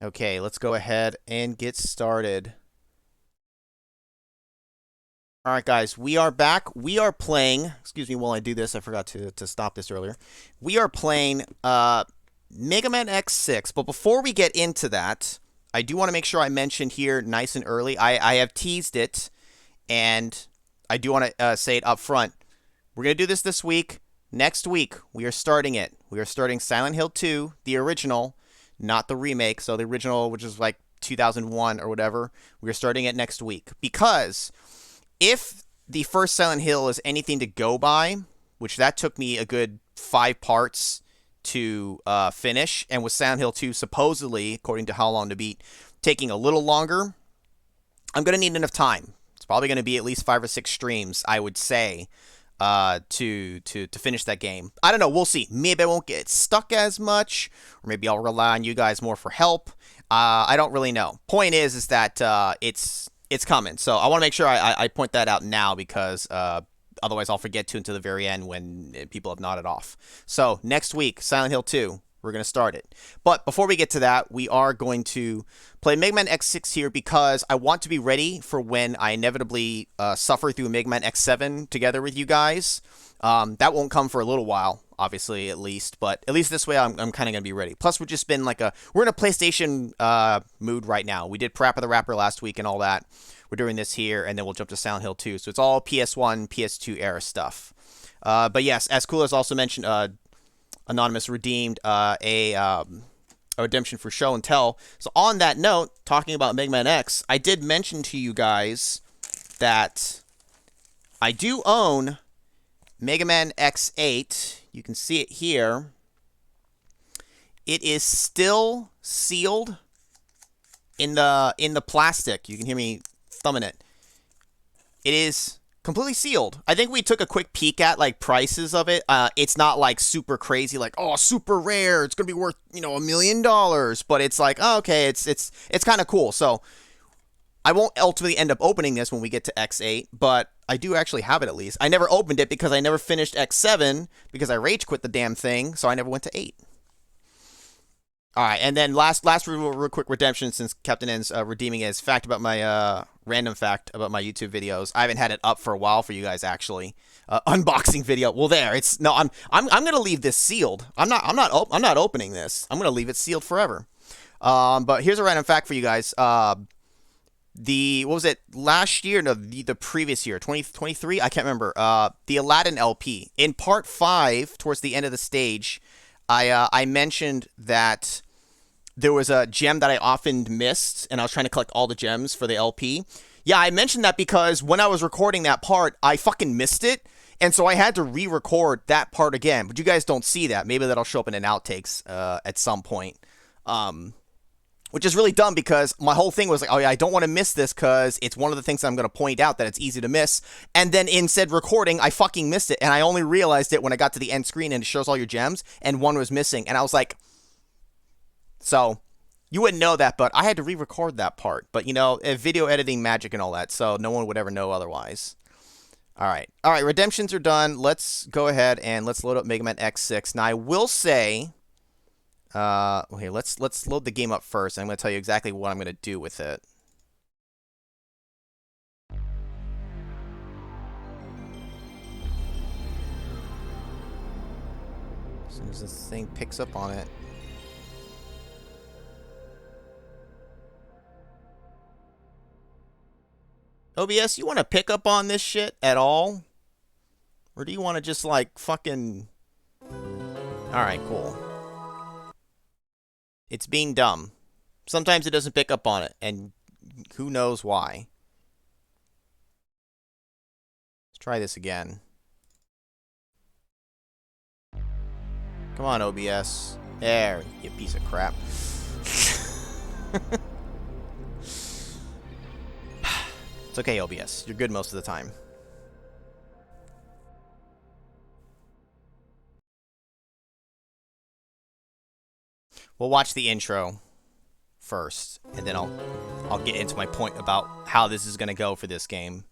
Okay, let's go ahead and get started. All right, guys, we are back. We are playing. Excuse me while I do this. I forgot to stop this earlier. We are playing Mega Man X6. But before we get into that, I do want to make sure I mention here nice and early. I have teased it, and I do want to say it up front. We're going to do this week. Next week, we are starting it. We are starting Silent Hill 2, the original, not the remake. So the original, which is like 2001 or whatever, we are starting it next week. Because if the first Silent Hill is anything to go by, which that took me a good 5 parts to finish, and with Silent Hill 2 supposedly, according to How Long to Beat, taking a little longer, I'm going to need enough time. It's probably going to be at least 5 or 6 streams, I would say, to finish that game. I don't know. We'll see. Maybe I won't get stuck as much, or maybe I'll rely on you guys more for help. I don't really know. Point is that it's coming. So I want to make sure I point that out now because otherwise I'll forget to until the very end when people have nodded off. So next week, Silent Hill 2. We're going to start it. But before we get to that, we are going to play Mega Man X6 here because I want to be ready for when I inevitably suffer through Mega Man X7 together with you guys. That won't come for a little while, obviously, at least. But at least this way, I'm kind of going to be ready. Plus, we're just been like we're in a PlayStation mood right now. We did Parappa the Rapper last week and all that. We're doing this here, and then we'll jump to Silent Hill 2. So it's all PS1, PS2 era stuff. But yes, as Cool as also mentioned, Anonymous redeemed a redemption for show and tell. So on that note, talking about Mega Man X, I did mention to you guys that I do own Mega Man X8. You can see it here. It is still sealed in the plastic. You can hear me thumbing it. It is completely sealed. I think we took a quick peek at like prices of it. It's not like super crazy, like oh super rare. It's gonna be worth $1 million. But it's like oh, okay, it's kind of cool. So I won't ultimately end up opening this when we get to X8, but I do actually have it at least. I never opened it because I never finished X7 because I rage quit the damn thing, so I never went to 8. All right, and then last real quick redemption since Captain N's redeeming his fact about my random fact about my YouTube videos. I haven't had it up for a while for you guys actually. Unboxing video. Well, there. It's no. I'm gonna leave this sealed. I'm not opening this. I'm gonna leave it sealed forever. But here's a random fact for you guys. What was it last year? No, the previous year, 2023. I can't remember. The Aladdin LP in part 5, towards the end of the stage. I mentioned that there was a gem that I often missed, and I was trying to collect all the gems for the LP. Yeah, I mentioned that because when I was recording that part, I fucking missed it, and so I had to re-record that part again. But you guys don't see that. Maybe that'll show up in an outtakes at some point. Which is really dumb because my whole thing was like, oh yeah, I don't want to miss this because it's one of the things that I'm going to point out that it's easy to miss. And then in said recording, I fucking missed it. And I only realized it when I got to the end screen and it shows all your gems and one was missing. And I was like, so you wouldn't know that, but I had to re-record that part. But video editing magic and all that, so no one would ever know otherwise. All right, redemptions are done. Let's go ahead and let's load up Mega Man X6. Now I will say... okay, let's load the game up first. I'm going to tell you exactly what I'm going to do with it. As soon as this thing picks up on it. OBS, you want to pick up on this shit at all? Or do you want to just like fucking... Alright, cool. It's being dumb. Sometimes it doesn't pick up on it, and who knows why. Let's try this again. Come on, OBS. There, you piece of crap. It's okay, OBS. You're good most of the time. We'll watch the intro first, and then I'll get into my point about how this is going to go for this game.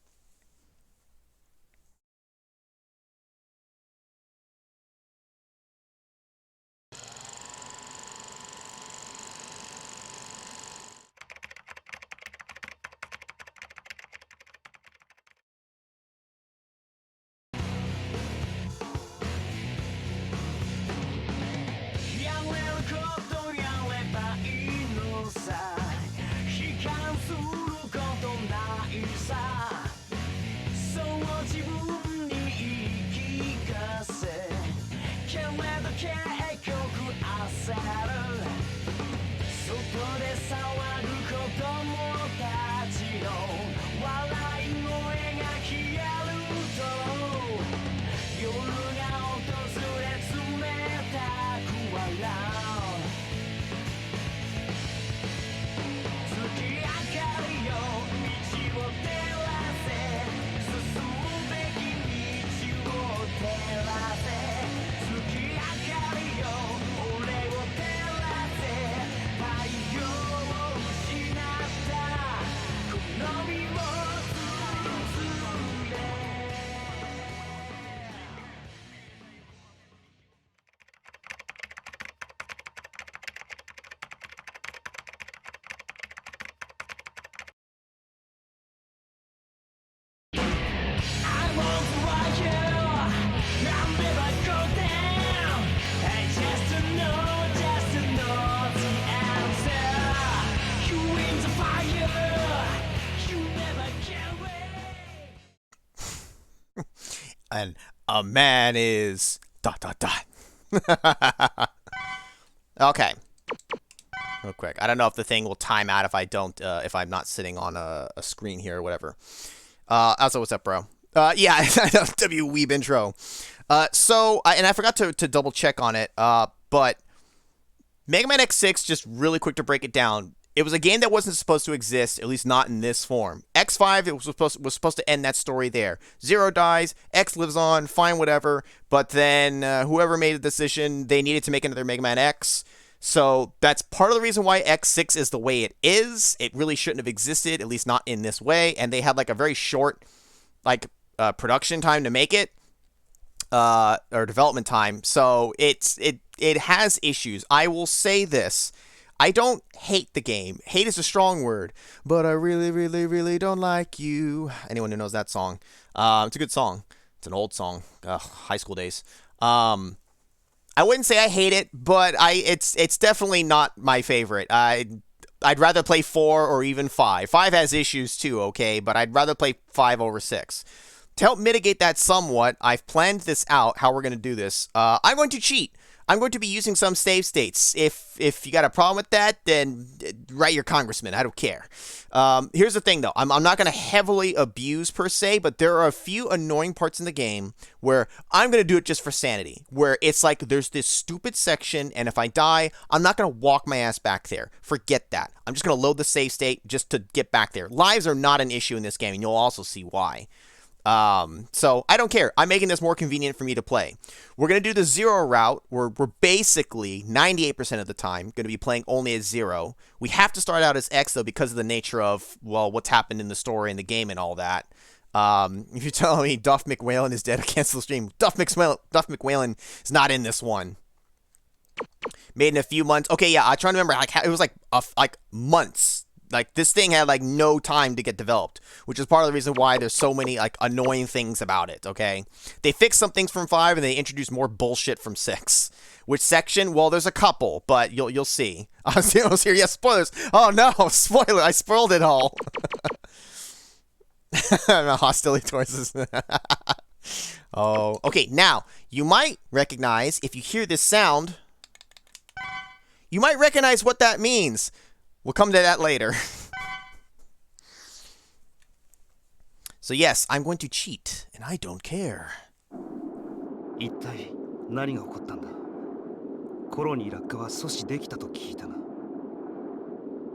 And a man is dot dot dot. Okay. Real quick. I don't know if the thing will time out if I don't, if I'm not sitting on a screen here or whatever. Also, what's up, bro? Yeah, I know, W Weeb intro. And I forgot to double check on it, but Mega Man X6, just really quick to break it down. It was a game that wasn't supposed to exist, at least not in this form. X5 it was supposed to end that story there. Zero dies, X lives on, fine, whatever. But then whoever made the decision, they needed to make another Mega Man X. So that's part of the reason why X6 is the way it is. It really shouldn't have existed, at least not in this way. And they had like a very short production time to make it, or development time. So it has issues. I will say this. I don't hate the game. Hate is a strong word, but I really, really, really don't like you. Anyone who knows that song. It's a good song. It's an old song. High school days. I wouldn't say I hate it, but it's definitely not my favorite. I'd rather play 4 or even 5. 5 has issues too, okay, but I'd rather play 5 over 6. To help mitigate that somewhat, I've planned this out, how we're going to do this. I'm going to cheat. I'm going to be using some save states. If you got a problem with that, then write your congressman. I don't care. Here's the thing, though. I'm not going to heavily abuse, per se, but there are a few annoying parts in the game where I'm going to do it just for sanity, where it's like there's this stupid section, and if I die, I'm not going to walk my ass back there. Forget that. I'm just going to load the save state just to get back there. Lives are not an issue in this game, and you'll also see why. So I don't care. I'm making this more convenient for me to play. We're going to do the 0 route. We're basically 98% of the time going to be playing only as 0. We have to start out as X, though, because of the nature of, well, what's happened in the story and the game and all that. If you're telling me Duff McWhalen is dead, I cancel the stream. Duff McWhalen is not in this one. Made in a few months. Okay, yeah, I'm trying to remember. It was like months. Like, this thing had, like, no time to get developed, which is part of the reason why there's so many, like, annoying things about it, okay? They fixed some things from 5, and they introduced more bullshit from 6. Which section? Well, there's a couple, but you'll see. I was here. Yeah, spoilers. Oh, no, spoiler. I spoiled it all. Hostility towards this. Oh, okay, now, you might recognize, if you hear this sound, you might recognize what that means. We'll come to that later. So yes, I'm going to cheat, and I don't care.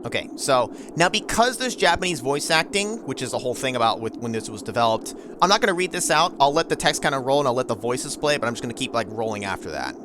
Okay, so now because there's Japanese voice acting, which is the whole thing about when this was developed, I'm not going to read this out. I'll let the text kind of roll, and I'll let the voices play, but I'm just going to keep like rolling after that.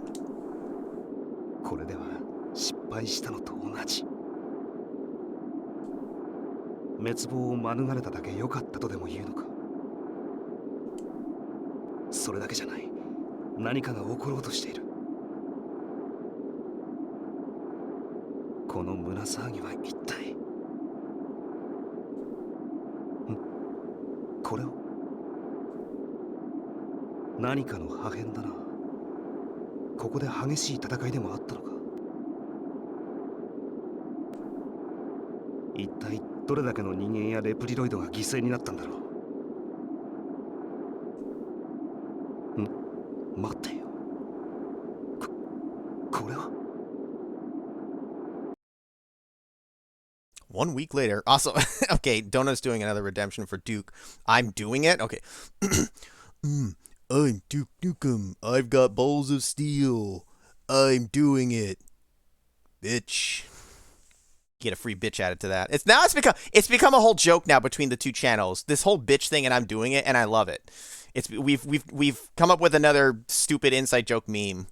1 week later. Also, okay, Donut's doing another redemption for Duke. I'm doing it? Okay. I'm Duke Nukem. I've got balls of steel. I'm doing it. Bitch. Get a free bitch added to that. It's become a whole joke now between the two channels. This whole bitch thing, and I'm doing it, and I love it. We've come up with another stupid inside joke meme.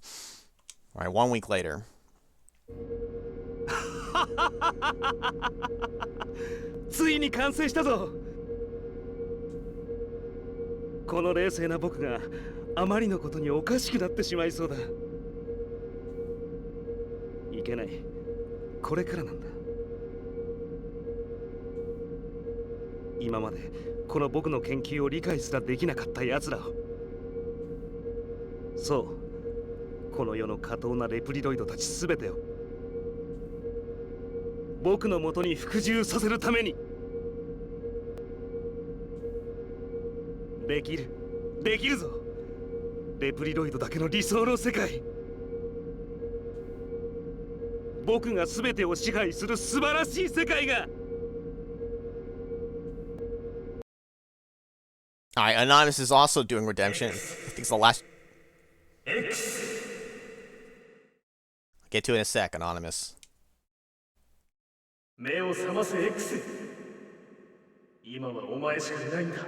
All right, 1 week later. ついに完成したぞ。この冷静な僕があまりのことにおかしくなってしまいそうだ。いけない。これからなんだ。今までこの僕の研究を理解すらできなかった奴らを。そう、この世の下等なレプリロイドたちすべてを僕の元に服従させるために。できるぞ。レプリロイドだけの理想の世界。僕が全てを支配する素晴らしい世界が。Alright, Anonymous is also doing redemption. I think it's the last. I'll get to it in a sec, Anonymous. 目を覚ませ X。今はお前しかいないんだ。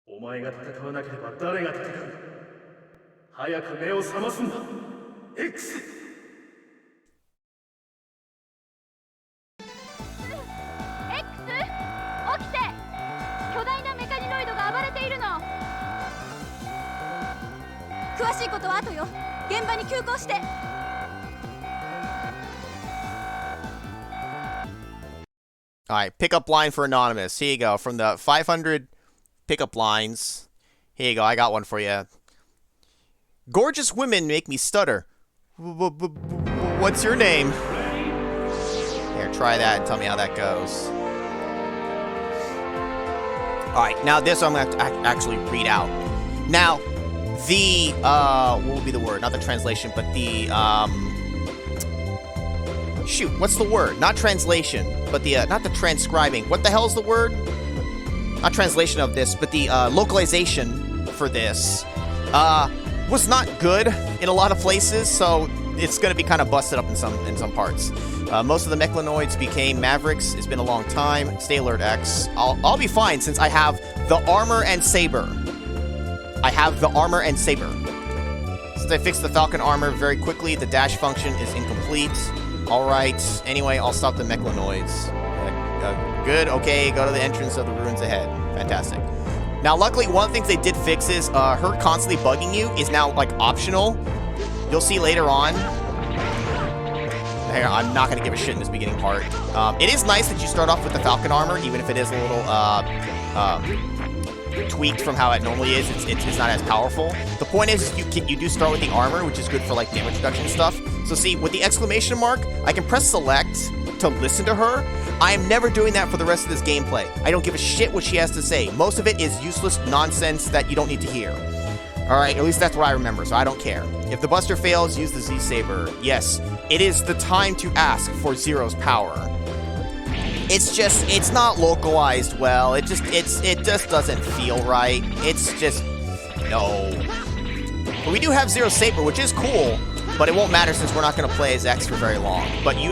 お前が戦わなければ誰が戦う。早く目を覚ますんだ X。 起きて。巨大なメカニロイドが暴れているの。詳しいことは後よ。現場に急行して。Alright, pickup line for Anonymous. Here you go. From the 500 pickup lines. Here you go. I got one for you. Gorgeous women make me stutter. What's your name? Here, try that and tell me how that goes. Alright, now this I'm going to have to actually read out. Now, the, what will be the word? Not the translation, but the, shoot, what's the word? Not translation, but the, not the transcribing. What the hell is the word? Not translation of this, but the, localization for this, was not good in a lot of places, so it's going to be kind of busted up in some parts. Most of the Mechlanoids became Mavericks. It's been a long time. Stay alert, X. I'll be fine since I have the armor and saber. I have the armor and saber. Since I fixed the Falcon armor very quickly, the dash function is incomplete. Alright, anyway, I'll stop the Mechlanoids. Good, okay, go to the entrance of the ruins ahead. Fantastic. Now, luckily, one of the things they did fix is her constantly bugging you is now, like, optional. You'll see later on. Here, I'm not going to give a shit in this beginning part. It is nice that you start off with the Falcon armor, even if it is a little, tweaked from how it normally is. It's not as powerful. The point is, you do start with the armor, which is good for, like, damage reduction and stuff. So see, with the exclamation mark, I can press select to listen to her. I am never doing that for the rest of this gameplay. I don't give a shit what she has to say. Most of it is useless nonsense that you don't need to hear. Alright, at least that's what I remember, so I don't care. If the Buster fails, use the Z-Saber. Yes, it is the time to ask for Zero's power. It's just, it's not localized well. It just doesn't feel right. It's just, no. But we do have Zero's Saber, which is cool, but it won't matter since we're not going to play as X for very long. But you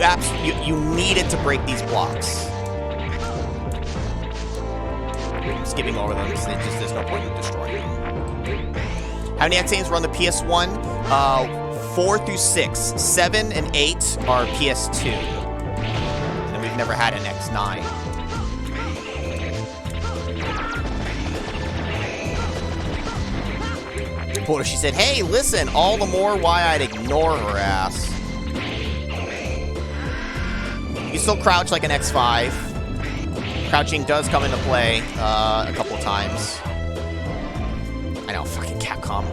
need it to break these blocks. I'm skipping over them because there's no point in destroying them. How many X games were on the PS1? 4 through 6. 7 and 8 are PS2. And then we've never had an X9. But she said, hey, listen, all the more why I'd ignore her ass. You can still crouch like an X5. Crouching does come into play a couple of times. I know, fucking Capcom.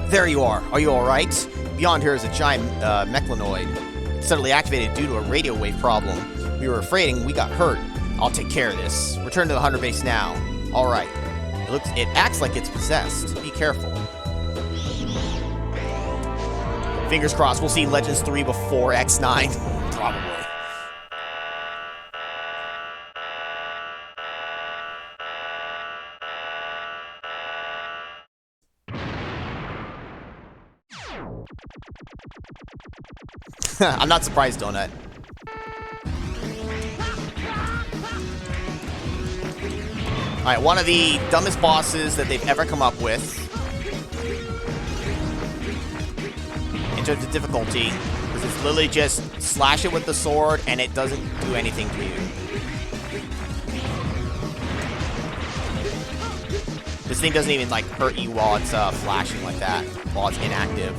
There you are. Are you alright? Beyond here is a giant Mechlanoid. Suddenly activated due to a radio wave problem. We were afraid and we got hurt. I'll take care of this. Return to the Hunter base now. Alright. It acts like it's possessed. Be careful. Fingers crossed we'll see Legends 3 before X9. Probably. I'm not surprised, Donut. Alright, one of the dumbest bosses that they've ever come up with. In terms of difficulty. Because it's literally just slash it with the sword and it doesn't do anything to you. This thing doesn't even like hurt you while it's flashing like that. While it's inactive.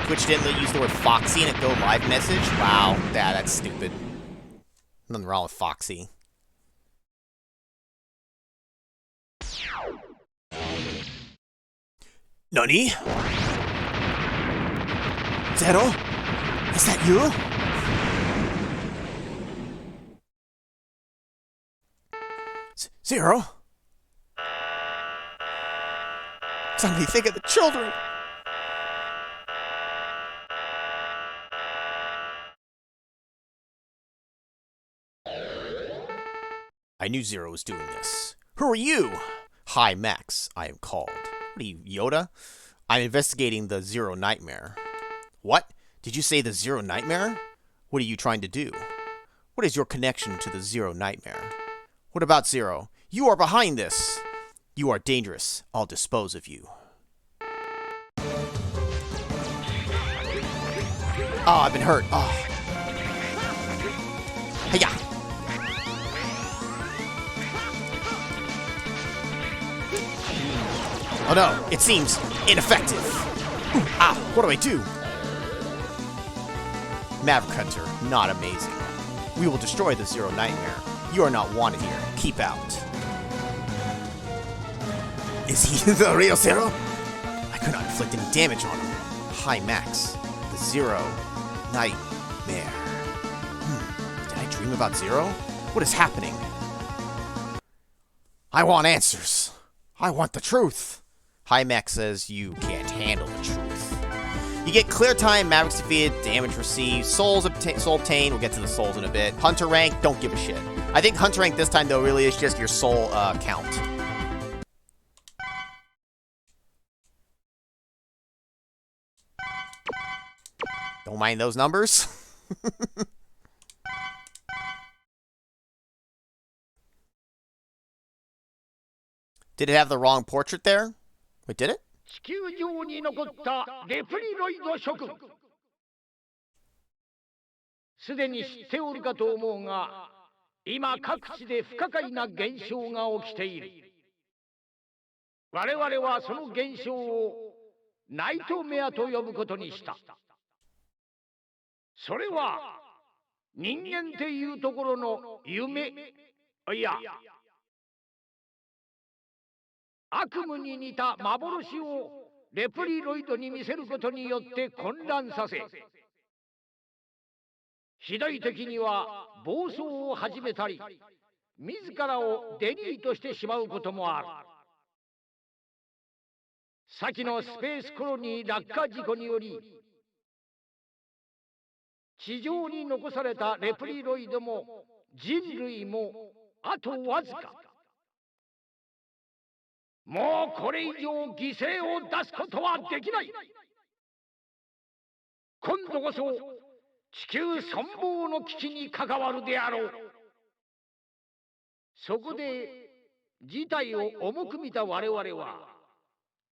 Twitch didn't use the word Foxy in a Go Live message? Wow, that's stupid. Nothing wrong with Foxy. Nani? Zero? Is that you? Zero? Somebody think of the children! I knew Zero was doing this. Who are you? Hi, Max. I am called. What are you, Yoda? I'm investigating the Zero Nightmare. What? Did you say the Zero Nightmare? What are you trying to do? What is your connection to the Zero Nightmare? What about Zero? You are behind this! You are dangerous. I'll dispose of you. Oh, I've been hurt. Oh. Hiya! Oh no, it seems ineffective. Ah, what do I do? Maverick Hunter, not amazing. We will destroy the Zero Nightmare. You are not wanted here. Keep out. Is he the real Zero? I could not inflict any damage on him. Hi, Max. The Zero Nightmare. Did I dream about Zero? What is happening? I want answers. I want the truth. Hi, Max says you can't handle the truth. You get clear time, Maverick's defeated, damage received, soul obtained. We'll get to the souls in a bit. Hunter rank, don't give a shit. I think Hunter rank this time, though, really is just your soul count. Don't mind those numbers. Did it have the wrong portrait there? Wait, did it? 地球上に残ったレプリロイド諸君、すでに知っておるかと思うが、今各地で不可解な現象が起きている。我々はその現象をナイトメアと呼ぶことにした。それは人間っていうところの夢、いや悪夢に似た幻をレプリロイドに見せることによって混乱させ、ひどい時には暴走を始めたり、自らをデリートしてしまうこともある。先のスペースコロニー落下事故により、地上に残されたレプリロイドも人類もあとわずか。もうこれ以上犠牲を出すことはできない。今度こそ地球存亡の危機に関わるであろう。そこで事態を重く見た我々は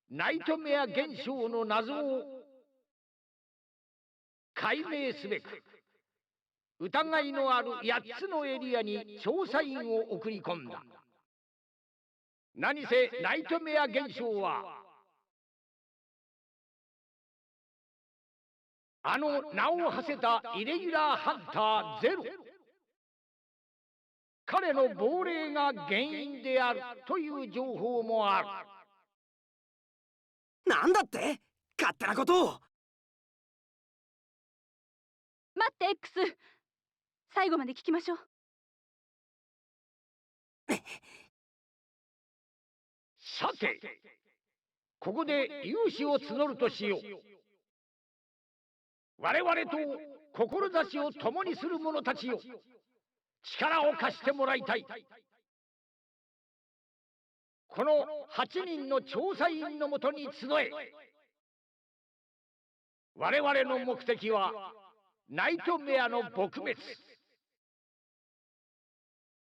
ナイトメア現象の謎を解明すべく疑いのある8つのエリアに調査員を送り込んだ。何せナイトメア現象はあの名を馳せたイレギュラーハンターゼロ、彼の亡霊が原因であるという情報もある。なんだって？勝手なことを。待って X、 最後まで聞きましょう。さて、ここで勇姿を募るとしよう。我々と志を共にする者たちよ、力を貸してもらいたい。この8人の調査員のもとに集え。我々の目的はナイトメアの撲滅、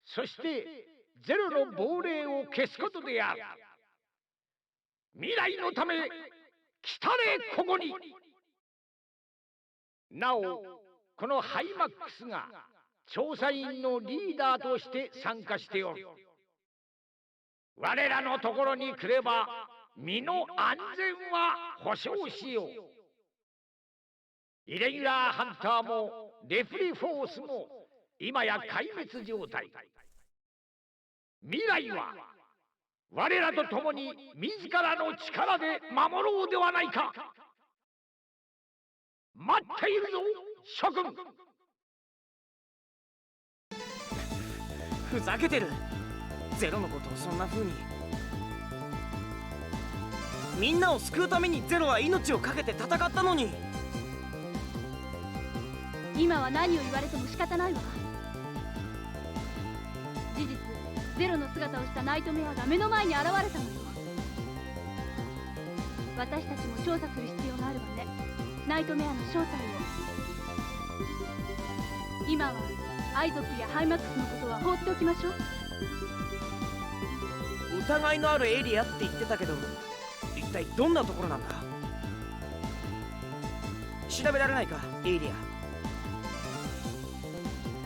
そしてゼロの亡霊を消すことである。未来のため来たれここに。なお、このハイマックスが調査員のリーダーとして参加しておる。我らのところに来れば身の安全は保証しよう。イレギュラーハンターもレプリフォースも今や壊滅状態。未来は我らと共に自らの力で守ろうではないか。待っているぞ諸君。ふざけてる。ゼロのことをそんな風に。みんなを救うためにゼロは命を懸けて戦ったのに。今は何を言われても仕方ないわ。事実、ゼロの姿をしたナイトメアが目の前に現れたのよ。私たちも調査する必要があるわね。ナイトメアの正体を。今はアイ族やハイマックスのことは放っておきましょう。疑いのあるエリアって言ってたけど、一体どんなところなんだ。調べられないか、エリア。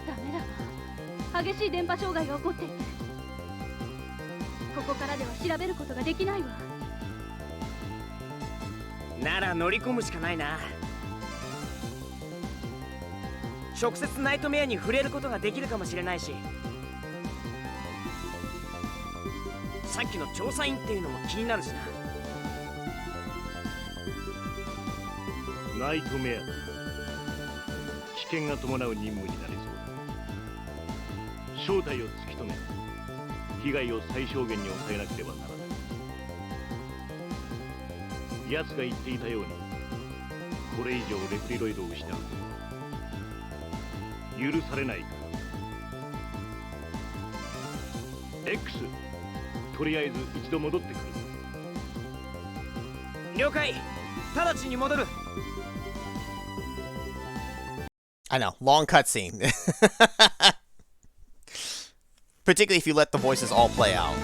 ダメだわ。激しい電波障害が起こっていて、ここからでは調べることができないわ。なら乗り込むしかないな。直接ナイトメアに触れることができるかもしれないし、さっきの調査員っていうのも気になるしな。ナイトメア、危険が伴う任務になりそうだ。正体を突き止め、被害を最小限に抑えなければならない。奴が言っていたように、これ以上レプリロイドを失うことは許されないから。 X、 とりあえず一度戻ってくる。了解。直ちに戻る。I know, long cutscene. Particularly if you let the voices all play out.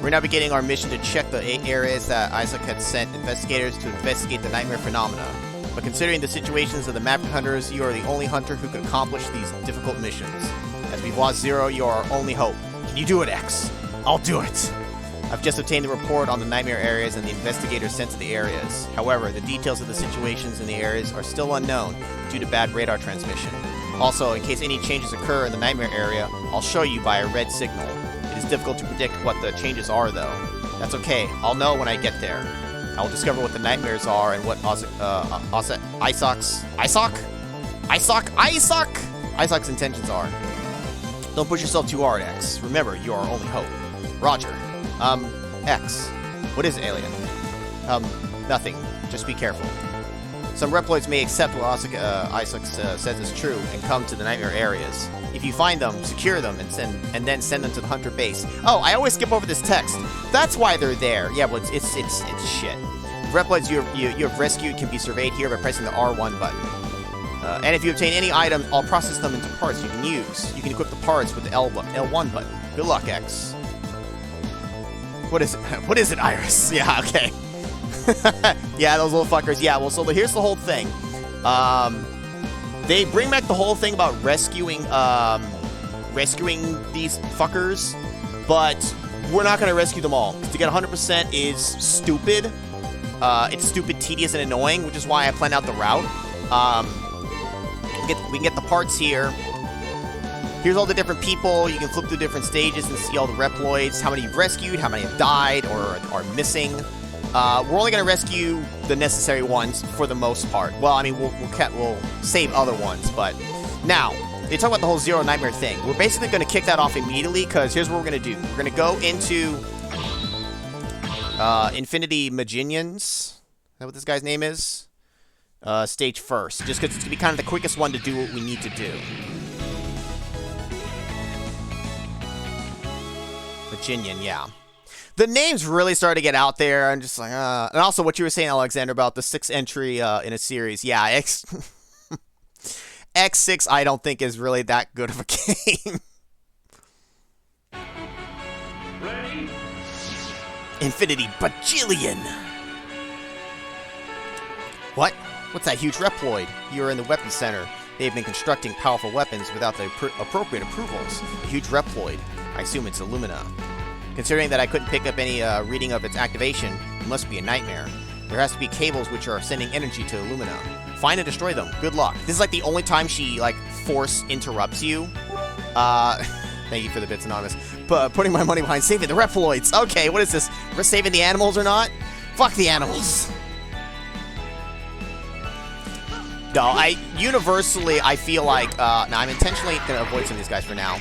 We're now beginning our mission to check the 8 areas that Isaac had sent investigators to investigate the nightmare phenomena. But considering the situations of the Maverick Hunters, you are the only hunter who can accomplish these difficult missions. As we've lost Zero, you are our only hope. Can you do it, X? I'll do it! I've just obtained the report on the nightmare areas and the investigators sent to the areas. However, the details of the situations in the areas are still unknown due to bad radar transmission. Also, in case any changes occur in the nightmare area, I'll show you by a red signal. It is difficult to predict what the changes are, though. That's okay. I'll know when I get there. I will discover what the nightmares are and what Isaac's intentions are. Don't push yourself too hard, X. Remember, you are our only hope. Roger. X. What is it, alien? Nothing. Just be careful. Some Reploids may accept what Isaac says is true and come to the nightmare areas. If you find them, secure them and then send them to the hunter base. Oh, I always skip over this text. That's why they're there. Yeah, well, it's shit. Reploids you have rescued can be surveyed here by pressing the R1 button. And if you obtain any items, I'll process them into parts you can use. You can equip the parts with the L1 button. Good luck, X. What is it? What is it, Iris? Yeah, okay. Yeah, those little fuckers. Yeah, well, so here's the whole thing. They bring back the whole thing about rescuing these fuckers, but we're not going to rescue them all. To get 100% is stupid. It's stupid, tedious, and annoying, which is why I planned out the route. We can get the parts here. Here's all the different people. You can flip through different stages and see all the Reploids, how many you've rescued, how many have died or are missing. We're only going to rescue the necessary ones for the most part. Well, I mean, we'll save other ones, but now, they talk about the whole Zero Nightmare thing. We're basically going to kick that off immediately, because here's what we're going to do. We're going to go into Infinity Maginians. Is that what this guy's name is? Stage first. Just because it's going to be kind of the quickest one to do what we need to do. Maginian, yeah. The names really started to get out there. I'm just like, And also what you were saying, Alexander, about the 6th entry in a series. Yeah, X6 I don't think is really that good of a game. Ready? Infinity Bajillion. What? What's that huge Reploid? You're in the weapons center. They've been constructing powerful weapons without the appropriate approvals. A huge Reploid. I assume it's Illumina. Considering that I couldn't pick up any reading of its activation, it must be a nightmare. There has to be cables which are sending energy to Illumina. Find and destroy them. Good luck. This is like the only time she, like, force interrupts you. Thank you for the bits, Anonymous. Putting my money behind saving the Reploids. Okay, what is this? We're saving the animals or not? Fuck the animals. No, universally, I feel like, now I'm intentionally going to avoid some of these guys for now.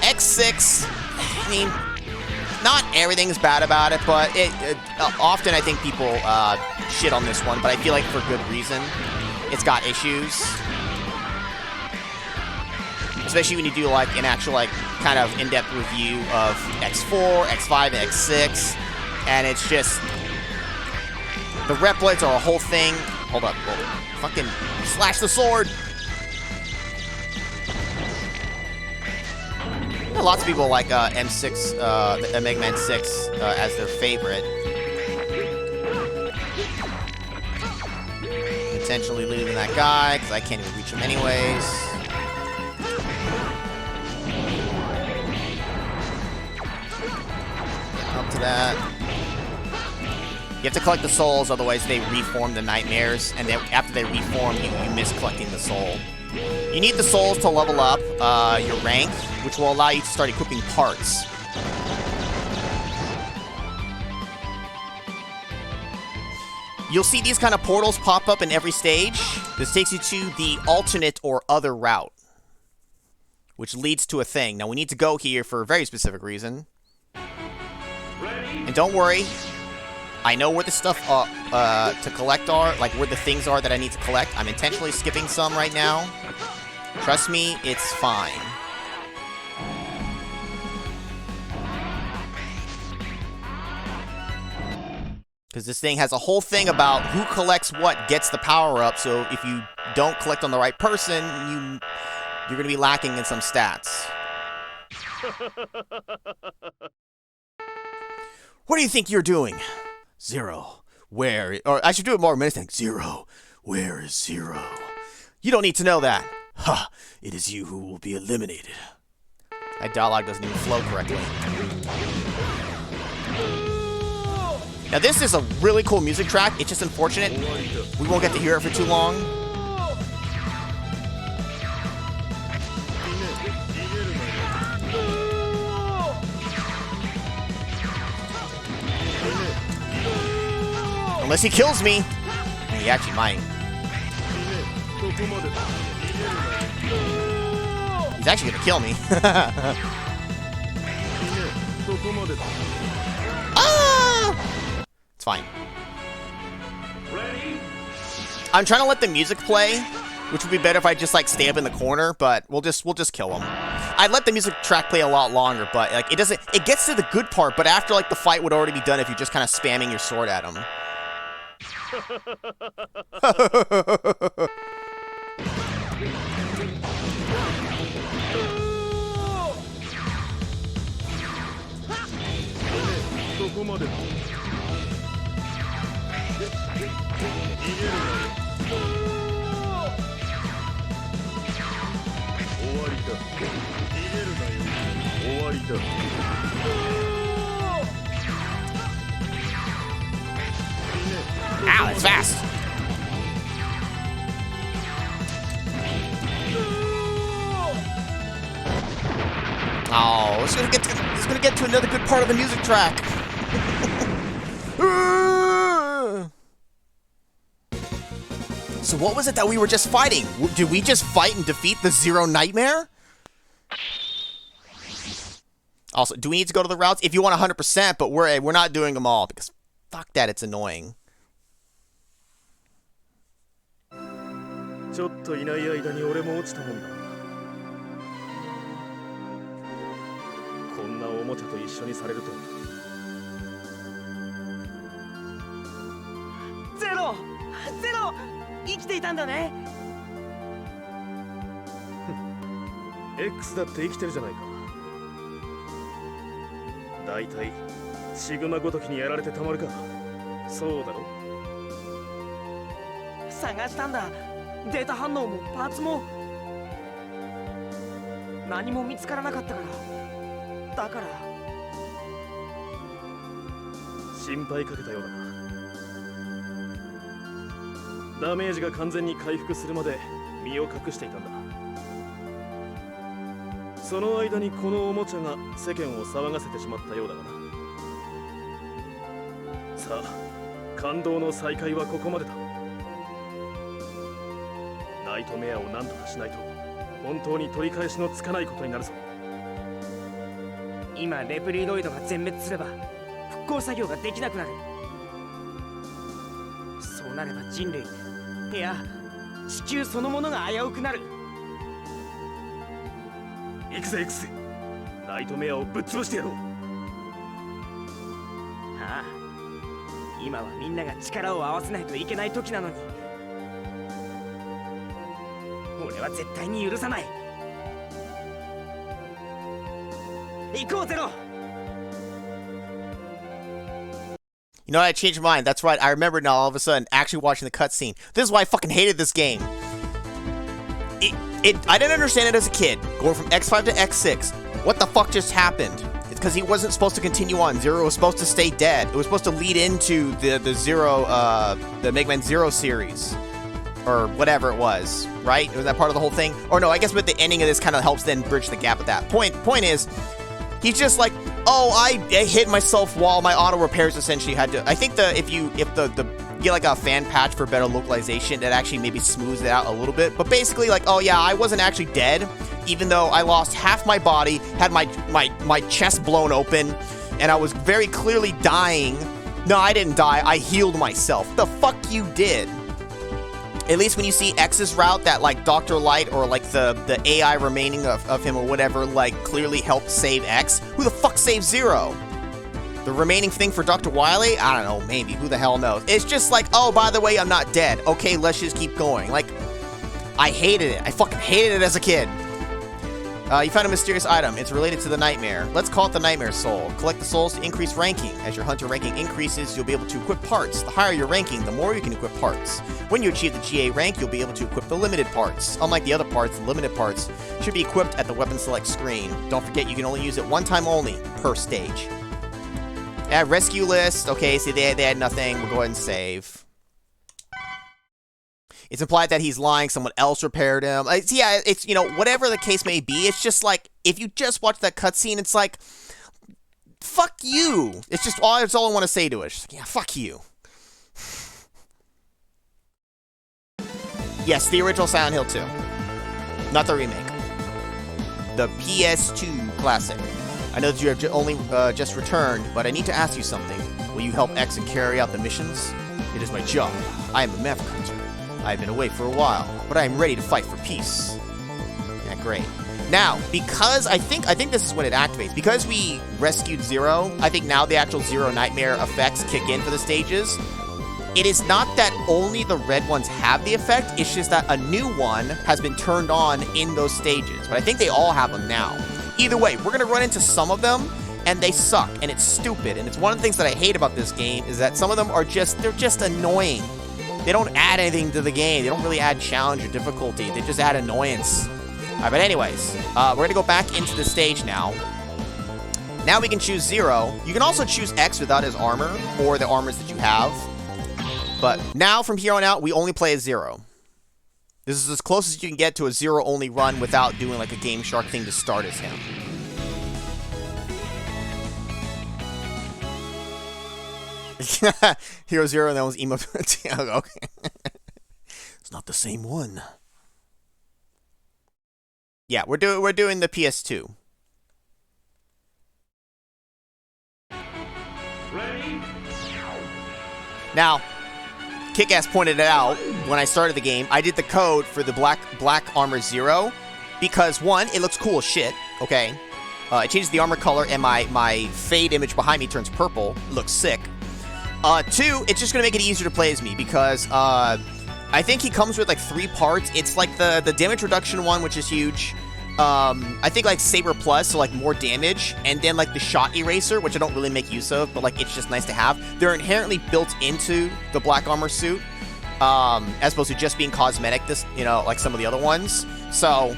X6, I mean, not everything's bad about it, but often I think people shit on this one, but I feel like for good reason. It's got issues. Especially when you do like an actual like kind of in-depth review of X4, X5, and X6. And it's just the Reploids are a whole thing. Hold up. Whoa. Fucking slash the sword. Lots of people like M6, Mega Man 6 as their favorite. Intentionally losing that guy, because I can't even reach him anyways. Up to that. You have to collect the souls, otherwise they reform the nightmares, and then after they reform, you miss collecting the soul. You need the souls to level up your rank, which will allow you to start equipping parts. You'll see these kind of portals pop up in every stage. This takes you to the alternate or other route, which leads to a thing. Now, we need to go here for a very specific reason. And don't worry, I know where the stuff to collect are, like where the things are that I need to collect. I'm intentionally skipping some right now. Trust me, it's fine. Because this thing has a whole thing about who collects what gets the power-up, so if you don't collect on the right person, you're going to be lacking in some stats. What do you think you're doing? Zero. Where? Or I should do it more menacing. Zero. Where is Zero? You don't need to know that. Ha! It is you who will be eliminated. That dialogue doesn't even flow correctly. Now this is a really cool music track. It's just unfortunate we won't get to hear it for too long. Unless he kills me. He actually might. He's actually gonna kill me. Ah! It's fine. I'm trying to let the music play, which would be better if I just like stay up in the corner, but we'll just kill him. I'd let the music track play a lot longer, but like it gets to the good part, but after like the fight would already be done if you're just kind of spamming your sword at him. Ow, that's fast. Oh, it's gonna get to another good part of the music track. So what was it that we were just fighting? Did we just fight and defeat the Zero Nightmare? Also, do we need to go to the routes? If you want 100%, but we're not doing them all because fuck that, it's annoying. ちょっといない間に俺も落ちたもんだ。こんなおもちゃと一緒にされると。ゼロ生きていたんだね。X だって生きてるじゃないか。だいたいシグマごときにやられてたまるか。そうだろ。探したんだ。データ反応もパーツも何も見つからなかったから。だから心配かけたようだな。ダメージが完全に回復するまで身を隠していたんだ。その間にこのおもちゃが世間を騒がせてしまったようだがな。さあ、感動の再会はここまでだ。ナイトメアを何とかしないと本当に取り返しのつかないことになるぞ。今レプリロイドが全滅すれば復興作業ができなくなる。そうなれば人類、いや地球そのものが危うくなる。行くぜ行くぜ。ナイトメアをぶっ潰してやろう。ああ、今はみんなが力を合わせないといけない時なのに俺は絶対に許さない。行こうゼロ。 You know what? I changed my mind. That's right. I remember now all of a sudden actually watching the cutscene. This is why I fucking hated this game. I didn't understand it as a kid. Going from X5 to X6. What the fuck just happened? It's because he wasn't supposed to continue on. Zero was supposed to stay dead. It was supposed to lead into the Zero, the Mega Man Zero series. Or whatever it was, right? Was that part of the whole thing? Or no, I guess with the ending of this kind of helps then bridge the gap at that point. Point is, he's just like, oh, I hit myself while my auto repairs essentially had to. I think if you get like a fan patch for better localization, that actually maybe smooths it out a little bit. But basically, like, oh yeah, I wasn't actually dead, even though I lost half my body, had my chest blown open, and I was very clearly dying. No, I didn't die. I healed myself. The fuck you did? At least when you see X's route, that like Dr. Light or like the AI remaining of him or whatever, like clearly helped save X. Who the fuck saves Zero? The remaining thing for Dr. Wily? I don't know, maybe. Who the hell knows? It's just like, oh, by the way, I'm not dead. Okay, let's just keep going. Like, I hated it. I fucking hated it as a kid. You found a mysterious item. It's related to the Nightmare. Let's call it the Nightmare Soul. Collect the souls to increase ranking. As your hunter ranking increases, you'll be able to equip parts. The higher your ranking, the more you can equip parts. When you achieve the GA rank, you'll be able to equip the limited parts. Unlike the other parts, the limited parts should be equipped at the weapon select screen. Don't forget, you can only use it one time only per stage. Rescue list. Okay, see, they had nothing. We'll go ahead and save. It's implied that he's lying. Someone else repaired him. Yeah, it's, you know, whatever the case may be, it's just like, if you just watch that cutscene, it's like, fuck you. It's just all, that's all I want to say to it. Just like, yeah, fuck you. Yes, the original Silent Hill 2. Not the remake. The PS2 classic. I know that you have only just returned, but I need to ask you something. Will you help X and carry out the missions? It is my job. I am a Maverick Hunter. I've been away for a while, but I am ready to fight for peace. Yeah, great. Now, because I think this is when it activates. Because we rescued Zero, I think now the actual Zero Nightmare effects kick in for the stages. It is not that only the red ones have the effect, it's just that a new one has been turned on in those stages. But I think they all have them now. Either way, we're going to run into some of them, and they suck, and it's stupid. And it's one of the things that I hate about this game, is that some of them are they're just annoying. They don't add anything to the game. They don't really add challenge or difficulty. They just add annoyance. Alright, but anyways, we're going to go back into the stage now. Now we can choose Zero. You can also choose X without his armor, or the armors that you have. But now, from here on out, we only play as Zero. This is as close as you can get to a Zero-only run without doing like a Game Shark thing to start as him. Hero Zero, and that was emo. Okay. It's not the same one. Yeah, we're doing the PS2. Now, Kick-Ass pointed it out when I started the game. I did the code for the black armor 0 because, one, it looks cool as shit, okay? It changes the armor color, and my fade image behind me turns purple. It looks sick. Two, it's just going to make it easier to play as me because I think he comes with like 3 parts. It's like the damage reduction one, which is huge. I think like Saber Plus, so like more damage, and then like the Shot Eraser, which I don't really make use of, but like it's just nice to have. They're inherently built into the black armor suit, as opposed to just being cosmetic, like some of the other ones. So,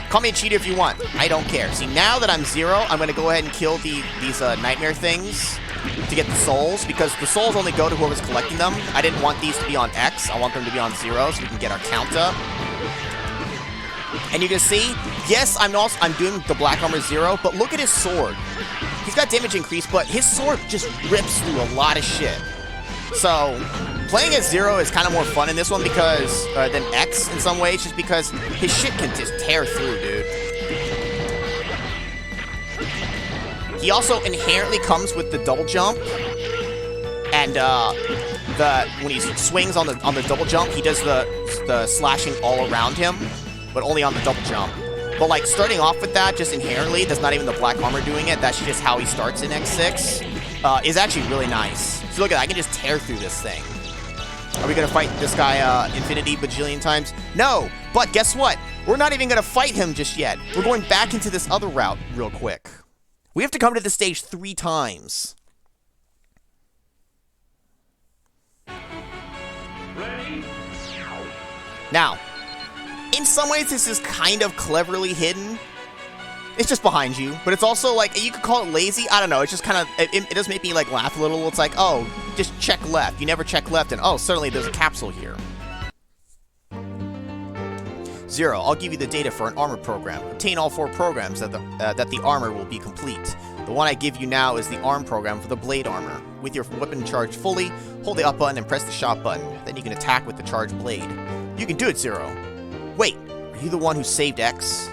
call me a cheater if you want. I don't care. See, now that I'm 0, I'm going to go ahead and kill these nightmare things to get the souls, because the souls only go to whoever's collecting them. I didn't want these to be on X. I want them to be on 0 so we can get our count up. And you can see, yes, I'm doing the black armor 0, but look at his sword. He's got damage increase, but his sword just rips through a lot of shit. So, playing as 0 is kind of more fun in this one because, than X in some ways, just because his shit can just tear through, dude. He also inherently comes with the double jump, and when he swings on the double jump, he does the slashing all around him, but only on the double jump. But like starting off with that, just inherently, that's not even the black armor doing it. That's just how he starts in X6. Is actually really nice. So look at that, I can just tear through this thing. Are we gonna fight this guy infinity bajillion times? No, but guess what? We're not even gonna fight him just yet. We're going back into this other route real quick. We have to come to this stage 3 times. Now, in some ways this is kind of cleverly hidden. It's just behind you, but it's also like, you could call it lazy. I don't know, it's just kind of, it does make me like laugh a little. It's like, oh, just check left. You never check left, and oh, suddenly there's a capsule here. 0, I'll give you the data for an armor program. Obtain all 4 programs that the armor will be complete. The one I give you now is the arm program for the blade armor. With your weapon charged fully, hold the up button and press the shot button. Then you can attack with the charged blade. You can do it, 0. Wait, are you the one who saved X?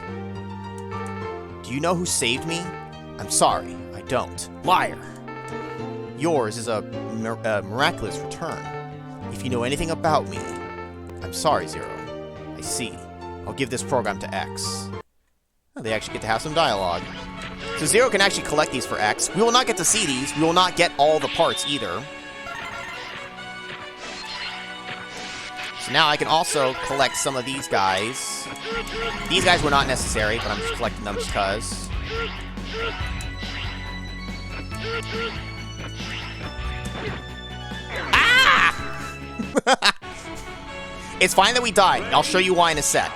Do you know who saved me? I'm sorry, I don't. Liar! Yours is a miraculous return. If you know anything about me, I'm sorry, 0. I see. I'll give this program to X. Oh, they actually get to have some dialogue. So 0 can actually collect these for X. We will not get to see these. We will not get all the parts either. So now I can also collect some of these guys. These guys were not necessary, but I'm just collecting them because. Ah! It's fine that we died. I'll show you why in a sec.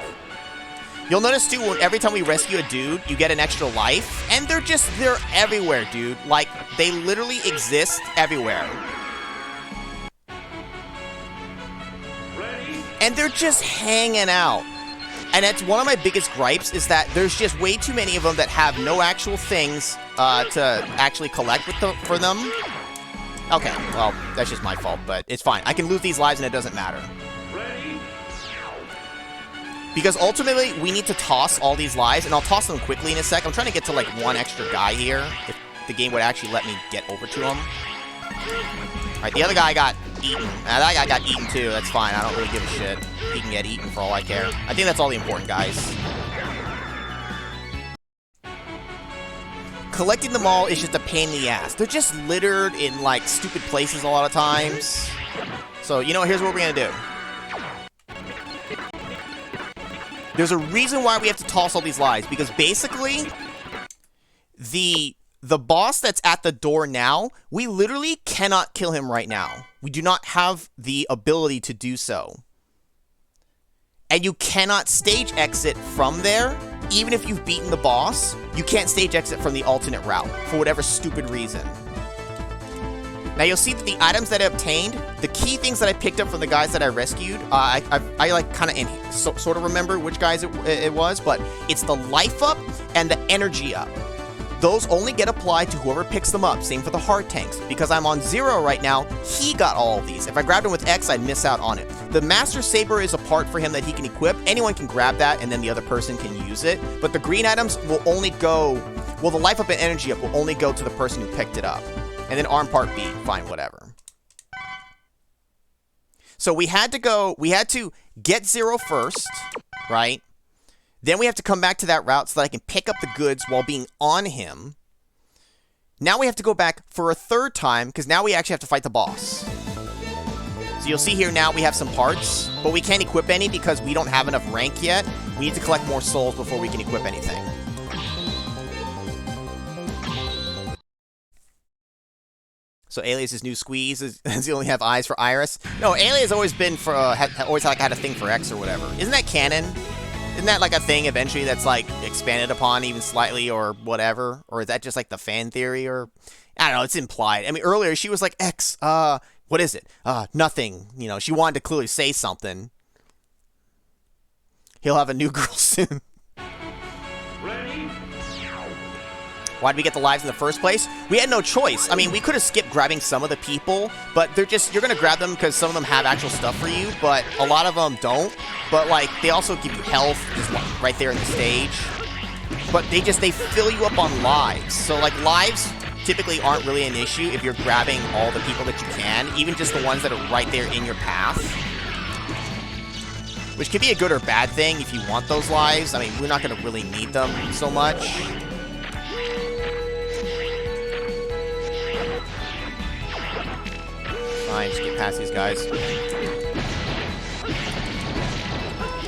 You'll notice too, every time we rescue a dude, you get an extra life. And they're everywhere, dude. Like, they literally exist everywhere. And they're just hanging out. And that's one of my biggest gripes, is that there's just way too many of them that have no actual things to actually collect for them. Okay, well, that's just my fault, but it's fine. I can lose these lives and it doesn't matter. Because ultimately, we need to toss all these lives, and I'll toss them quickly in a sec. I'm trying to get to like one extra guy here, if the game would actually let me get over to him. Alright, the other guy got eaten. That guy got eaten too, that's fine. I don't really give a shit. He can get eaten for all I care. I think that's all the important guys. Collecting them all is just a pain in the ass. They're just littered in like stupid places a lot of times. So, you know, here's what we're gonna do. There's a reason why we have to toss all these lives, because basically, the boss that's at the door now, we literally cannot kill him right now. We do not have the ability to do so. And you cannot stage exit from there, even if you've beaten the boss. You can't stage exit from the alternate route, for whatever stupid reason. Now you'll see that the items that I obtained, the key things that I picked up from the guys that I rescued, I like kind of sort of remember which guys it was, but it's the life up and the energy up. Those only get applied to whoever picks them up. Same for the heart tanks. Because I'm on 0 right now, he got all of these. If I grabbed him with X, I'd miss out on it. The Master Saber is a part for him that he can equip. Anyone can grab that, and then the other person can use it. But the green items will only go... Well, the life up and energy up will only go to the person who picked it up. And then arm part B. Fine, whatever. So we had to get 0 first, right? Then we have to come back to that route so that I can pick up the goods while being on him. Now we have to go back for a third time, because now we actually have to fight the boss. So you'll see here now we have some parts, but we can't equip any because we don't have enough rank yet. We need to collect more souls before we can equip anything. So Alias's new squeeze does he only have eyes for Iris? No, Alias always been for always had a thing for X or whatever. Isn't that canon? Isn't that like a thing eventually that's like expanded upon even slightly or whatever? Or is that just like the fan theory or I don't know, it's implied. I mean earlier she was like X, what is it? Nothing. You know, she wanted to clearly say something. He'll have a new girl soon. Why did we get the lives in the first place? We had no choice. I mean, we could have skipped grabbing some of the people, but they're just, you're going to grab them because some of them have actual stuff for you, but a lot of them don't. But, like, they also give you health just right there in the stage. But they fill you up on lives. So, like, lives typically aren't really an issue if you're grabbing all the people that you can, even just the ones that are right there in your path. Which could be a good or bad thing if you want those lives. I mean, we're not going to really need them so much. Fine, just get past these guys.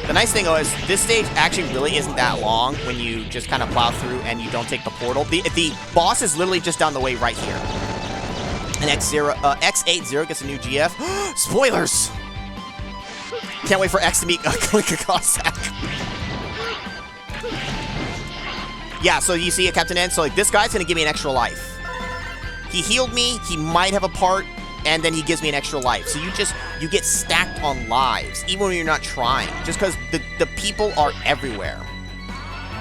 The nice thing, though, is this stage actually really isn't that long when you just kind of plow through and you don't take the portal. The boss is literally just down the way right here. And X80 gets a new GF. Spoilers! Can't wait for X to meet Kalinka Cossack. Yeah, so you see it, Captain N? So, like, this guy's gonna give me an extra life. He healed me, he might have a part, and then he gives me an extra life. So you get stacked on lives, even when you're not trying, just because the people are everywhere.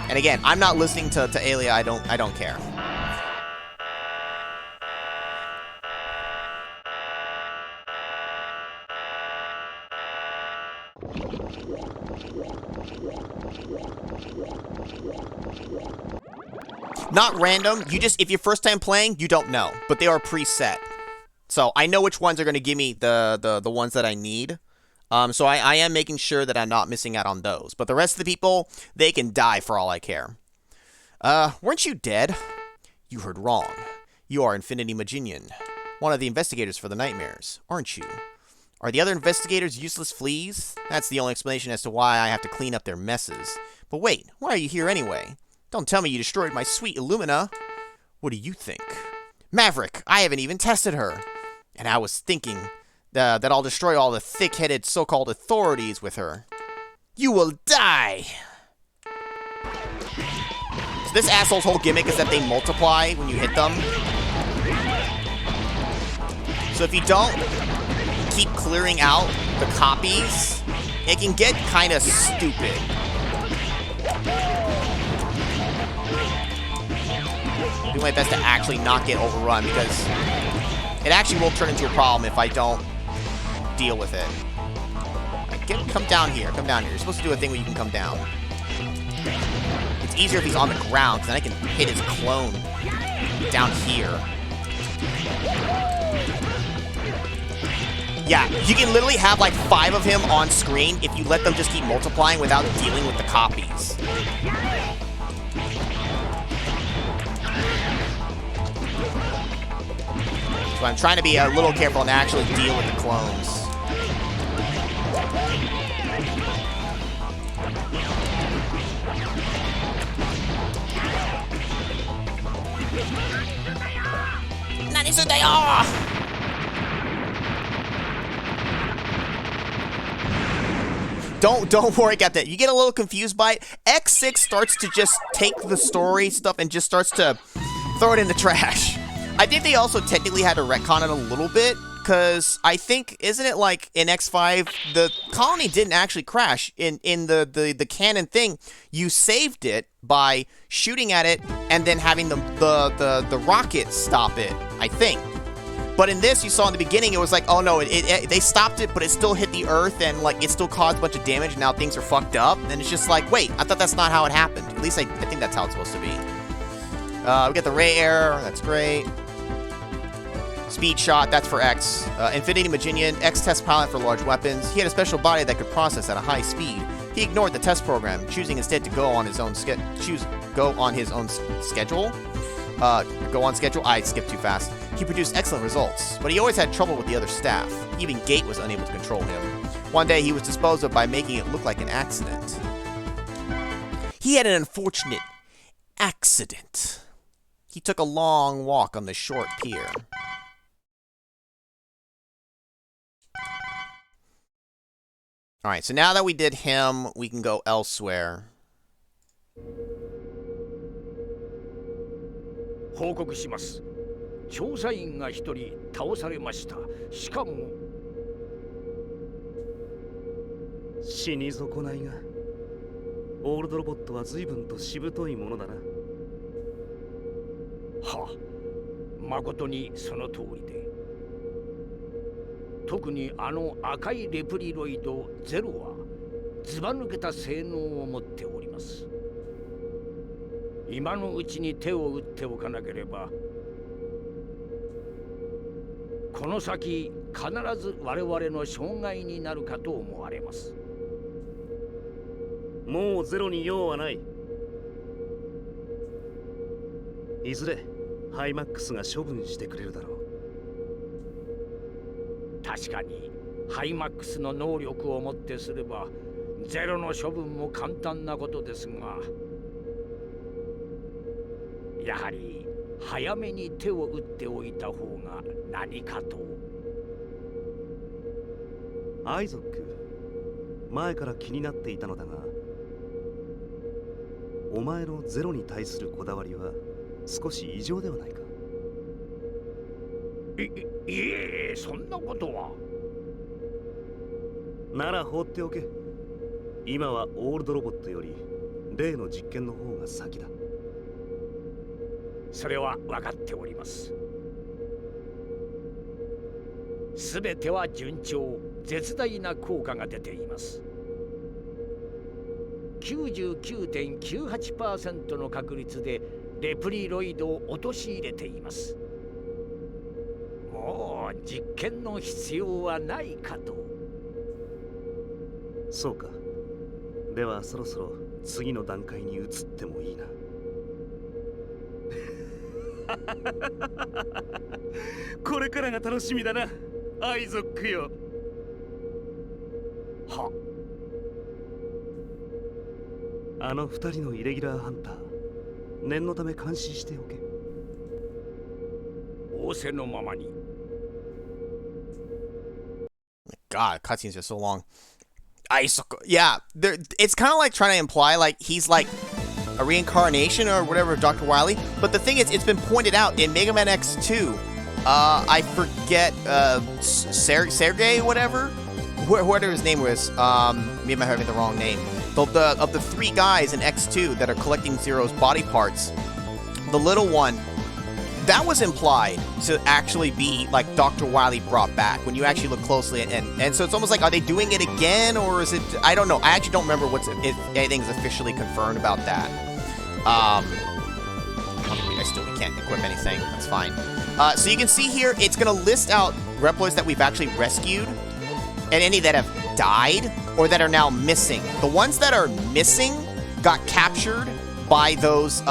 And again, I'm not listening to Alia, I don't care. Not random, if you're first time playing, you don't know, but they are preset. So I know which ones are going to give me the ones that I need. So I am making sure that I'm not missing out on those. But the rest of the people, they can die for all I care. Weren't you dead? You heard wrong. You are Infinity Maginian, one of the investigators for the nightmares, aren't you? Are the other investigators useless fleas? That's the only explanation as to why I have to clean up their messes. But wait, why are you here anyway? Don't tell me you destroyed my sweet Illumina. What do you think? Maverick, I haven't even tested her. And I was thinking that I'll destroy all the thick-headed so-called authorities with her. You will die! So this asshole's whole gimmick is that they multiply when you hit them. So if you don't keep clearing out the copies, it can get kind of stupid. I'll do my best to actually not get overrun because it actually will turn into a problem if I don't deal with it. Come down here. Come down here. You're supposed to do a thing where you can come down. It's easier if he's on the ground, because then I can hit his clone down here. Yeah, you can literally have like 5 of him on screen if you let them just keep multiplying without dealing with the copies. So I'm trying to be a little careful and actually deal with the clones. Don't worry, Captain. You get a little confused by it. X6 starts to just take the story stuff and just starts to throw it in the trash. I think they also technically had to retcon it a little bit, because I think, isn't it like in X5, the colony didn't actually crash. In the canon thing, you saved it by shooting at it and then having the rocket stop it, I think. But in this, you saw in the beginning, it was like, oh no, they stopped it, but it still hit the Earth, and like it still caused a bunch of damage, and now things are fucked up. And it's just like, wait, I thought that's not how it happened. At least I think that's how it's supposed to be. We get the ray error, that's great. Speed shot, that's for X. Infinity Maginian, X test pilot for large weapons. He had a special body that could process at a high speed. He ignored the test program, choosing instead to go on his own schedule. Go on schedule. I skipped too fast. He produced excellent results, but he always had trouble with the other staff. Even Gate was unable to control him. One day, he was disposed of by making it look like an accident. He had an unfortunate accident. He took a long walk on the short pier. Alright, so now that we did him, we can go elsewhere. 報告します。調査員が一人倒されました。しかも死に損ないが。オールドロボットは随分としぶといものだな。は、誠にその通りで。特にあの赤いレプリロイドゼロはずば抜けた性能を持っております。今のうちに手を打っておかなければ、この先必ず我々の障害になるかと思われます。もうゼロに用はない。いずれハイマックスが処分してくれるだろう。確かにハイマックスの能力をもってすればゼロの処分も簡単なことですが、やはり早めに手を打っておいた方が何かと。アイゾック、前から気になっていたのだが、お前のゼロに対するこだわりは少し異常ではないか。いえ、そんなことは。なら放っておけ。今はオールドロボットより例の実験の方が先だ。それは分かっております。すべては順調、絶大な効果が出ています。99.98% の確率でレプリロイドを陥れています。もう実験の必要はないかと。そうか。ではそろそろ次の段階に移ってもいいな。これからが楽しみだな、アイゾックよ。は、あの二人のイレギュラーハンター、念のため監視しておけ。仰せのままに。God, cutscenes are so long. Yeah, it's kind of like trying to imply like he's like a reincarnation or whatever of Dr. Wily. But the thing is, it's been pointed out in Mega Man X2. I forget, Sergey, whatever his name was. Maybe I'm having the wrong name. Of the three guys in X2 that are collecting Zero's body parts, the little one, that was implied to actually be like Dr. Wily brought back when you actually look closely, and so it's almost like, are they doing it again, or is it? I don't know. I actually don't remember if anything's officially confirmed about that. We can't equip anything. That's fine. So you can see here, it's gonna list out Reploids that we've actually rescued, and any that have died or that are now missing. The ones that are missing got captured by those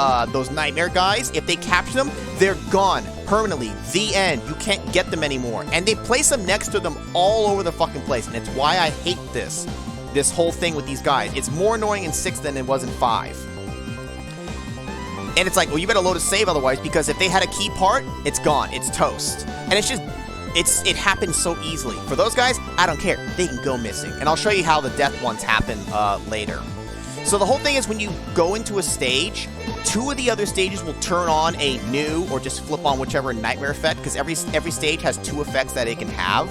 nightmare guys. If they capture them, they're gone permanently. The end. You can't get them anymore. And they place them next to them all over the fucking place. And it's why I hate this whole thing with these guys. It's more annoying in 6 than it was in 5. And it's like, well, you better load a save otherwise, because if they had a key part, it's gone. It's toast. And it's just, it happens so easily. For those guys, I don't care. They can go missing. And I'll show you how the death ones happen later. So the whole thing is, when you go into a stage, 2 of the other stages will turn on a new or just flip on whichever nightmare effect, because every stage has 2 effects that it can have.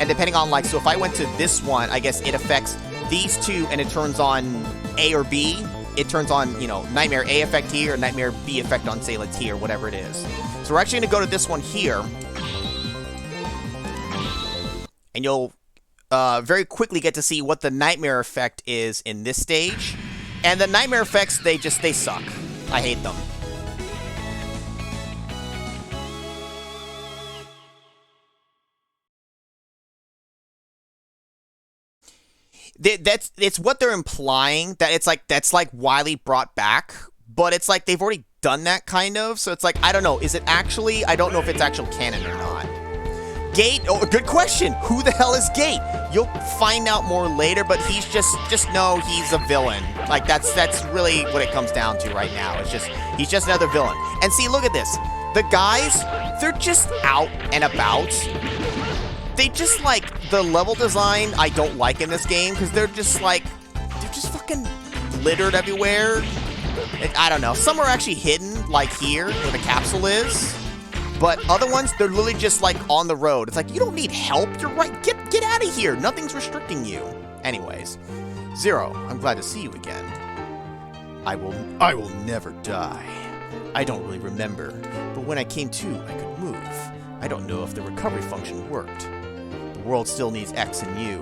And depending on, like, so if I went to this one, I guess it affects these 2 and it turns on A or B. It turns on, you know, Nightmare A effect here, or Nightmare B effect on, say, Lati, or whatever it is. So we're actually going to go to this one here. And you'll very quickly get to see what the Nightmare effect is in this stage. And the Nightmare effects, they suck. I hate them. it's what they're implying, that it's like that's like Wily brought back, but it's like they've already done that kind of. So it's like, I don't know. Is it actually? I don't know if it's actual canon or not. Gate. Oh, good question. Who the hell is Gate? You'll find out more later, but he's just know he's a villain. Like that's really what it comes down to right now. It's just he's just another villain. And see, look at this. The guys, they're just out and about. They just like the level design I don't like in this game because they're just fucking littered everywhere. I don't know. Some are actually hidden, like here where the capsule is. But other ones, they're literally just like on the road. It's like, you don't need help. You're right. Get out of here. Nothing's restricting you. Anyways, Zero, I'm glad to see you again. I will never die. I don't really remember, but when I came to, I could move. I don't know if the recovery function worked. The world still needs X and you,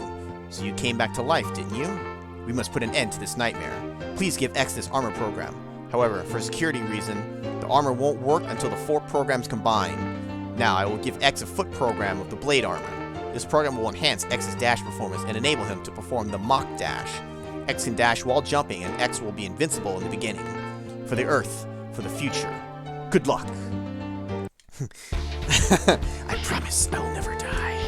so you came back to life, didn't you? We must put an end to this nightmare. Please give X this armor program. However, for security reason, the armor won't work until the 4 programs combine. Now, I will give X a foot program of the blade armor. This program will enhance X's dash performance and enable him to perform the mock dash. X can dash while jumping, and X will be invincible in the beginning. For the Earth, for the future. Good luck. I promise I will never die.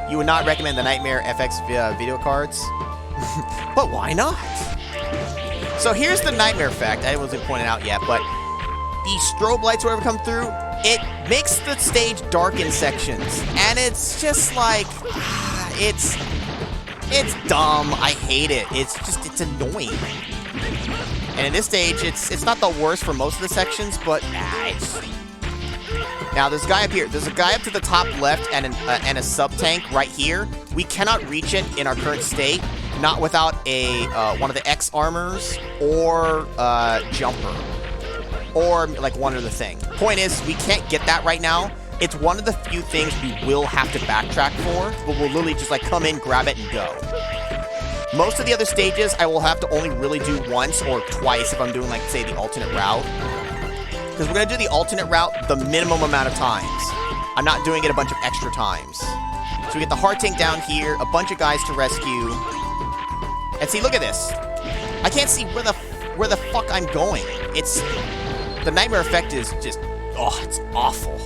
You would not recommend the Nightmare FX video cards? But why not? So here's the Nightmare effect. I wasn't pointed out yet, but the strobe lights, whatever come through, it makes the stage dark in sections. And it's just like, it's dumb. I hate it. It's annoying. And in this stage, it's not the worst for most of the sections, but now there's a guy up here. There's a guy up to the top left and a sub-tank right here. We cannot reach it in our current state, not without a one of the X armors or jumper, or like one other thing. Point is, we can't get that right now. It's one of the few things we will have to backtrack for, but we'll literally just like come in, grab it, and go. Most of the other stages, I will have to only really do once or twice if I'm doing, like, say, the alternate route. Because we're going to do the alternate route the minimum amount of times. I'm not doing it a bunch of extra times. So we get the hard tank down here, a bunch of guys to rescue. And see, look at this. I can't see where the fuck I'm going. The Nightmare effect is just, oh, it's awful.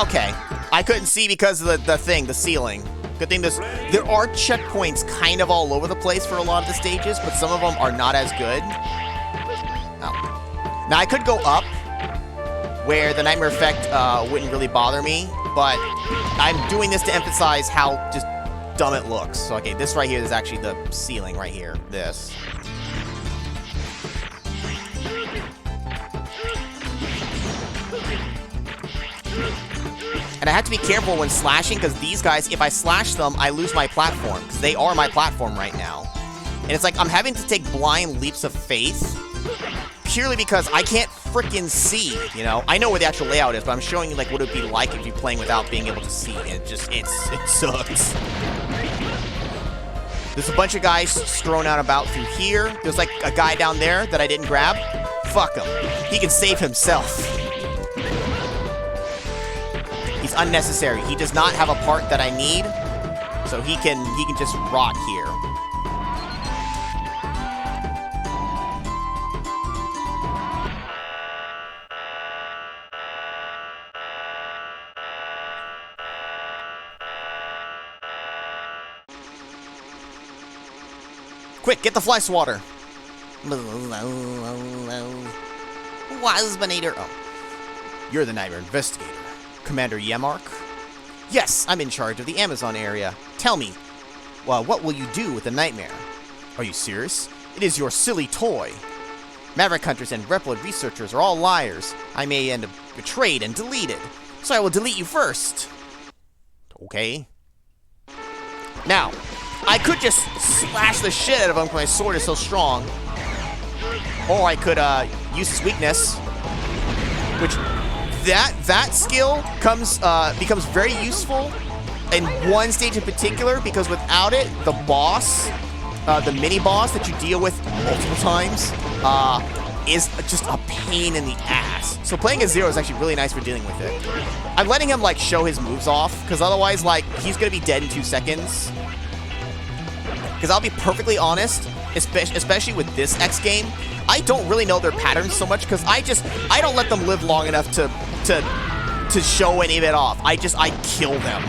Okay. I couldn't see because of the ceiling. Good thing there are checkpoints kind of all over the place for a lot of the stages, but some of them are not as good. Oh. Now, I could go up, where the Nightmare effect wouldn't really bother me, but I'm doing this to emphasize how just dumb it looks. So, okay, this right here is actually the ceiling right here. This. And I have to be careful when slashing, because these guys, if I slash them, I lose my platform, because they are my platform right now. And it's like, I'm having to take blind leaps of faith, purely because I can't frickin' see, you know? I know where the actual layout is, but I'm showing you, like, what it would be like if you're playing without being able to see, and it sucks. There's a bunch of guys strewn out about through here. There's, like, a guy down there that I didn't grab. Fuck him. He can save himself. He's unnecessary. He does not have a part that I need, so he can just rot here. Quick, get the fly swatter. Wasminator. Oh, you're the Nightmare Investigator. Commander Yemark? Yes, I'm in charge of the Amazon area. Tell me, well, what will you do with the Nightmare? Are you serious? It is your silly toy. Maverick hunters and Reploid researchers are all liars. I may end up betrayed and deleted, so I will delete you first. Okay. Now, I could just slash the shit out of him because my sword is so strong. Or I could use his weakness, which that skill becomes very useful in one stage in particular, because without it, the boss, the mini boss that you deal with multiple times, is just a pain in the ass. So playing as Zero is actually really nice for dealing with it. I'm letting him, like, show his moves off, because otherwise, like, he's going to be dead in 2 seconds. Because I'll be perfectly honest, especially with this X game, I don't really know their patterns so much, because I don't let them live long enough to show any of it off. I kill them.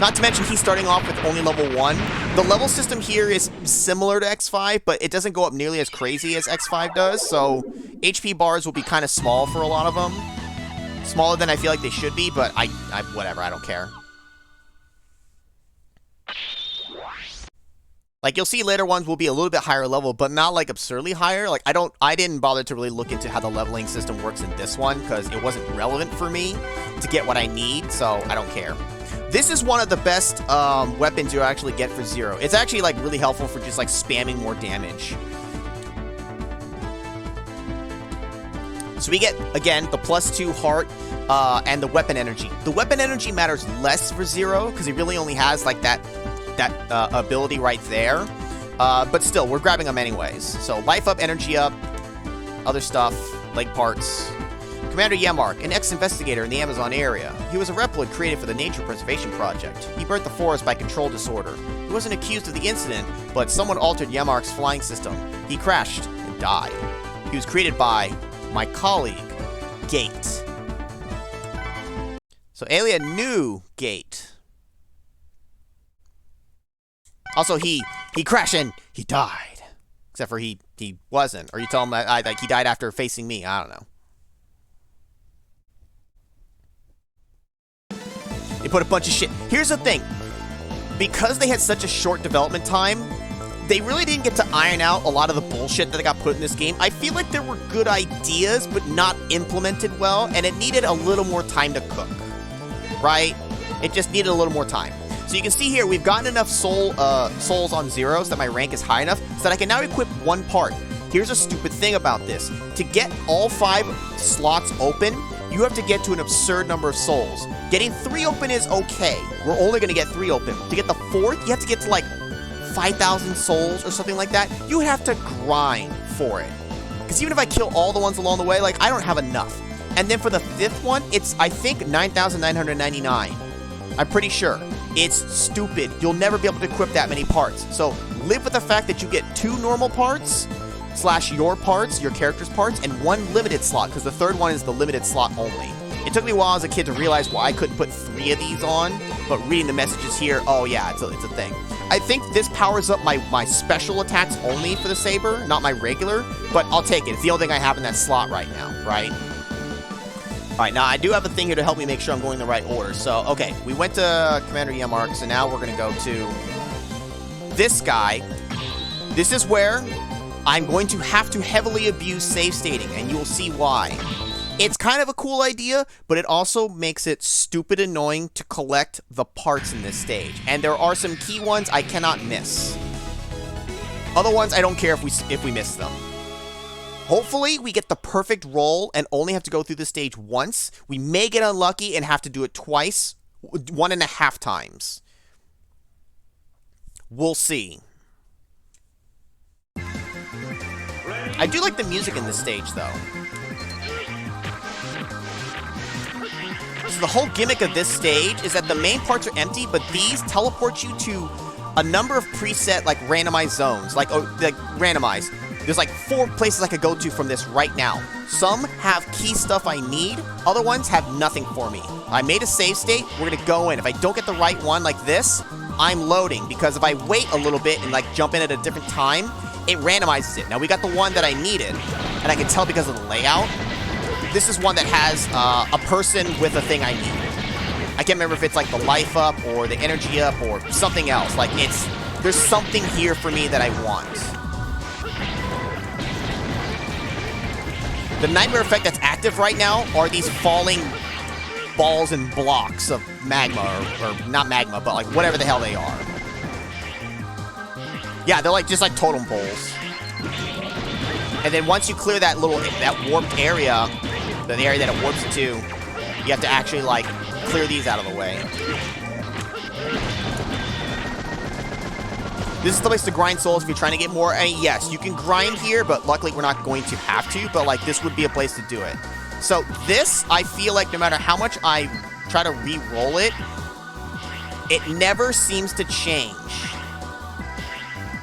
Not to mention, he's starting off with only level 1. The level system here is similar to X5, but it doesn't go up nearly as crazy as X5 does, so HP bars will be kind of small for a lot of them. Smaller than I feel like they should be, but whatever, I don't care. Like, you'll see later ones will be a little bit higher level, but not, like, absurdly higher. Like, I didn't bother to really look into how the leveling system works in this one, because it wasn't relevant for me to get what I need, so I don't care. This is one of the best weapons you actually get for Zero. It's actually, like, really helpful for just, like, spamming more damage. So we get, again, the +2 heart and the weapon energy. The weapon energy matters less for Zero, because he really only has, like, that ability right there. But still, we're grabbing them anyways. So life up, energy up, other stuff, leg parts. Commander Yemark, an ex-investigator in the Amazon area. He was a Reploid created for the Nature Preservation Project. He burnt the forest by control disorder. He wasn't accused of the incident, but someone altered Yemark's flying system. He crashed and died. He was created by my colleague, Gate. So Alia knew Gate. Also, he crashed and he died. Except for he wasn't. Or you tell him that like he died after facing me. I don't know. They put a bunch of shit. Here's the thing. Because they had such a short development time, they really didn't get to iron out a lot of the bullshit that got put in this game. I feel like there were good ideas, but not implemented well, and it needed a little more time to cook. Right? It just needed a little more time. So you can see here, we've gotten enough souls on Zero so that my rank is high enough so that I can now equip one part. Here's a stupid thing about this. To get all 5 slots open, you have to get to an absurd number of souls. Getting 3 open is okay. We're only going to get 3 open. To get the 4th, you have to get to like 5,000 souls or something like that. You have to grind for it. Because even if I kill all the ones along the way, like, I don't have enough. And then for the 5th one, it's, I think, 9,999. I'm pretty sure. It's stupid. You'll never be able to equip that many parts. So live with the fact that you get 2 normal parts, / your parts, your character's parts, and 1 limited slot, because the 3rd one is the limited slot only. It took me a while as a kid to realize why I couldn't put 3 of these on, but reading the messages here, oh yeah, it's a thing. I think this powers up my special attacks only for the Saber, not my regular, but I'll take it. It's the only thing I have in that slot right now, right? Alright, now I do have a thing here to help me make sure I'm going in the right order. So, okay, we went to Commander Yemark, so now we're going to go to this guy. This is where I'm going to have to heavily abuse save stating, and you'll see why. It's kind of a cool idea, but it also makes it stupid annoying to collect the parts in this stage. And there are some key ones I cannot miss. Other ones, I don't care if we miss them. Hopefully, we get the perfect roll and only have to go through the stage once. We may get unlucky and have to do it twice, 1.5 times. We'll see. I do like the music in this stage, though. So the whole gimmick of this stage is that the main parts are empty, but these teleport you to a number of preset, like, randomized zones. Like randomized. There's like 4 places I could go to from this right now. Some have key stuff I need. Other ones have nothing for me. I made a save state. We're going to go in. If I don't get the right one like this, I'm loading. Because if I wait a little bit and, like, jump in at a different time, it randomizes it. Now, we got the one that I needed. And I can tell because of the layout. This is one that has a person with a thing I need. I can't remember if it's like the life up or the energy up or something else. Like, there's something here for me that I want. The nightmare effect that's active right now are these falling balls and blocks of magma, or not magma, but like whatever the hell they are. Yeah, they're like just like totem poles. And then once you clear that warped area, the area that it warps to, you have to actually like clear these out of the way. This is the place to grind souls if you're trying to get more. Yes, you can grind here, but luckily we're not going to have to. But like, this would be a place to do it. So this, I feel like no matter how much I try to re-roll it, it never seems to change.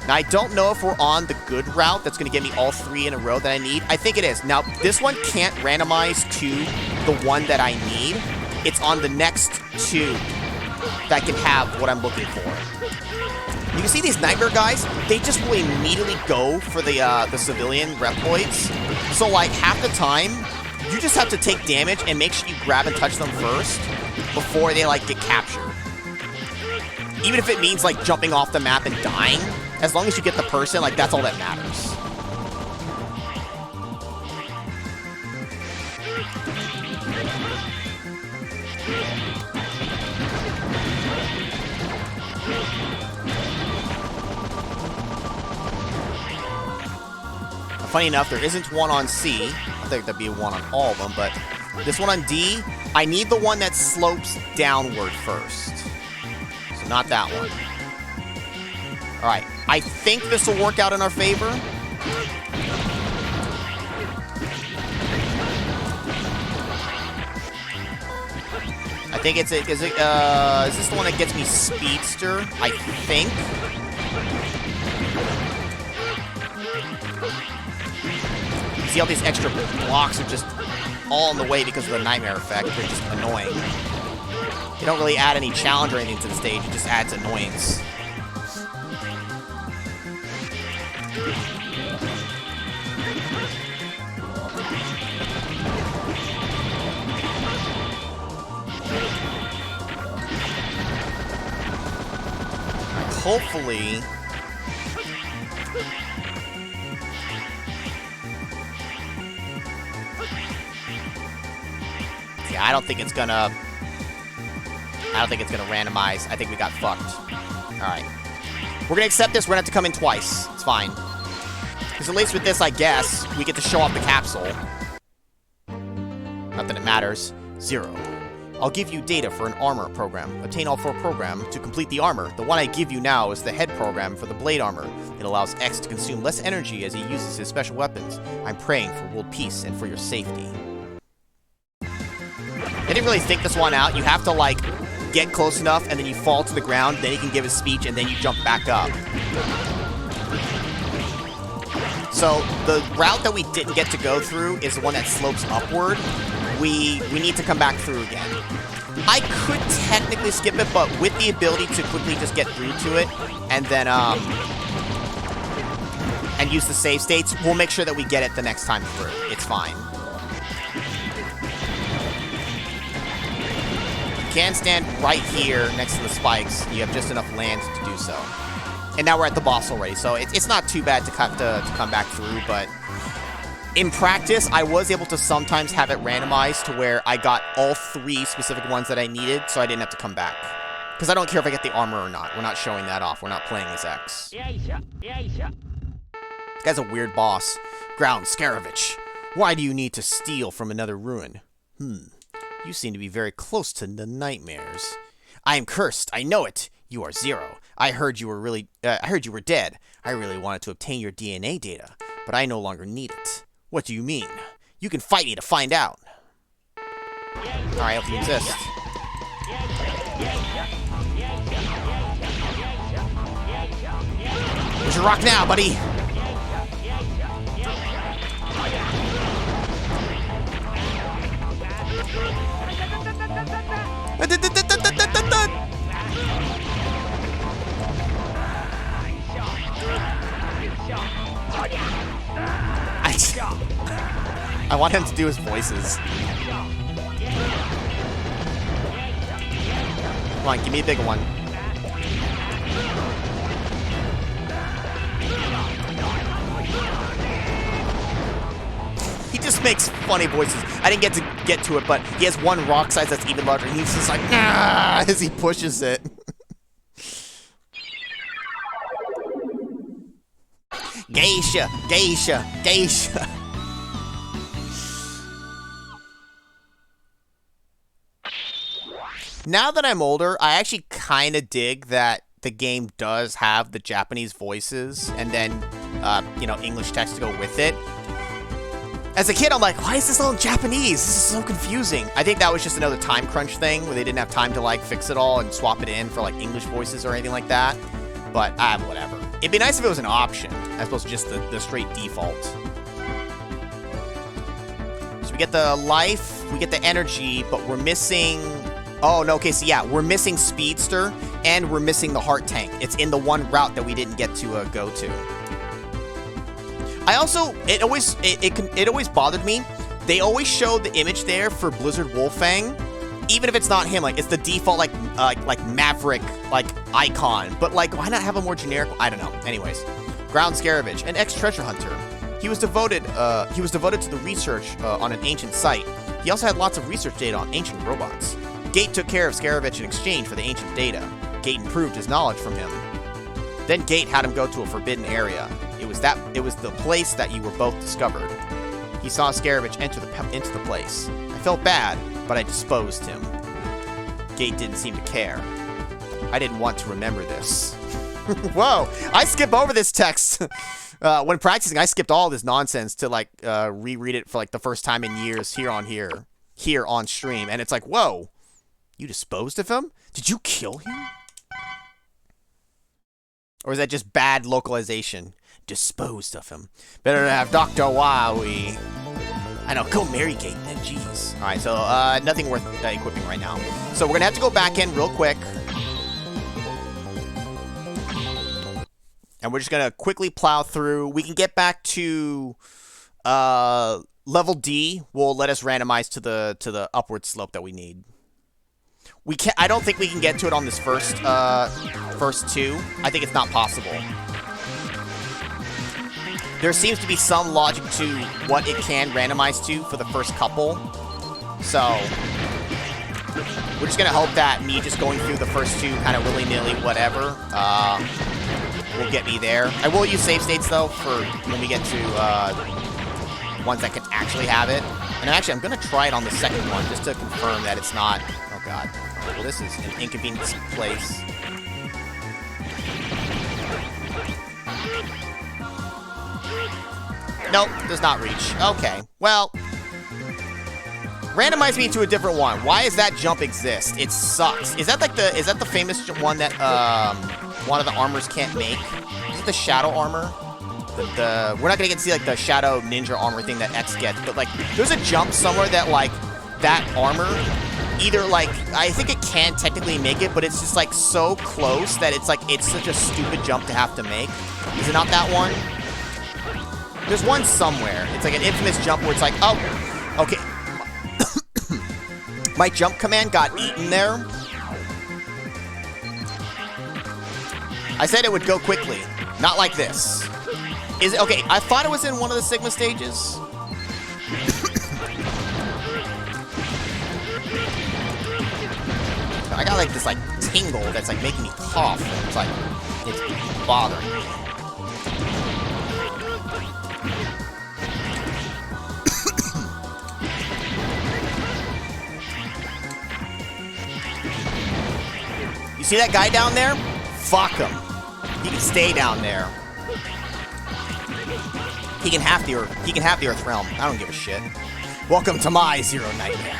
Now, I don't know if we're on the good route that's going to get me all 3 in a row that I need. I think it is. Now, this one can't randomize to the one that I need. It's on the next 2 that can have what I'm looking for. You can see these nightmare guys, they just will immediately go for the civilian Reploids. So, like, half the time, you just have to take damage and make sure you grab and touch them first before they, like, get captured. Even if it means, like, jumping off the map and dying, as long as you get the person, like, that's all that matters. Funny enough, there isn't one on C. I think there'd be one on all of them, but this one on D, I need the one that slopes downward first. So not that one. Alright, I think this will work out in our favor. I think it's is this the one that gets me Speedster? I think. See all these extra blocks are just all in the way because of the nightmare effect. They're just annoying. They don't really add any challenge or anything to the stage, it just adds annoyance. Hopefully... Yeah, I don't think it's gonna randomize. I think we got fucked. Alright. We're gonna accept this. We're gonna have to come in twice. It's fine. Because at least with this, I guess, we get to show off the capsule. Not that it matters. 0. I'll give you data for an armor program. Obtain all 4 programs to complete the armor. The one I give you now is the head program for the blade armor. It allows X to consume less energy as he uses his special weapons. I'm praying for world peace and for your safety. I didn't really think this one out. You have to, like, get close enough, and then you fall to the ground, then he can give his speech, and then you jump back up. So, the route that we didn't get to go through is the one that slopes upward. We need to come back through again. I could technically skip it, but with the ability to quickly just get through to it, and then, and use the save states, we'll make sure that we get it the next time through. It's fine. You can stand right here next to the spikes. You have just enough land to do so. And now we're at the boss already, so it's not too bad to come back through, but in practice, I was able to sometimes have it randomized to where I got all 3 specific ones that I needed, so I didn't have to come back. Because I don't care if I get the armor or not. We're not showing that off. We're not playing as X. This guy's a weird boss. Ground Skarovich. Why do you need to steal from another ruin? You seem to be very close to the nightmares. I am cursed. I know it. You are 0. I heard you were dead. I really wanted to obtain your DNA data, but I no longer need it. What do you mean? You can fight me to find out. Alright, I hope you exist. Where's your rock now, buddy? I want him to do his voices. Come on, give me a bigger one. He just makes funny voices. I didn't get to it, but he has one rock size that's even larger. He's just like, ah, as he pushes it. Geisha, geisha, geisha. Now that I'm older, I actually kind of dig that the game does have the Japanese voices and then, you know, English text to go with it. As a kid, I'm like, why is this all in Japanese? This is so confusing. I think that was just another time crunch thing where they didn't have time to like fix it all and swap it in for like English voices or anything like that. But whatever. It'd be nice if it was an option as opposed to just the straight default. So we get the life, we get the energy, but we're missing... Oh, no, okay, so yeah, we're missing Speedster, and we're missing the Heart Tank. It's in the one route that we didn't get to go to. I also, it always bothered me. They always show the image there for Blizzard Wolfang, even if it's not him. Like, it's the default, like Maverick, like, icon. But, like, why not have a more generic... I don't know. Anyways. Ground Scaravage, an ex-treasure hunter. He was devoted to the research on an ancient site. He also had lots of research data on ancient robots. Gate took care of Scaravage in exchange for the ancient data. Gate improved his knowledge from him. Then Gate had him go to a forbidden area. It was the place that you were both discovered. He saw Scaravage into the place. I felt bad, but I disposed him. Gate didn't seem to care. I didn't want to remember this. Whoa! I skip over this text. When practicing, I skipped all this nonsense to like reread it for like the first time in years here on stream, and it's like, whoa! You disposed of him? Did you kill him? Or is that just bad localization? Disposed of him. Better to have Dr. Wowie. I know, go marry Gate then, jeez. Alright, so nothing worth equipping right now. So we're gonna have to go back in real quick. And we're just gonna quickly plow through. We can get back to level D. Will let us randomize to the upward slope that we need. We can't. I don't think we can get to it on this first two. I think it's not possible. There seems to be some logic to what it can randomize to for the first couple. So we're just gonna hope that me just going through the first two kind of willy-nilly, whatever, will get me there. I will use save states though for when we get to ones that can actually have it. And actually, I'm gonna try it on the second one just to confirm that it's not. Oh god. Well, this is an inconvenient place. Nope, does not reach. Okay, well, randomize me to a different one. Why does that jump exist? It sucks. Is that like the famous one that one of the armors can't make? Is it the shadow armor? We're not gonna get to see like the shadow ninja armor thing that X gets, but like there's a jump somewhere that like that armor either like I think it can technically make it, but it's just like so close that it's like it's such a stupid jump to have to make. Is it not that one? There's one somewhere. It's like an infamous jump where it's like, oh, okay. My jump command got eaten there. I said it would go quickly. Not like this. Is it okay? I thought it was in one of the Sigma stages. I got like this like tingle that's like making me cough. It's like it's bothering me. You see that guy down there? Fuck him. He can stay down there. He can have the Earth. He can have the Earth realm. I don't give a shit. Welcome to my Zero Nightmare.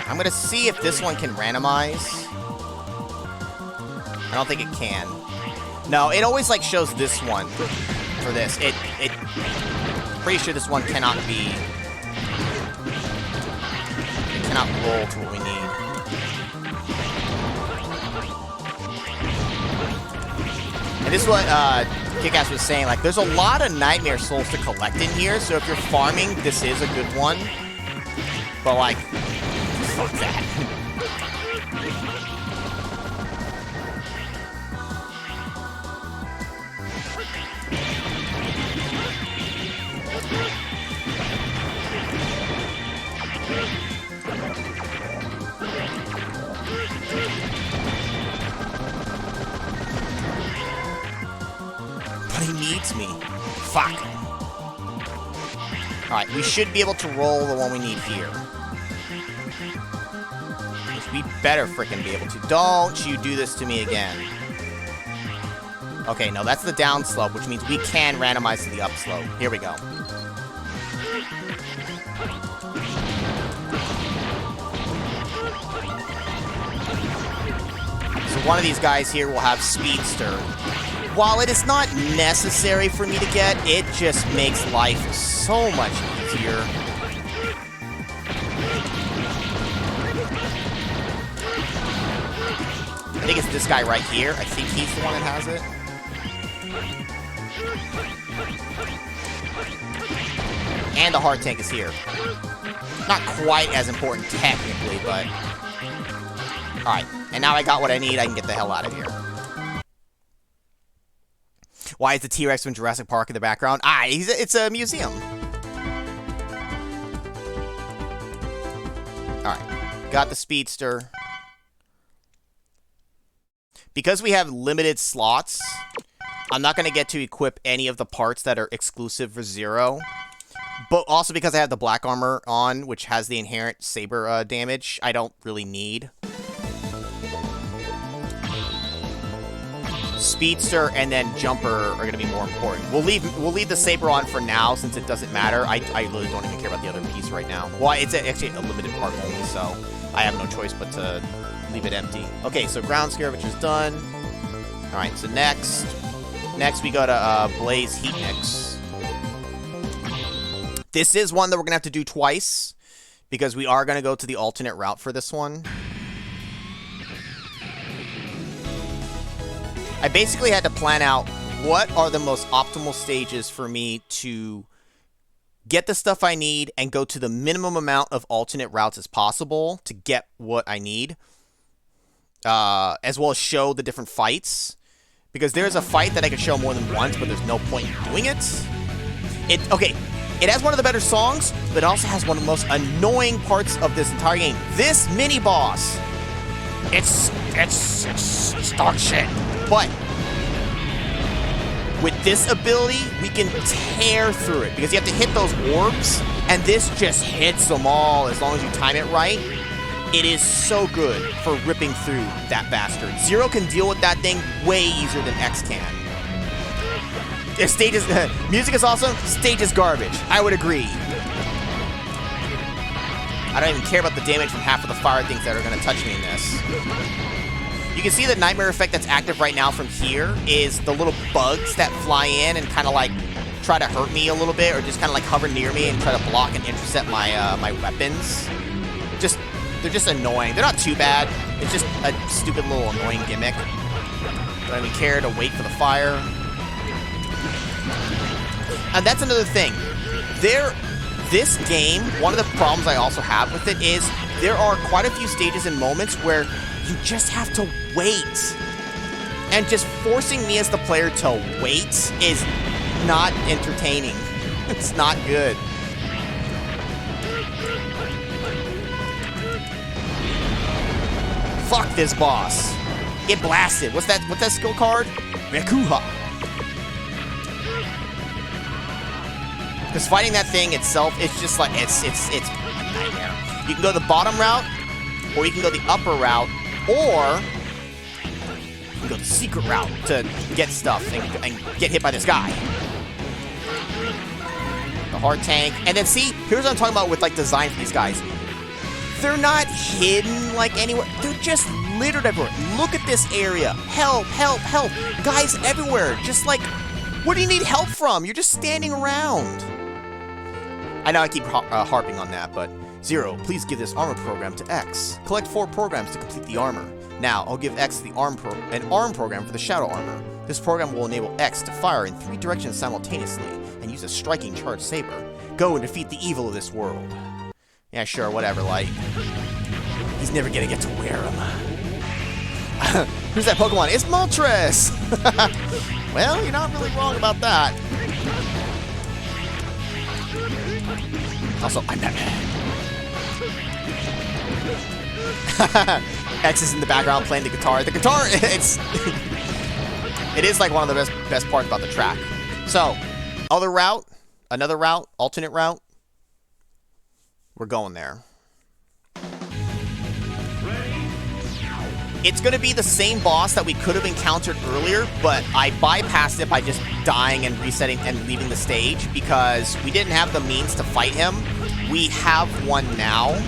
I'm gonna see if this one can randomize. I don't think it can. No, it always like shows this one for this. Pretty sure this one cannot be. It cannot roll to what we need. And this is what Kickass was saying. Like, there's a lot of Nightmare Souls to collect in here. So if you're farming, this is a good one. But like, fuck that. But he needs me. Fuck. Alright, we should be able to roll the one we need here. Which we better frickin' be able to. Don't you do this to me again. Okay, no, that's the down slope, which means we can randomize to the up slope. Here we go. So one of these guys here will have Speedster. While it is not necessary for me to get, it just makes life so much easier. I think it's this guy right here. I think he's the one that has it. And the hard tank is here. Not quite as important technically, but... Alright, and now I got what I need. I can get the hell out of here. Why is the T-Rex from Jurassic Park in the background? It's a museum. Alright, got the Speedster. Because we have limited slots, I'm not going to get to equip any of the parts that are exclusive for Zero. But also because I have the black armor on, which has the inherent saber damage, I don't really need. Speedster and then Jumper are going to be more important. We'll leave the saber on for now since it doesn't matter. I really don't even care about the other piece right now. Well, it's actually a limited part only, so I have no choice but to leave it empty. Okay, so ground scavenge is done. All right, so next we go to Blaze Heat Mix. This is one that we're going to have to do twice because we are going to go to the alternate route for this one. I basically had to plan out what are the most optimal stages for me to get the stuff I need and go to the minimum amount of alternate routes as possible to get what I need. As well as show the different fights. Because there's a fight that I could show more than once, but there's no point in doing it. Okay, it has one of the better songs, but it also has one of the most annoying parts of this entire game. This mini-boss. It's dog shit. But with this ability, we can tear through it because you have to hit those orbs, and this just hits them all as long as you time it right. It is so good for ripping through that bastard. Zero can deal with that thing way easier than X can. Stage is, music is awesome, stage is garbage. I would agree. I don't even care about the damage from half of the fire things that are going to touch me in this. You can see the nightmare effect that's active right now from here is the little bugs that fly in and kind of like try to hurt me a little bit or just kind of like hover near me and try to block and intercept my my weapons. They're just annoying. They're not too bad. It's just a stupid little annoying gimmick. Don't even care to wait for the fire. And that's another thing. This game, one of the problems I also have with it is there are quite a few stages and moments where you just have to wait. And just forcing me as the player to wait is not entertaining. It's not good. Fuck this boss. Get blasted. What's that skill card? Rekuha. Because fighting that thing itself, it's just like, it's a nightmare. You can go the bottom route, or you can go the upper route, or you can go the secret route to get stuff and get hit by this guy. The hard tank. And then see, here's what I'm talking about with like design for these guys. They're not hidden like anywhere. They're just littered everywhere. Look at this area. Help, help, help. Guys everywhere. Just like, what do you need help from? You're just standing around. I know I keep harping on that, but Zero, please give this armor program to X. Collect 4 programs to complete the armor. Now, I'll give X an arm program for the shadow armor. This program will enable X to fire in 3 directions simultaneously and use a striking charged saber. Go and defeat the evil of this world. Yeah, sure, whatever, like. He's never gonna get to wear them. Who's that Pokemon? It's Moltres! Well, you're not really wrong about that. Also, I'm Batman. X is in the background playing the guitar. The guitar, it is like one of the best parts about the track. So, other route, another route, alternate route. We're going there. It's going to be the same boss that we could have encountered earlier, but I bypassed it by just dying and resetting and leaving the stage because we didn't have the means to fight him. We have one now.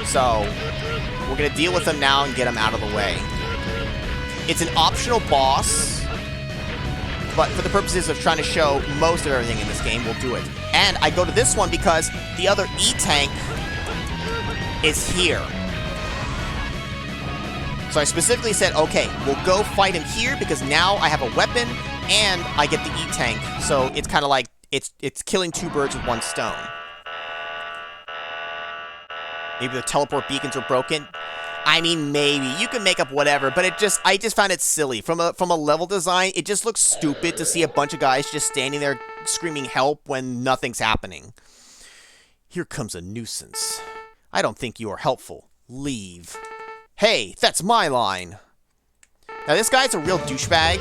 So we're going to deal with him now and get him out of the way. It's an optional boss, but for the purposes of trying to show most of everything in this game, we'll do it. And I go to this one because the other E-Tank is here. So I specifically said, okay, we'll go fight him here because now I have a weapon and I get the E-Tank. So it's kind of like, it's killing two birds with one stone. Maybe the teleport beacons are broken. I mean, maybe. You can make up whatever, but I just found it silly. From a level design, it just looks stupid to see a bunch of guys just standing there screaming help when nothing's happening. Here comes a nuisance. I don't think you are helpful. Leave. Hey, that's my line. Now, this guy's a real douchebag.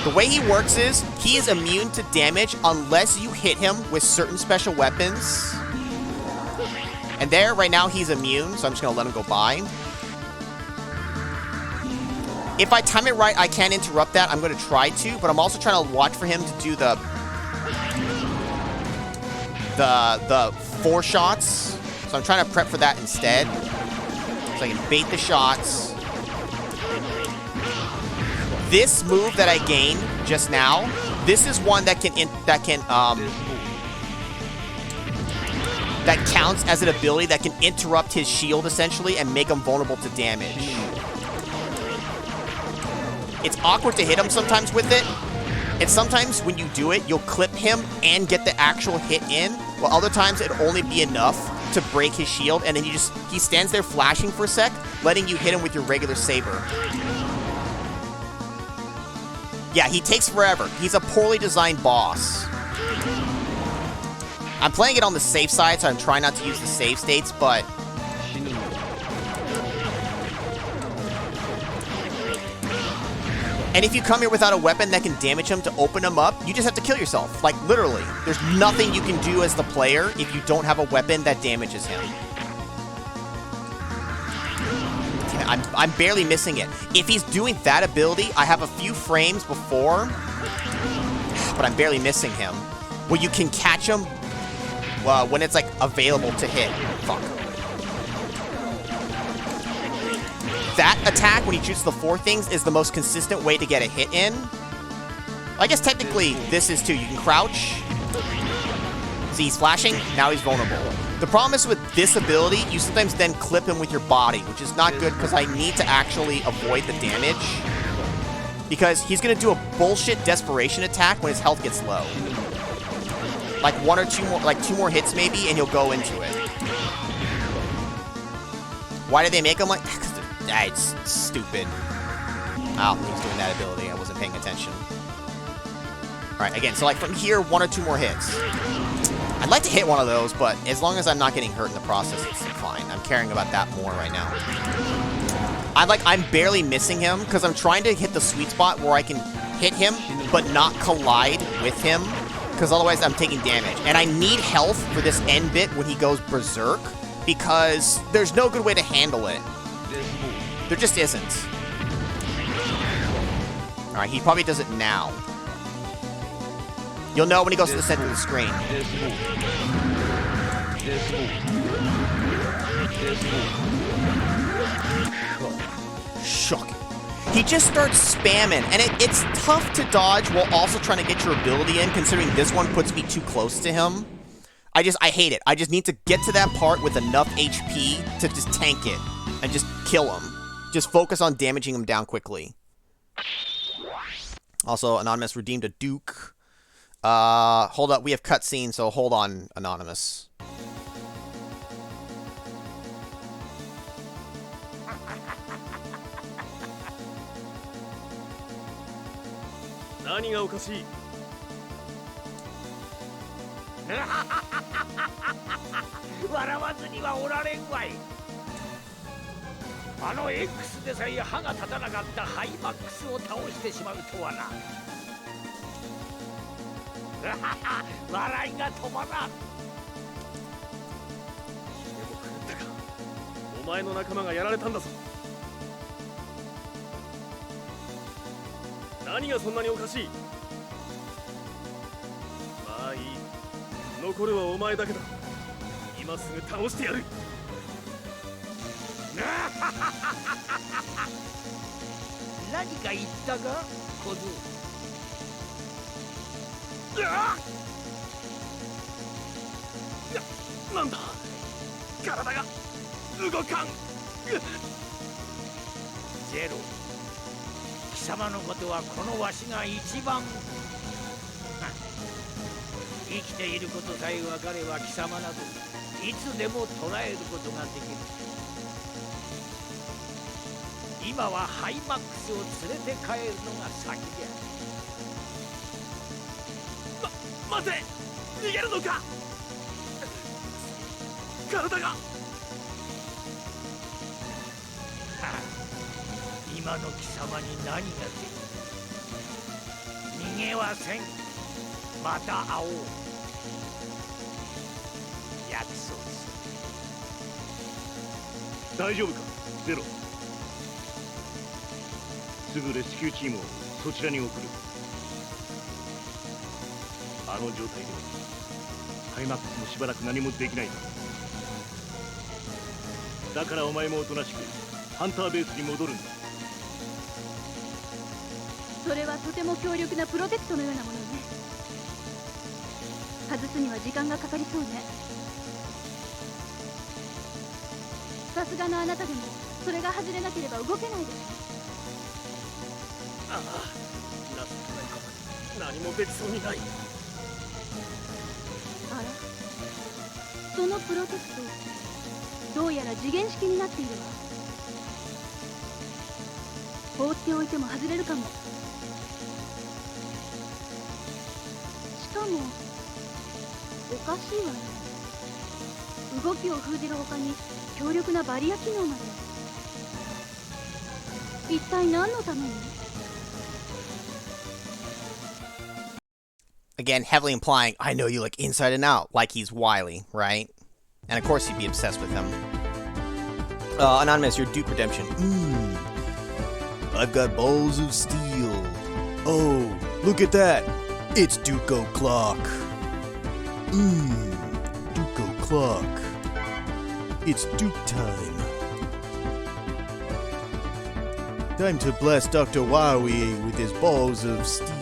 The way he works is, he is immune to damage unless you hit him with certain special weapons. And there, right now, he's immune, so I'm just going to let him go by. If I time it right, I can interrupt that. I'm going to try to, but I'm also trying to watch for him to do the 4 shots. So I'm trying to prep for that instead. So I can bait the shots. This move that I gained just now, this is one that that counts as an ability that can interrupt his shield essentially and make him vulnerable to damage. It's awkward to hit him sometimes with it. And sometimes when you do it, you'll clip him and get the actual hit in, while other times it'll only be enough to break his shield, and then he stands there flashing for a sec, letting you hit him with your regular saber. Yeah, he takes forever. He's a poorly designed boss. I'm playing it on the safe side, so I'm trying not to use the save states, but... And if you come here without a weapon that can damage him to open him up, you just have to kill yourself. Like, literally. There's nothing you can do as the player if you don't have a weapon that damages him. I'm barely missing it. If he's doing that ability, I have a few frames before, but I'm barely missing him. Where you can catch him when it's, like, available to hit. Fuck. That attack, when he shoots the 4 things, is the most consistent way to get a hit in. I guess technically this is too. You can crouch. See, he's flashing. Now he's vulnerable. The problem is with this ability, you sometimes then clip him with your body, which is not good because I need to actually avoid the damage. Because he's going to do a bullshit desperation attack when his health gets low. Like 1 or 2 more, like 2 more hits maybe, and he'll go into it. Why did they make him like... It's stupid. Oh, he's doing that ability. I wasn't paying attention. Alright, again, so like from here, 1 or 2 more hits. I'd like to hit one of those, but as long as I'm not getting hurt in the process, it's fine. I'm caring about that more right now. I'm barely missing him, because I'm trying to hit the sweet spot where I can hit him, but not collide with him, because otherwise I'm taking damage. And I need health for this end bit when he goes berserk, because there's no good way to handle it. There just isn't. Alright, he probably does it now. You'll know when he goes to the center of the screen. Shocking. He just starts spamming, and it's tough to dodge while also trying to get your ability in, considering this one puts me too close to him. I hate it. I just need to get to that part with enough HP to just tank it and just kill him. Just focus on damaging him down quickly. Also, Anonymous redeemed a Duke. Hold up. We have cutscene, so hold on, Anonymous. X でさえ歯が立たなかったハイマックスを倒してしまうとはな。笑いが止まらん。でも狂ったか。お前の仲間がやられたんだぞ。何がそんなにおかしい。まあいい、残るはお前だけだ。今すぐ倒してやる。何か言ったか小僧。なんだ、体が動かん。ゼロ、貴様のことはこのわしが一番。生きていることさえ分かれば貴様などいつでも捕らえることができる。今はハイマックスを連れて帰るのが先である。待て、逃げるのか。体が。今の貴様に何ができる。逃げはせん。また会おう。約束する。大丈夫かゼロ。すぐレスキューチームをそちらに送る。あの状態ではハイマックスもしばらく何もできないんだ。だからお前もおとなしくハンターベースに戻るんだ。それはとても強力なプロテクトのようなものね。外すには時間がかかりそうね。さすがのあなたでもそれが外れなければ動けないでしああ、情けないか。何もできそうにない。ょ。あら、そのプロテクトどうやら次元式になっているわ。放っておいても外れるかも。しかもおかしいわね。動きを封じる他に強力なバリア機能まで。一体何のために。 Again, heavily implying, I know you like inside and out, like he's wily, right? And of course he'd be obsessed with him. Anonymous, your Duke Redemption. I've got balls of steel. Oh, look at that. It's Duke O'Clock. Duke O'Clock. It's Duke time. Time to blast Dr. Wowie with his balls of steel.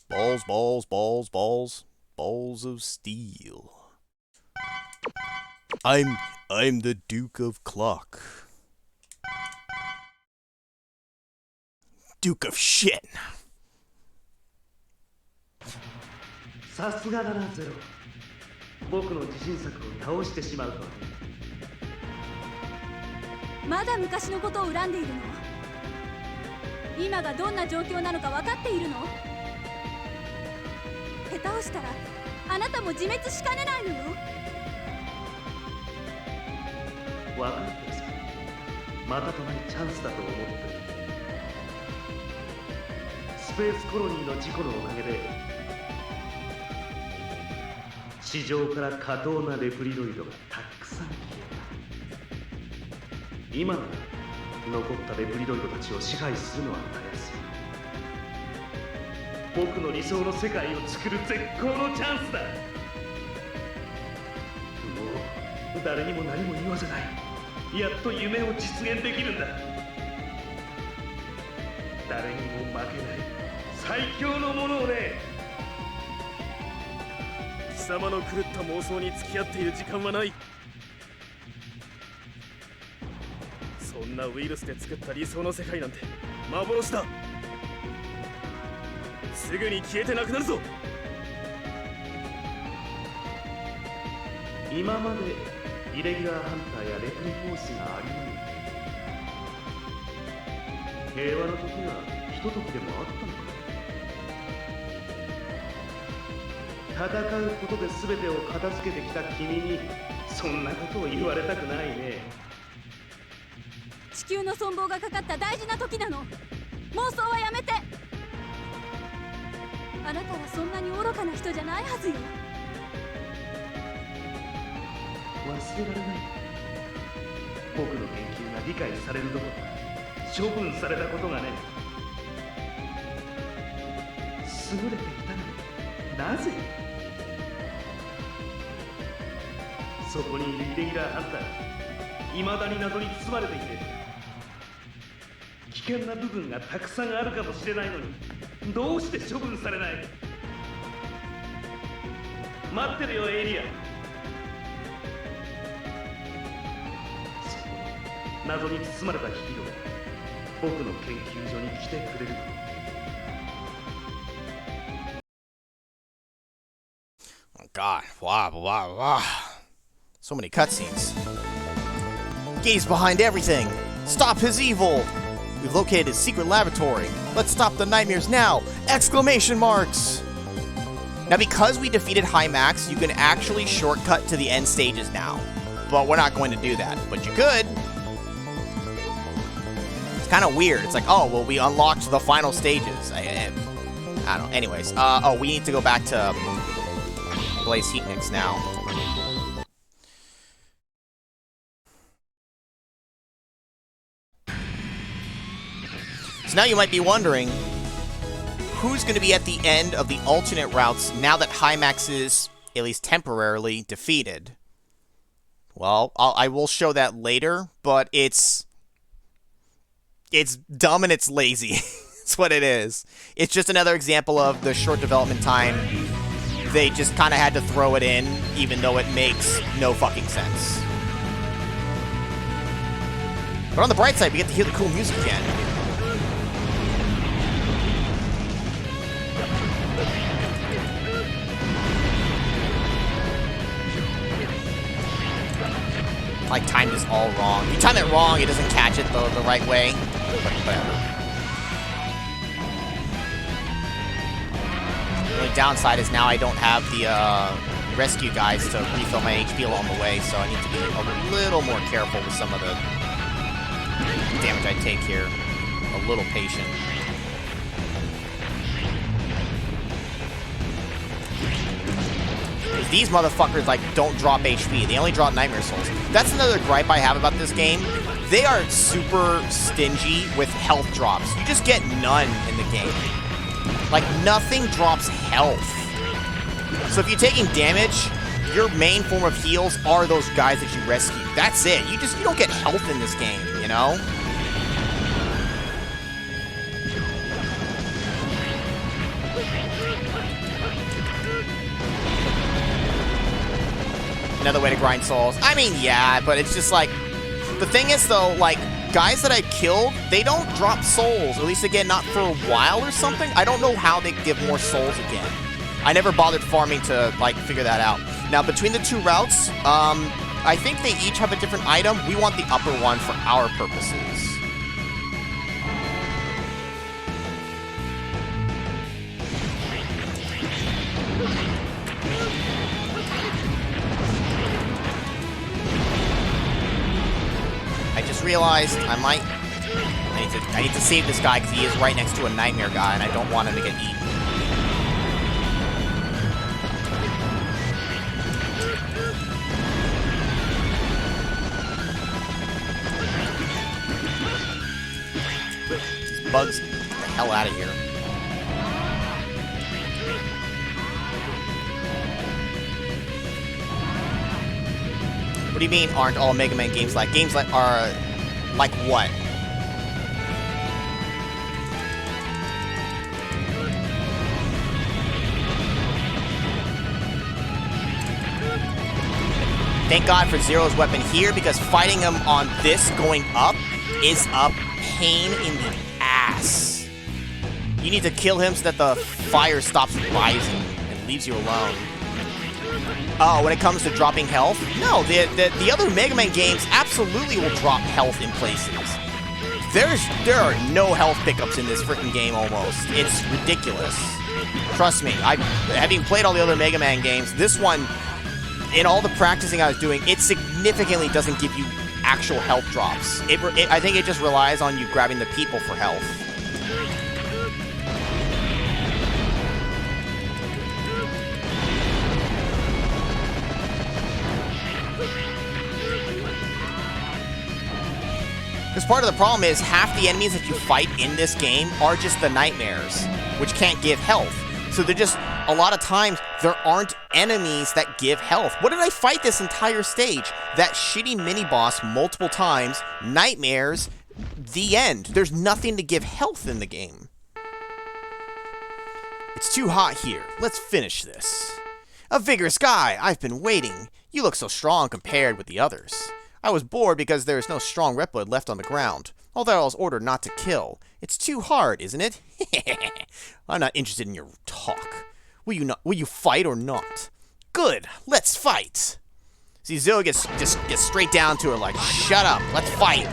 Balls, balls, balls, balls, balls of steel. I'm the Duke of Clock. Duke of shit. さすがだなゼロ。僕の自信作を倒してしまうと。まだ昔のことを恨んでいるの？今がどんな状況なのか分かっているの？下手をしたらあなたも自滅しかねないのよ。分かってるさ。またとないチャンスだと思ってる。スペースコロニーの事故のおかげで地上から過当なレプリドイドがたくさん消えた。今なら残ったレプリドイドたちを支配するのはたやすい。僕の理想の世界を作る絶好のチャンスだ。もう誰にも何も言わせない。やっと夢を実現できるんだ。誰にも負けない最強のものをね。貴様の狂った妄想に付き合っている時間はない。そんなウイルスで作った理想の世界なんて幻だ。すぐに消えてなくなるぞ。今までイレギュラーハンターやレプリフォースがありない。平和の時がひとときでもあったのか。戦うことで全てを片付けてきた君にそんなことを言われたくないね。地球の存亡がかかった大事な時なの。妄想はやめて。あなたはそんなに愚かな人じゃないはずよ。忘れられない。僕の研究が理解されるどころか処分されたことがね。優れていたのになぜ？そこにいるイレギュラーハンター、未だに謎に包まれていて、危険な部分がたくさんあるかもしれないのに、どうして処分されない？待ってるよ、エイリアン。そこに謎に包まれたヒーロー、僕の研究所に来てくれる。God, wow, wow, wow. So many cutscenes. Gaze behind everything. Stop his evil. We've located his secret laboratory. Let's stop the nightmares now! Exclamation marks! Now, because we defeated High Max, you can actually shortcut to the end stages now. But we're not going to do that. But you could. It's kind of weird. It's like, oh, well, we unlocked the final stages. I don't know. Anyways, oh, we need to go back to Blaze Heatnix now. So now you might be wondering, who's going to be at the end of the alternate routes now that Hymax is, at least temporarily, defeated? Well, I will show that later, but it's dumb and it's lazy. That's what it is. It's just another example of the short development time. They just kind of had to throw it in, even though it makes no fucking sense. But on the bright side, we get to hear the cool music again. Like, timed this all wrong. If you time it wrong, it doesn't catch it the right way. But whatever. The only downside is now I don't have the rescue guys to refill my HP along the way, so I need to be a little more careful with some of the damage I take here. A little patient. These motherfuckers, like, don't drop HP. They only drop Nightmare Souls. That's another gripe I have about this game. They are super stingy with health drops. You just get none in the game. Like, nothing drops health. So if you're taking damage, your main form of heals are those guys that you rescue. That's it. You don't get health in this game, you know? Another way to grind souls. I mean, yeah, but it's just like... The thing is, though, like, guys that I killed, they don't drop souls. At least, again, not for a while or something. I don't know how they give more souls again. I never bothered farming to, like, figure that out. Now, between the two routes, I think they each have a different item. We want the upper one for our purposes. I just realized I need to save this guy because he is right next to a nightmare guy and I don't want him to get eaten. These bugs, get the hell out of here. What do you mean aren't all Mega Man games like? Games like are like what? Thank God for Zero's weapon here, because fighting him on this going up is a pain in the ass. You need to kill him so that the fire stops rising and leaves you alone. Oh, when it comes to dropping health? No, the other Mega Man games absolutely will drop health in places. There are no health pickups in this freaking game almost. It's ridiculous. Trust me, having played all the other Mega Man games, this one, in all the practicing I was doing, it significantly doesn't give you actual health drops. I think it just relies on you grabbing the people for health. Because part of the problem is half the enemies that you fight in this game are just the nightmares, which can't give health. So they're just, a lot of times, there aren't enemies that give health. What did I fight this entire stage? That shitty mini-boss multiple times, nightmares, the end. There's nothing to give health in the game. It's too hot here. Let's finish this. A vigorous guy. I've been waiting. You look so strong compared with the others. I was bored because there is no strong red blood left on the ground. Although I was ordered not to kill. It's too hard, isn't it? I'm not interested in your talk. Will you fight or not? Good. Let's fight. See, Zilla gets straight down to it like, shut up. Let's fight.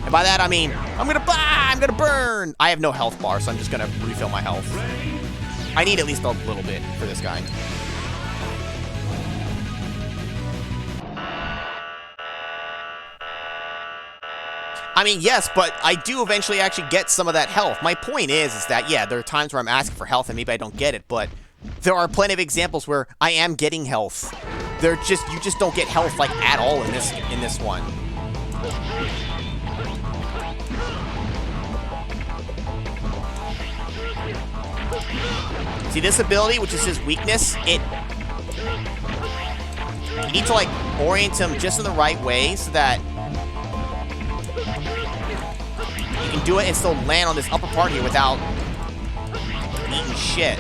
And by that I mean, I'm gonna burn. I have no health bar, so I'm just gonna refill my health. I need at least a little bit for this guy. I mean, yes, but I do eventually actually get some of that health. My point is that, yeah, there are times where I'm asking for health and maybe I don't get it, but there are plenty of examples where I am getting health. You just don't get health, like, at all in this one. See, this ability, which is his weakness, you need to, like, orient him just in the right way so that you can do it and still land on this upper part here without eating shit.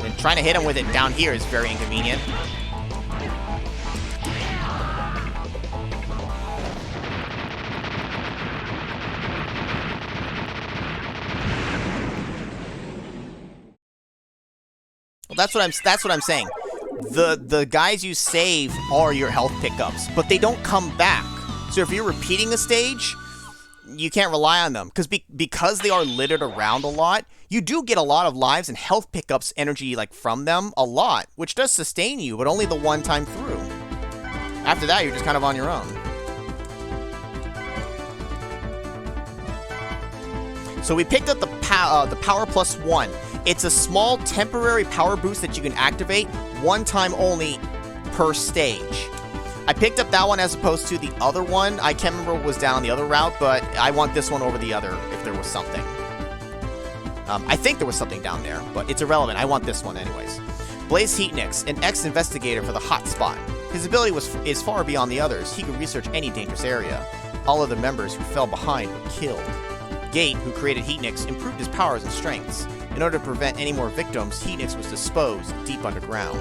And trying to hit him with it down here is very inconvenient. Well, that's what I'm saying. The guys you save are your health pickups, but they don't come back. So if you're repeating a stage, you can't rely on them because they are littered around a lot. You do get a lot of lives and health pickups energy like from them a lot, which does sustain you, but only the one time through. After that, you're just kind of on your own. So we picked up the Power Plus 1. It's a small temporary power boost that you can activate one time only per stage. I picked up that one as opposed to the other one. I can't remember what was down the other route, but I want this one over the other if there was something. I think there was something down there, but it's irrelevant. I want this one anyways. Blaze Heatnix, an ex-investigator for the hotspot. His ability is far beyond the others. He could research any dangerous area. All of the members who fell behind were killed. Gate, who created Heatnix, improved his powers and strengths. In order to prevent any more victims, Heatnix was disposed deep underground.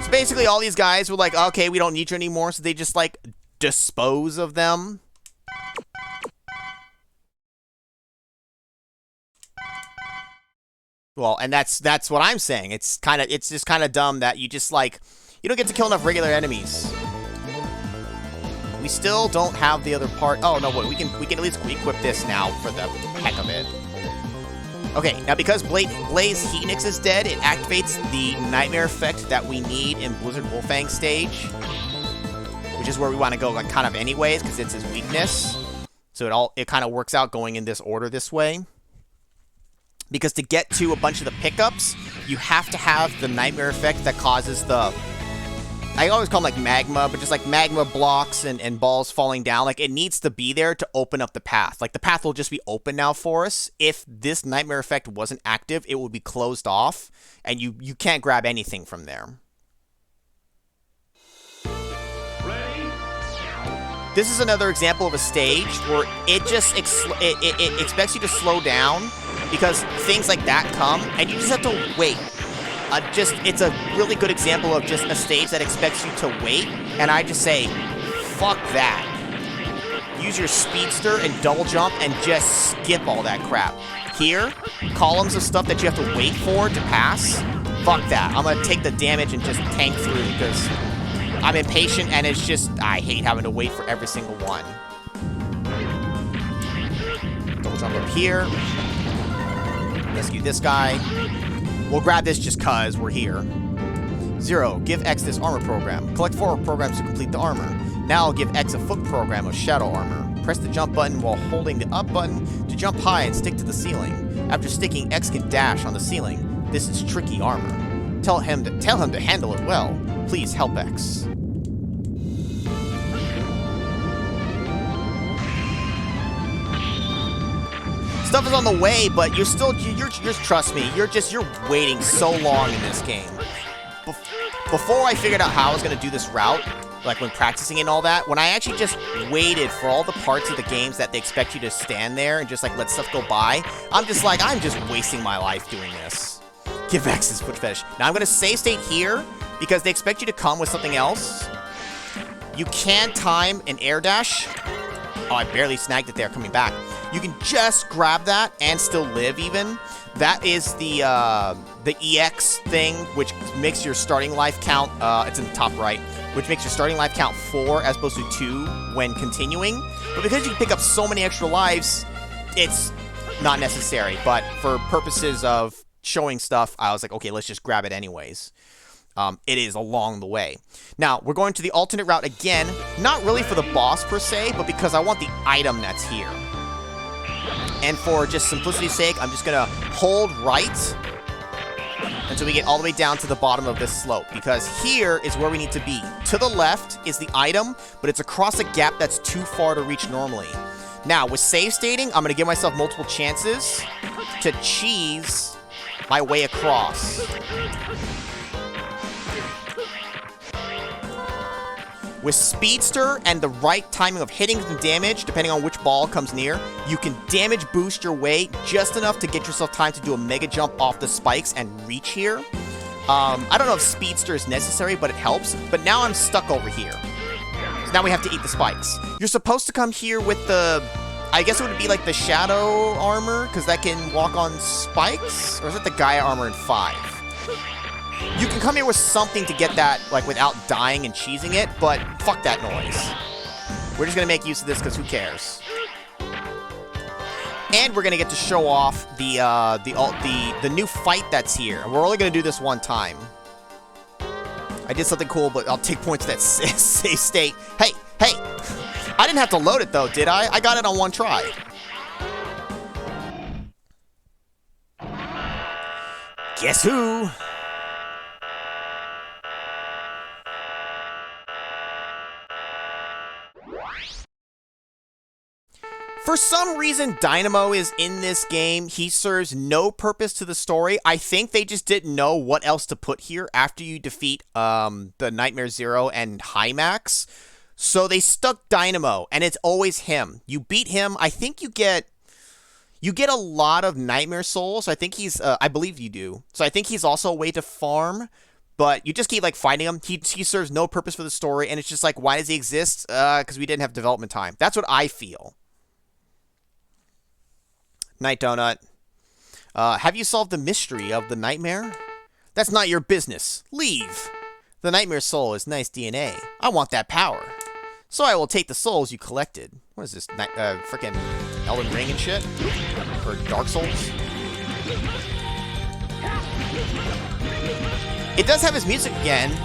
So basically all these guys were like, okay, we don't need you anymore, so they just, like, dispose of them. Well, and that's what I'm saying. It's just kind of dumb that you just, like, you don't get to kill enough regular enemies. We still don't have the other part. Oh, no, wait, we can at least equip this now for the heck of it. Okay, now because Blaze Heatnix is dead, it activates the nightmare effect that we need in Blizzard Wolfang stage, which is where we want to go, like, kind of anyways, because it's his weakness. So it kind of works out going in this order this way. Because to get to a bunch of the pickups, you have to have the nightmare effect that causes the... I always call them, like, magma, but just, like, magma blocks and balls falling down. Like, it needs to be there to open up the path. Like, the path will just be open now for us. If this nightmare effect wasn't active, it would be closed off, and you can't grab anything from there. This is another example of a stage where it just it expects you to slow down because things like that come, and you just have to wait. It's a really good example of just a stage that expects you to wait, and I just say, fuck that. Use your speedster and double jump and just skip all that crap. Here, columns of stuff that you have to wait for to pass, fuck that. I'm gonna take the damage and just tank through because I'm impatient and it's just, I hate having to wait for every single one. Double jump up here. Rescue this guy. We'll grab this just cause we're here. 0. Give X this armor program. Collect 4 programs to complete the armor. Now I'll give X a foot program of shadow armor. Press the jump button while holding the up button to jump high and stick to the ceiling. After sticking X can dash on the ceiling. This is tricky armor. Tell him to handle it well. Please help X. Stuff is on the way, but you're still, you're trust me, you're waiting so long in this game. Before I figured out how I was going to do this route, like when practicing and all that, when I actually just waited for all the parts of the games that they expect you to stand there and just like let stuff go by, I'm just like, I'm just wasting my life doing this. Give X his foot fetish. Now I'm going to save state here because they expect you to come with something else. You can time an air dash. Oh, I barely snagged it there coming back. You can just grab that and still live even. That is the EX thing, which makes your starting life count, it's in the top right, which makes your starting life count 4 as opposed to 2 when continuing. But because you can pick up so many extra lives, it's not necessary. But for purposes of showing stuff, I was like, okay, let's just grab it anyways. It is along the way. Now, we're going to the alternate route again, not really for the boss per se, but because I want the item that's here. And for just simplicity's sake, I'm just going to hold right until we get all the way down to the bottom of this slope, because here is where we need to be. To the left is the item, but it's across a gap that's too far to reach normally. Now, with save stating, I'm going to give myself multiple chances to cheese my way across. With Speedster and the right timing of hitting some damage, depending on which ball comes near, you can damage boost your way just enough to get yourself time to do a mega jump off the spikes and reach here. I don't know if Speedster is necessary, but it helps. But now I'm stuck over here. So now we have to eat the spikes. You're supposed to come here with the, I guess it would be like the Shadow armor, because that can walk on spikes? Or is it the Gaia armor in 5? You can come here with something to get that, like, without dying and cheesing it, but fuck that noise. We're just gonna make use of this, because who cares? And we're gonna get to show off the new fight that's here. We're only gonna do this one time. I did something cool, but I'll take points to that save state. Hey! I didn't have to load it, though, did I? I got it on one try. Guess who? For some reason, Dynamo is in this game. He serves no purpose to the story. I think they just didn't know what else to put here after you defeat the Nightmare Zero and Hymax. So they stuck Dynamo, and it's always him. You beat him. I think you get a lot of Nightmare Souls. I think he's, I believe you do. So I think he's also a way to farm. But you just keep, like, fighting him. He serves no purpose for the story, and it's just like, why does he exist? Because we didn't have development time. That's what I feel. Night Donut. Have you solved the mystery of the nightmare? That's not your business. Leave. The Nightmare Soul is nice DNA. I want that power. So I will take the souls you collected. What is this? Frickin' Elden Ring and shit? Or Dark Souls? It does have his music again.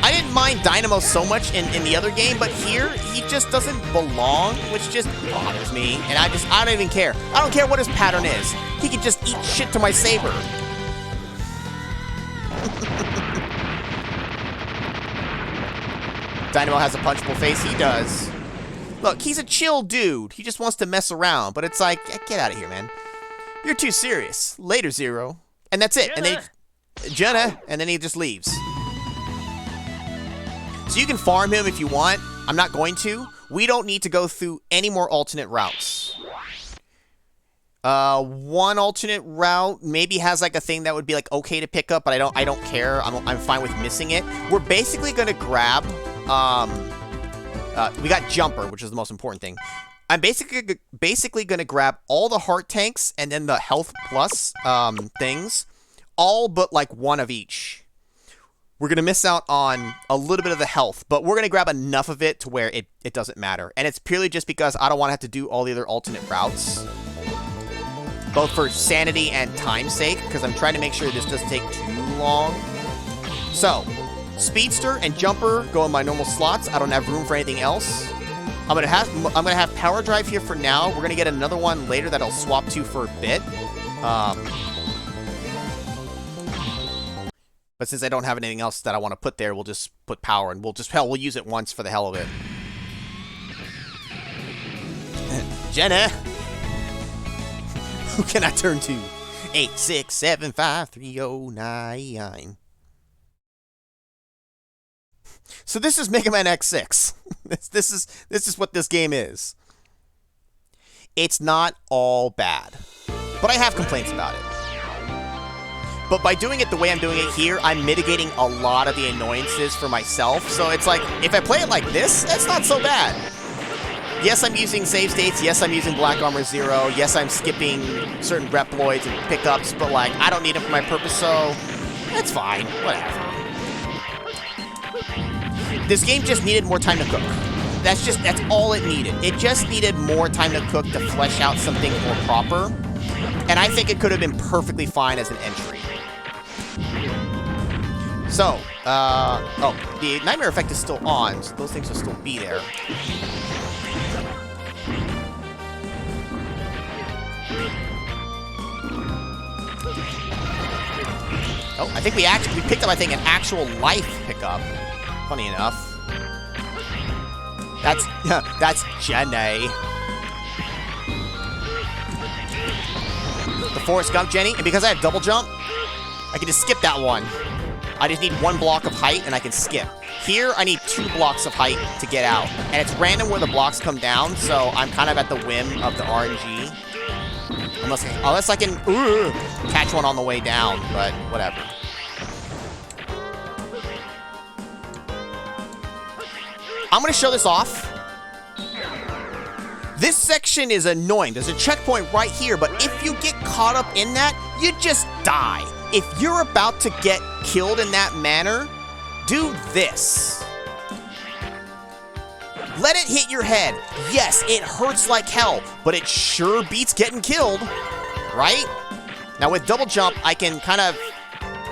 I didn't mind Dynamo so much in the other game, but here, he just doesn't belong, which just bothers me. And I don't even care. I don't care what his pattern is. He can just eat shit to my saber. Dynamo has a punchable face. He does. Look, he's a chill dude. He just wants to mess around, but it's like, get out of here, man. You're too serious. Later, Zero. And that's it. And then Jenna, and then he just leaves. So you can farm him if you want. I'm not going to. We don't need to go through any more alternate routes. One alternate route maybe has like a thing that would be like okay to pick up, but I don't care. I'm fine with missing it. We're basically gonna grab. We got Jumper, which is the most important thing. I'm basically gonna grab all the heart tanks and then the health plus things, all but like one of each. We're going to miss out on a little bit of the health, but we're going to grab enough of it to where it doesn't matter. And it's purely just because I don't want to have to do all the other alternate routes, both for sanity and time's sake, because I'm trying to make sure this doesn't take too long. So, Speedster and Jumper go in my normal slots. I don't have room for anything else. I'm gonna have Power Drive here for now. We're going to get another one later that I'll swap to for a bit. But since I don't have anything else that I want to put there, we'll just put power, and we'll use it once for the hell of it. Jenna! Who can I turn to? 8675309. So this is Mega Man X6. This is what this game is. It's not all bad, but I have complaints about it. But by doing it the way I'm doing it here, I'm mitigating a lot of the annoyances for myself. So it's like, if I play it like this, it's not so bad. Yes, I'm using save states. Yes, I'm using Black Armor Zero. Yes, I'm skipping certain Reploids and pickups, but like, I don't need them for my purpose, so it's fine. Whatever. This game just needed more time to cook. That's all it needed. It just needed more time to cook to flesh out something more proper. And I think it could have been perfectly fine as an entry. So, oh, the Nightmare Effect is still on, so those things will still be there. Oh, I think we picked up, I think, an actual life pickup. Funny enough. That's Jenny. The Forrest Gump Jenny, and because I have double jump, I can just skip that one. I just need one block of height, and I can skip. Here, I need 2 blocks of height to get out. And it's random where the blocks come down, so I'm kind of at the whim of the RNG. Unless I can catch one on the way down, but whatever. I'm going to show this off. This section is annoying. There's a checkpoint right here, but if you get caught up in that, you just die. If you're about to get killed in that manner, do this. Let it hit your head. Yes, it hurts like hell, but it sure beats getting killed, right? Now with double jump, I can kind of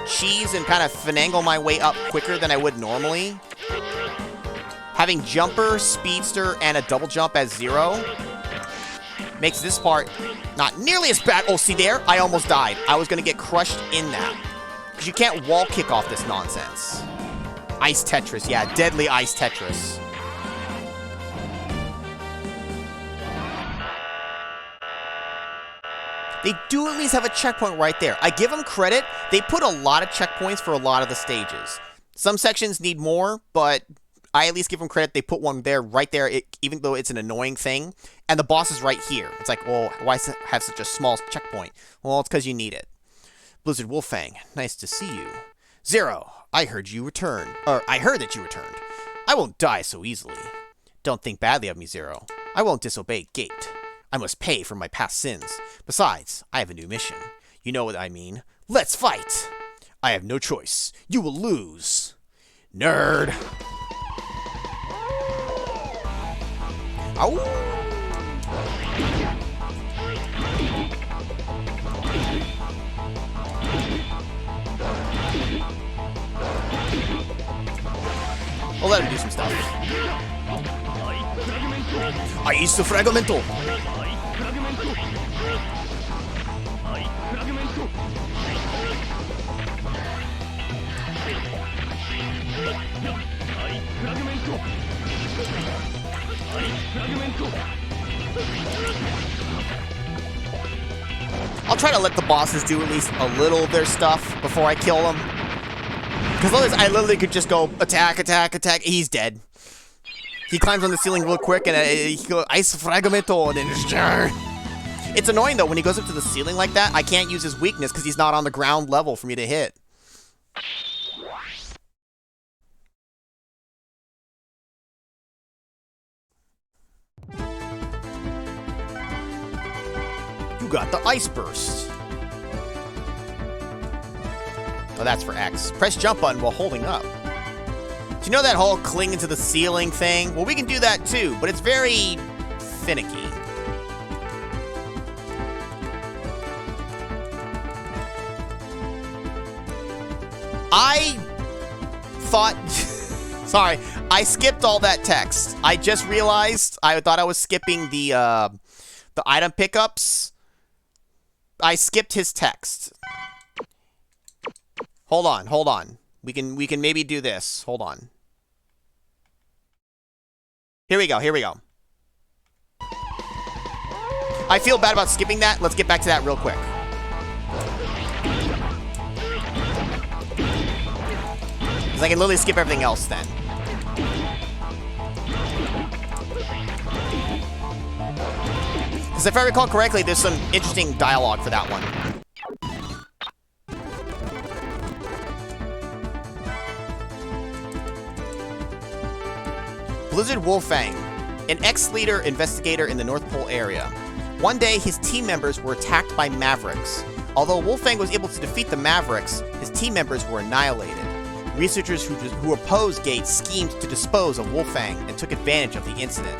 cheese and kind of finagle my way up quicker than I would normally. Having jumper, speedster, and a double jump as 0 makes this part not nearly as bad. Oh, see there? I almost died. I was going to get crushed in that. Because you can't wall kick off this nonsense. Ice Tetris. Yeah, deadly Ice Tetris. They do at least have a checkpoint right there. I give them credit. They put a lot of checkpoints for a lot of the stages. Some sections need more, but I at least give them credit. They put one there, right there, even though it's an annoying thing. And the boss is right here. It's like, well, why have such a small checkpoint? Well, it's because you need it. Blizzard Wolfang, nice to see you. Zero, I heard you returned. Or, I heard that you returned. I won't die so easily. Don't think badly of me, Zero. I won't disobey Gate. I must pay for my past sins. Besides, I have a new mission. You know what I mean. Let's fight! I have no choice. You will lose. Nerd! Ow! We'll let him do some stuff. Ice Fragmento! I'll try to let the bosses do at least a little of their stuff before I kill them. Because otherwise I literally could just go attack, attack, attack. He's dead. He climbs on the ceiling real quick and he goes Ice Fragmento and then just... It's annoying though, when he goes up to the ceiling like that, I can't use his weakness because he's not on the ground level for me to hit. You got the Ice Burst. Oh, that's for X. Press jump button while holding up. Do you know that whole clinging to the ceiling thing? Well, we can do that too, but it's very finicky. I thought... Sorry, I skipped all that text. I just realized I thought I was skipping the item pickups. I skipped his text. Hold on, hold on. We can maybe do this. Hold on. Here we go, here we go. I feel bad about skipping that. Let's get back to that real quick. Because I can literally skip everything else then. Because if I recall correctly, there's some interesting dialogue for that one. Blizzard Wolfang, an ex-leader investigator in the North Pole area. One day, his team members were attacked by Mavericks. Although Wolfang was able to defeat the Mavericks, his team members were annihilated. Researchers who opposed Gate schemed to dispose of Wolfang and took advantage of the incident.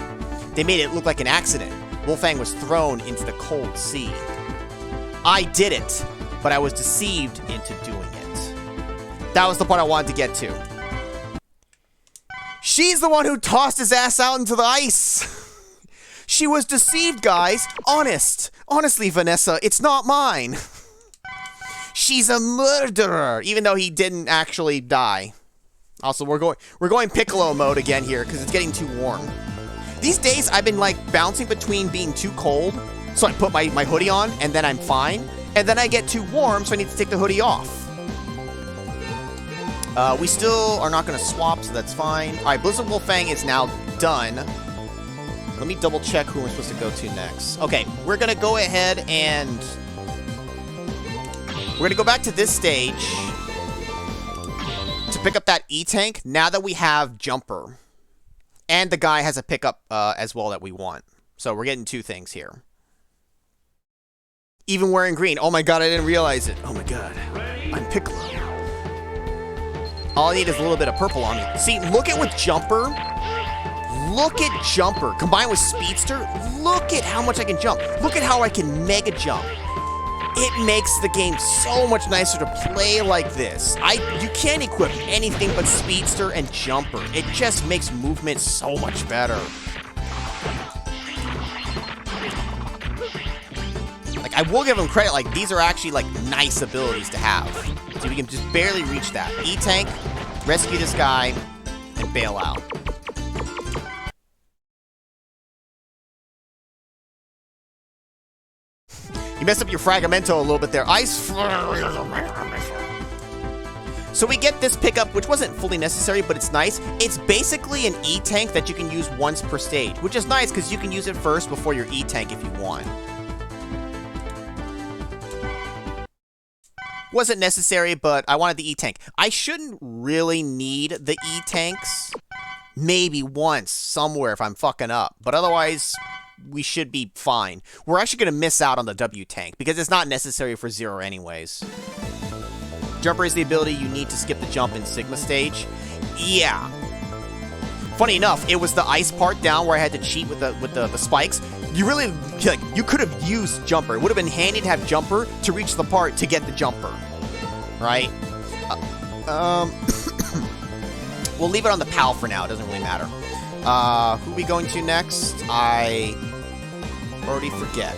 They made it look like an accident. Wolfang was thrown into the cold sea. I did it, but I was deceived into doing it. That was the part I wanted to get to. She's the one who tossed his ass out into the ice. She was deceived, guys. Honestly, Vanessa, it's not mine. She's a murderer, even though he didn't actually die. Also, we're going Piccolo mode again here because it's getting too warm. These days, I've been like bouncing between being too cold, so I put my hoodie on and then I'm fine, and then I get too warm, so I need to take the hoodie off. We still are not going to swap, so that's fine. All right, Blizzard Wolfang is now done. Let me double check who we're supposed to go to next. Okay, we're going to go ahead and we're going to go back to this stage to pick up that E-Tank now that we have Jumper. And the guy has a pickup as well that we want. So we're getting two things here. Even wearing green. Oh my god, I didn't realize it. Oh my god. I'm Piccolo. All I need is a little bit of purple on me. See, look at with Jumper. Look at Jumper. Combined with Speedster, look at how much I can jump. Look at how I can mega jump. It makes the game so much nicer to play like this. You can't equip anything but Speedster and Jumper. It just makes movement so much better. Like, I will give them credit, like, these are actually, like, nice abilities to have. So we can just barely reach that. E-Tank, rescue this guy, and bail out. You messed up your Fragmento a little bit there. Ice. So we get this pickup, which wasn't fully necessary, but it's nice. It's basically an E-Tank that you can use once per stage, which is nice because you can use it first before your E-Tank if you want. Wasn't necessary, but I wanted the E-Tank. I shouldn't really need the E-Tanks. Maybe once, somewhere, if I'm fucking up. But otherwise, we should be fine. We're actually going to miss out on the W-Tank, because it's not necessary for Zero anyways. Jumper is the ability you need to skip the jump in Sigma stage. Yeah. Funny enough, it was the ice part down where I had to cheat with the spikes. You really, like, you could have used Jumper. It would have been handy to have Jumper to reach the part to get the Jumper. Right? We'll leave it on the PAL for now. It doesn't really matter. Who are we going to next? I already forget.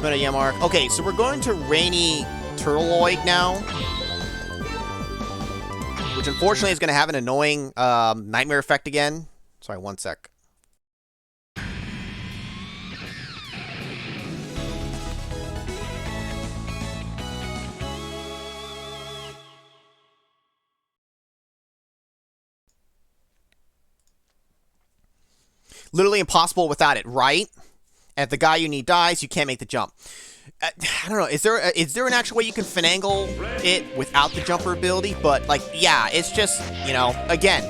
Meta Yamark. Okay, so we're going to Rainy Turtleoid now. Which unfortunately is going to have an annoying nightmare effect again. Sorry, one sec. Literally impossible without it, right? And if the guy you need dies, you can't make the jump. I don't know. Is there an actual way you can finagle it without the Jumper ability? But, like, yeah, it's just, you know, again.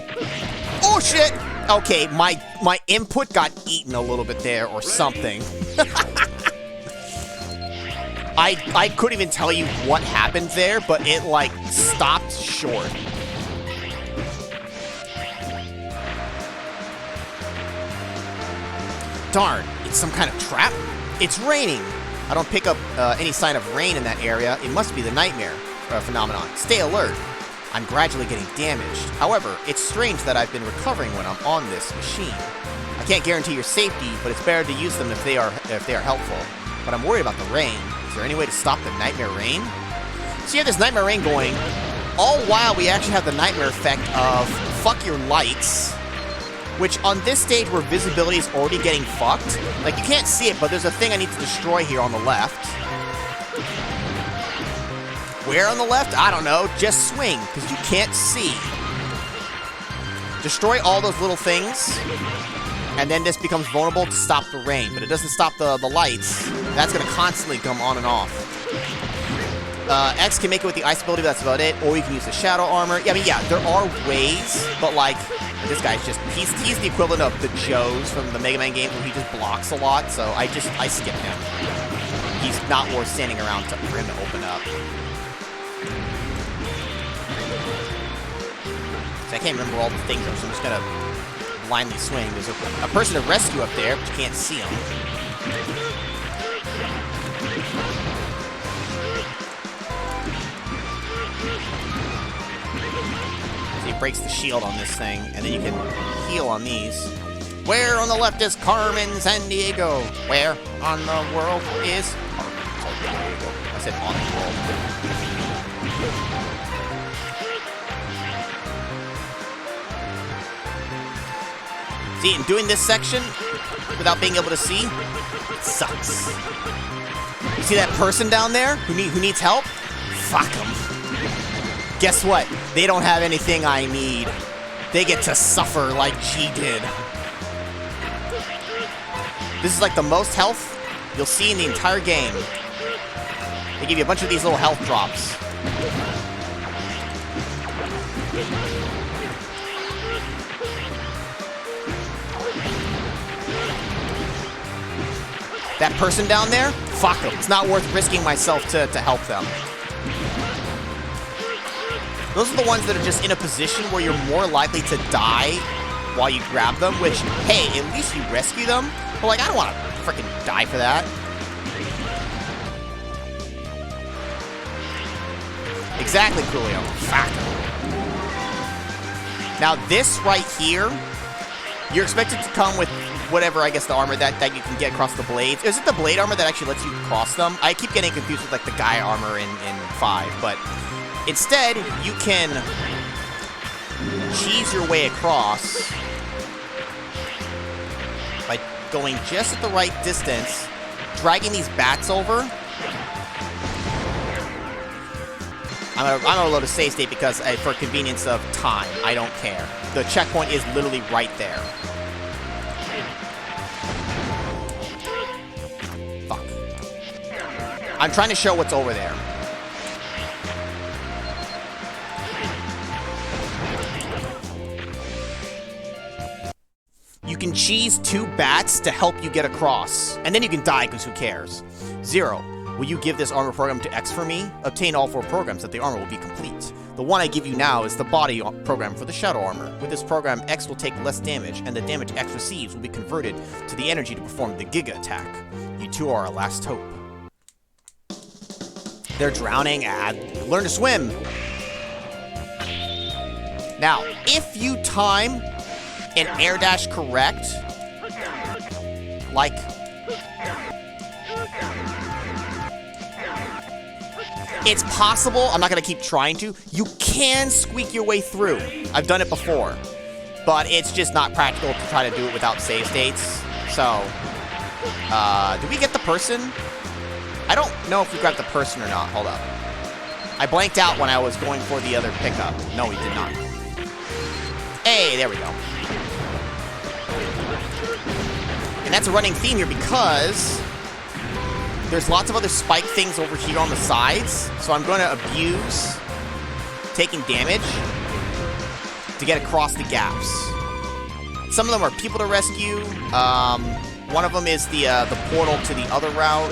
Oh, shit! Okay, my input got eaten a little bit there or something. I couldn't even tell you what happened there, but it, like, stopped short. Darn, it's some kind of trap? It's raining. I don't pick up any sign of rain in that area. It must be the nightmare phenomenon. Stay alert. I'm gradually getting damaged. However, it's strange that I've been recovering when I'm on this machine. I can't guarantee your safety, but it's better to use them if they are helpful. But I'm worried about the rain. Is there any way to stop the Nightmare Rain? So you have this Nightmare Rain going, all while we actually have the Nightmare effect of fuck your lights, which on this stage where visibility is already getting fucked, like you can't see it, but there's a thing I need to destroy here on the left. Where on the left? I don't know. Just swing, because you can't see. Destroy all those little things, and then this becomes vulnerable to stop the rain, but it doesn't stop the lights. That's going to constantly come on and off. X can make it with the ice ability, but that's about it. Or you can use the shadow armor. Yeah, I mean, yeah, there are ways, but like, this guy's just, he's the equivalent of the Joes from the Mega Man games where he just blocks a lot, so I skip him. He's not worth standing around for him to open up. So I can't remember all the things, so I'm just gonna blindly swing. There's a person to rescue up there, but you can't see him. So he breaks the shield on this thing, and then you can heal on these. Where on the left is Carmen Sandiego? Where on the world is Carmen Sandiego? I said on the world. See, in doing this section, without being able to see, it sucks. You see that person down there who needs help? Fuck them. Guess what? They don't have anything I need. They get to suffer like G did. This is like the most health you'll see in the entire game. They give you a bunch of these little health drops. That person down there? Fuck them. It's not worth risking myself to help them. Those are the ones that are just in a position where you're more likely to die while you grab them, which, hey, at least you rescue them. But, like, I don't want to freaking die for that. Exactly, Coolio. Fuck. Now, this right here, you're expected to come with whatever, I guess, the armor that you can get across the blades. Is it the blade armor that actually lets you cross them? I keep getting confused with, like, the guy armor in 5, but instead, you can cheese your way across by going just at the right distance, dragging these bats over. I'm gonna load a save state because, for convenience of time, I don't care. The checkpoint is literally right there. Fuck. I'm trying to show what's over there. You can cheese 2 bats to help you get across. And then you can die, because who cares? 0. Will you give this armor program to X for me? Obtain all 4 programs that the armor will be complete. The one I give you now is the body program for the shadow armor. With this program, X will take less damage, and the damage X receives will be converted to the energy to perform the Giga attack. You two are our last hope. They're drowning. Learn to swim. Now, if you time an air dash correct, like, it's possible, I'm not going to keep trying to, you can squeak your way through. I've done it before, but it's just not practical to try to do it without save states. So, did we get the person? I don't know if we got the person or not. Hold up. I blanked out when I was going for the other pickup. No, we did not. Hey, there we go. And that's a running theme here because there's lots of other spike things over here on the sides, so I'm going to abuse taking damage to get across the gaps. Some of them are people to rescue. One of them is the portal to the other route.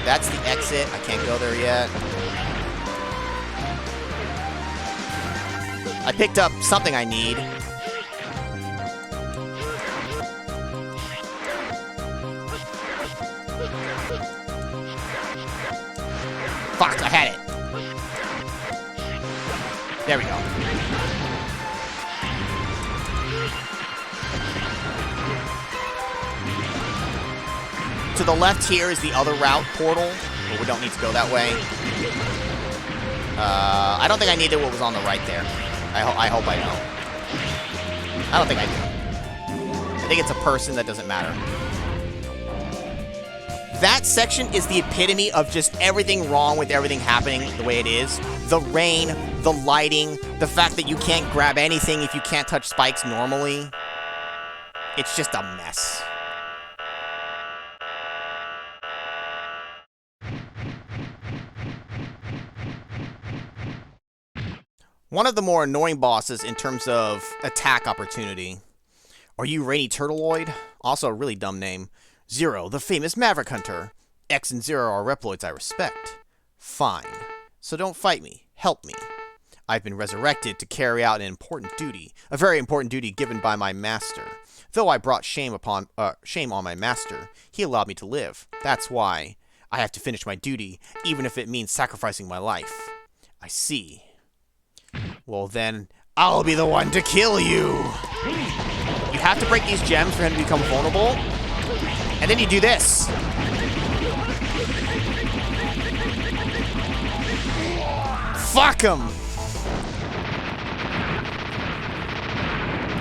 That's the exit. I can't go there yet. I picked up something I need. Fuck, I had it. There we go. to the left here is the other route portal, but we don't need to go that way. I don't think I needed what was on the right there. I hope I don't. I don't think I do. I think it's a person that doesn't matter. That section is the epitome of just everything wrong with everything happening the way it is. The rain, the lighting, the fact that you can't grab anything if you can't touch spikes normally. It's just a mess. One of the more annoying bosses in terms of attack opportunity. Are you Rainy Turtleoid? Also a really dumb name. Zero, the famous Maverick Hunter. X and Zero are Reploids I respect. Fine. So don't fight me. Help me. I've been resurrected to carry out an important duty. A very important duty given by my master. Though I brought shame on my master, he allowed me to live. That's why I have to finish my duty, even if it means sacrificing my life. I see. Well then, I'll be the one to kill you! You have to break these gems for him to become vulnerable. And then you do this. Fuck him!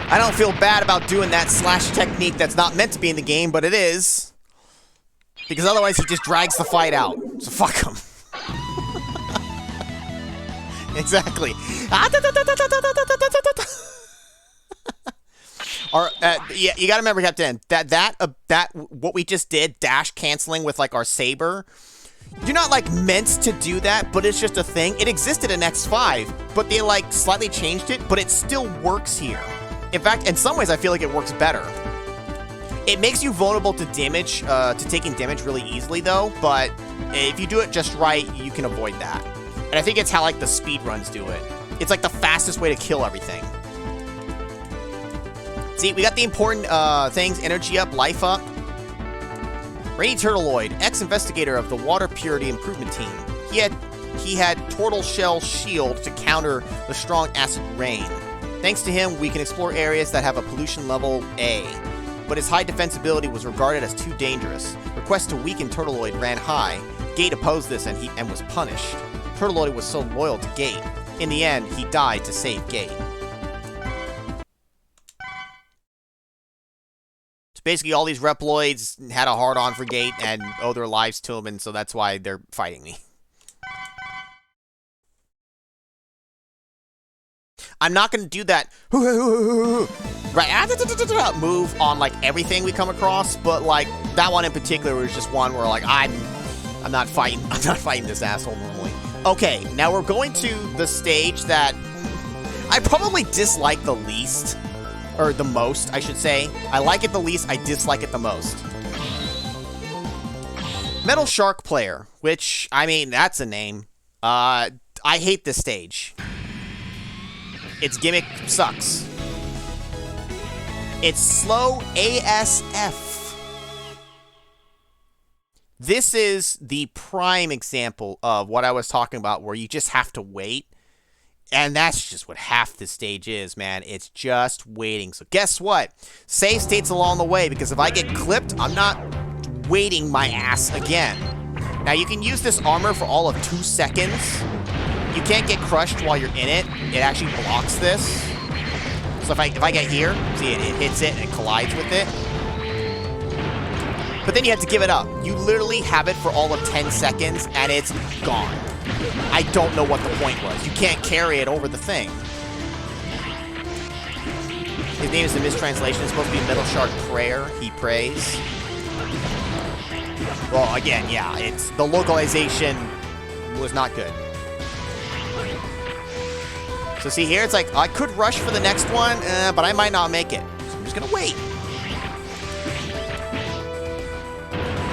I don't feel bad about doing that slash technique that's not meant to be in the game, but it is. Because otherwise he just drags the fight out. So fuck him. Exactly. Or, yeah, you gotta remember, Captain, that what we just did, dash canceling with like our saber, you're not like meant to do that, but it's just a thing. It existed in X5, but they like slightly changed it, but it still works here. In fact, in some ways, I feel like it works better. It makes you vulnerable to damage, to taking damage really easily though, but if you do it just right, you can avoid that. And I think it's how like the speedruns do it. It's like the fastest way to kill everything. See, we got the important things, energy up, life up. Rainy Turtleoid, ex-investigator of the Water Purity Improvement Team. He had Turtle Shell Shield to counter the strong acid rain. Thanks to him, we can explore areas that have a pollution level A. But his high defensibility was regarded as too dangerous. Requests to weaken Turtleoid ran high. Gate opposed this and was punished. Turtleoid was so loyal to Gate. In the end, he died to save Gate. Basically, all these Reploids had a hard-on for Gate and owe their lives to him, and so that's why they're fighting me. I'm not going to do that right move on like everything we come across, but like that one in particular was just one where like I'm not fighting this asshole normally. Okay, now we're going to the stage that I probably dislike the least. Or the most, I should say. I like it the least, I dislike it the most. Metal Shark Player, which, I mean, that's a name. I hate this stage. Its gimmick sucks. It's slow ASF. This is the prime example of what I was talking about, where you just have to wait. And that's just what half the stage is, man. It's just waiting. So guess what? Save states along the way, because if I get clipped, I'm not waiting my ass again. Now, you can use this armor for all of 2 seconds. You can't get crushed while you're in it. It actually blocks this. So if I get here, see, it hits it and it collides with it. But then you have to give it up. You literally have it for all of 10 seconds, and it's gone. I don't know what the point was. You can't carry it over the thing. His name is a mistranslation. It's supposed to be Metal Shark Prayer. He prays. Well, again, yeah, it's the localization was not good. So see here, it's like, I could rush for the next one, but I might not make it. So I'm just gonna wait.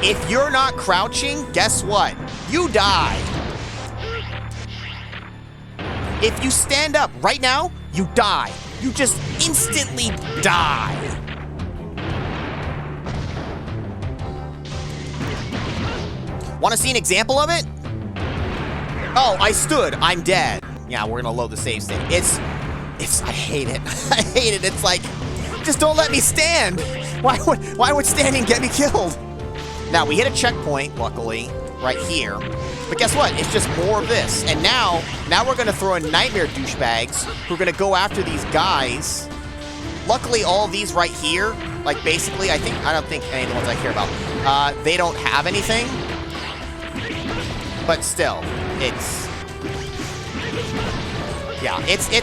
If you're not crouching, guess what? You die. If you stand up right now, you die. You just instantly die. Want to see an example of it? Oh, I stood. I'm dead. Yeah, we're gonna load the save state. I hate it. I hate it. It's like, just don't let me stand. Why would standing get me killed? Now, we hit a checkpoint, luckily, right here. But guess what? It's just more of this. And now we're going to throw in nightmare douchebags who are going to go after these guys. Luckily, all of these right here, like basically, I don't think any of the ones I care about, they don't have anything. But still, it's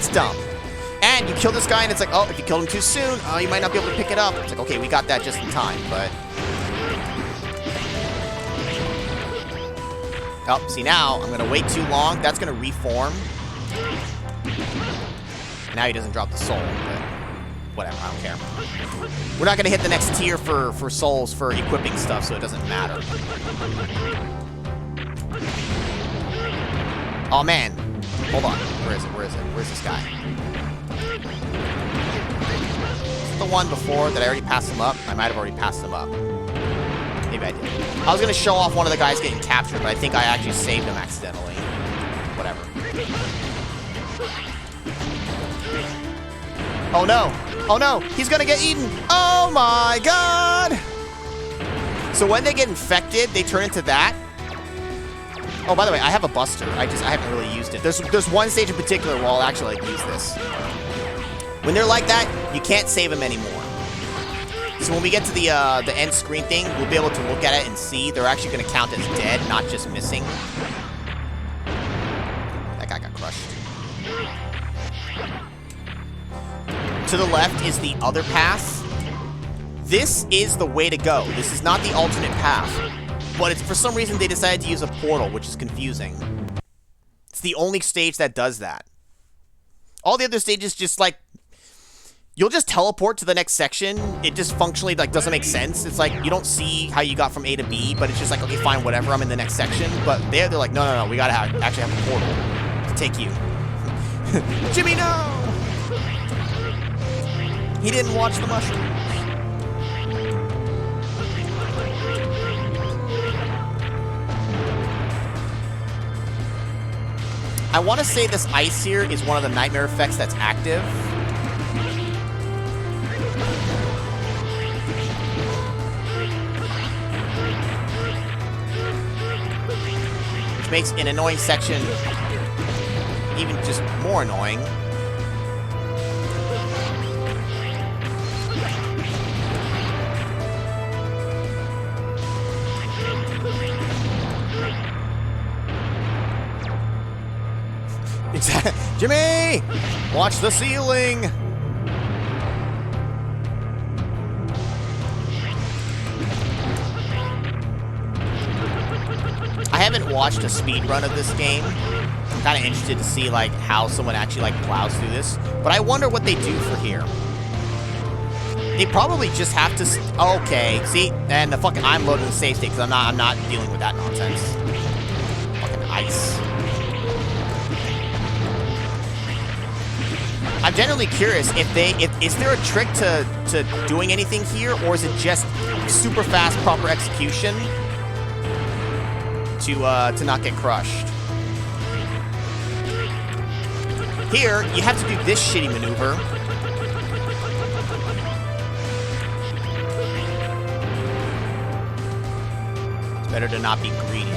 dumb. And you kill this guy, and it's like, oh, if you killed him too soon, you might not be able to pick it up. It's like, okay, we got that just in time, but... Oh, see, now, I'm going to wait too long. That's going to reform. Now he doesn't drop the soul, but whatever, I don't care. We're not going to hit the next tier for souls for equipping stuff, so it doesn't matter. Oh, man. Hold on. Where is it? Where is it? Where's this guy? Is it the one before that I already passed him up? I might have already passed him up. Maybe I did. I was going to show off one of the guys getting captured, but I think I actually saved him accidentally. Whatever. Oh, no. Oh, no. He's going to get eaten. Oh, my God. So when they get infected, they turn into that. Oh, by the way, I have a buster. I haven't really used it. There's one stage in particular where I'll actually use this. When they're like that, you can't save them anymore. So when we get to the end screen thing, we'll be able to look at it and see they're actually going to count as dead, not just missing. That guy got crushed. To the left is the other path. This is the way to go. This is not the alternate path. But for some reason, they decided to use a portal, which is confusing. It's the only stage that does that. All the other stages just, like, you'll just teleport to the next section. It just functionally, like, doesn't make sense. It's like, you don't see how you got from A to B, but it's just like, okay, fine, whatever, I'm in the next section. But they're like, no, we gotta actually have a portal to take you. Jimmy, no! He didn't watch the mushroom. I want to say this ice here is one of the nightmare effects that's active. Which makes an annoying section even just more annoying. Jimmy! Watch the ceiling! I haven't watched a speed run of this game. I'm kind of interested to see like how someone actually like plows through this. But I wonder what they do for here. They probably just have to... Okay, see? And I'm loading the save state because I'm not dealing with that nonsense. Fucking ice. I'm generally curious if is there a trick to doing anything here, or is it just super fast, proper execution to not get crushed? Here, you have to do this shitty maneuver. It's better to not be greedy.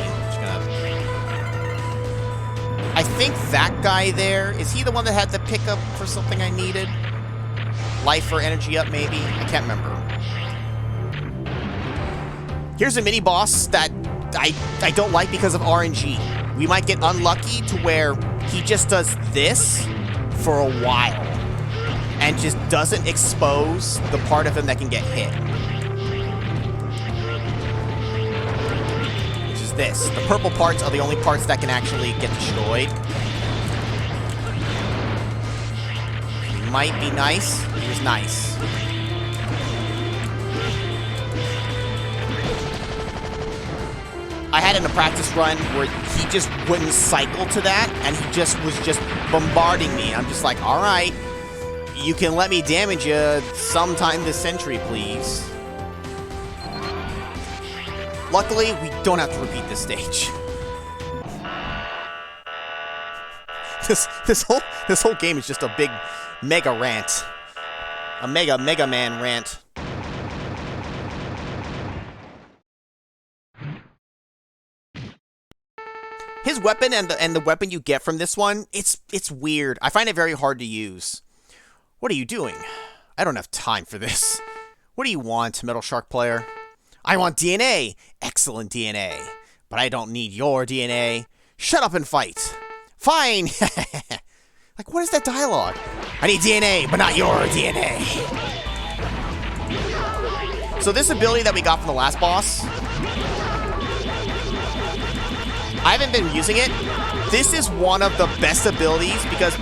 I think that guy there, is he the one that had the pickup for something I needed? Life or energy up, maybe? I can't remember. Here's a mini-boss that I don't like because of RNG. We might get unlucky to where he just does this for a while and just doesn't expose the part of him that can get hit. This. The purple parts are the only parts that can actually get destroyed. Might be nice. He was nice. I had in a practice run where he just wouldn't cycle to that, and he just was just bombarding me. I'm just like, all right, you can let me damage you sometime this century, please. Luckily, we don't have to repeat this stage. This whole game is just a big mega rant. A Mega Man rant. His weapon and the weapon you get from this one, it's weird. I find it very hard to use. What are you doing? I don't have time for this. What do you want, Metal Shark player? I want DNA. Excellent DNA. But I don't need your DNA. Shut up and fight. Fine. Like, what is that dialogue? I need DNA, but not your DNA. So this ability that we got from the last boss, I haven't been using it. This is one of the best abilities because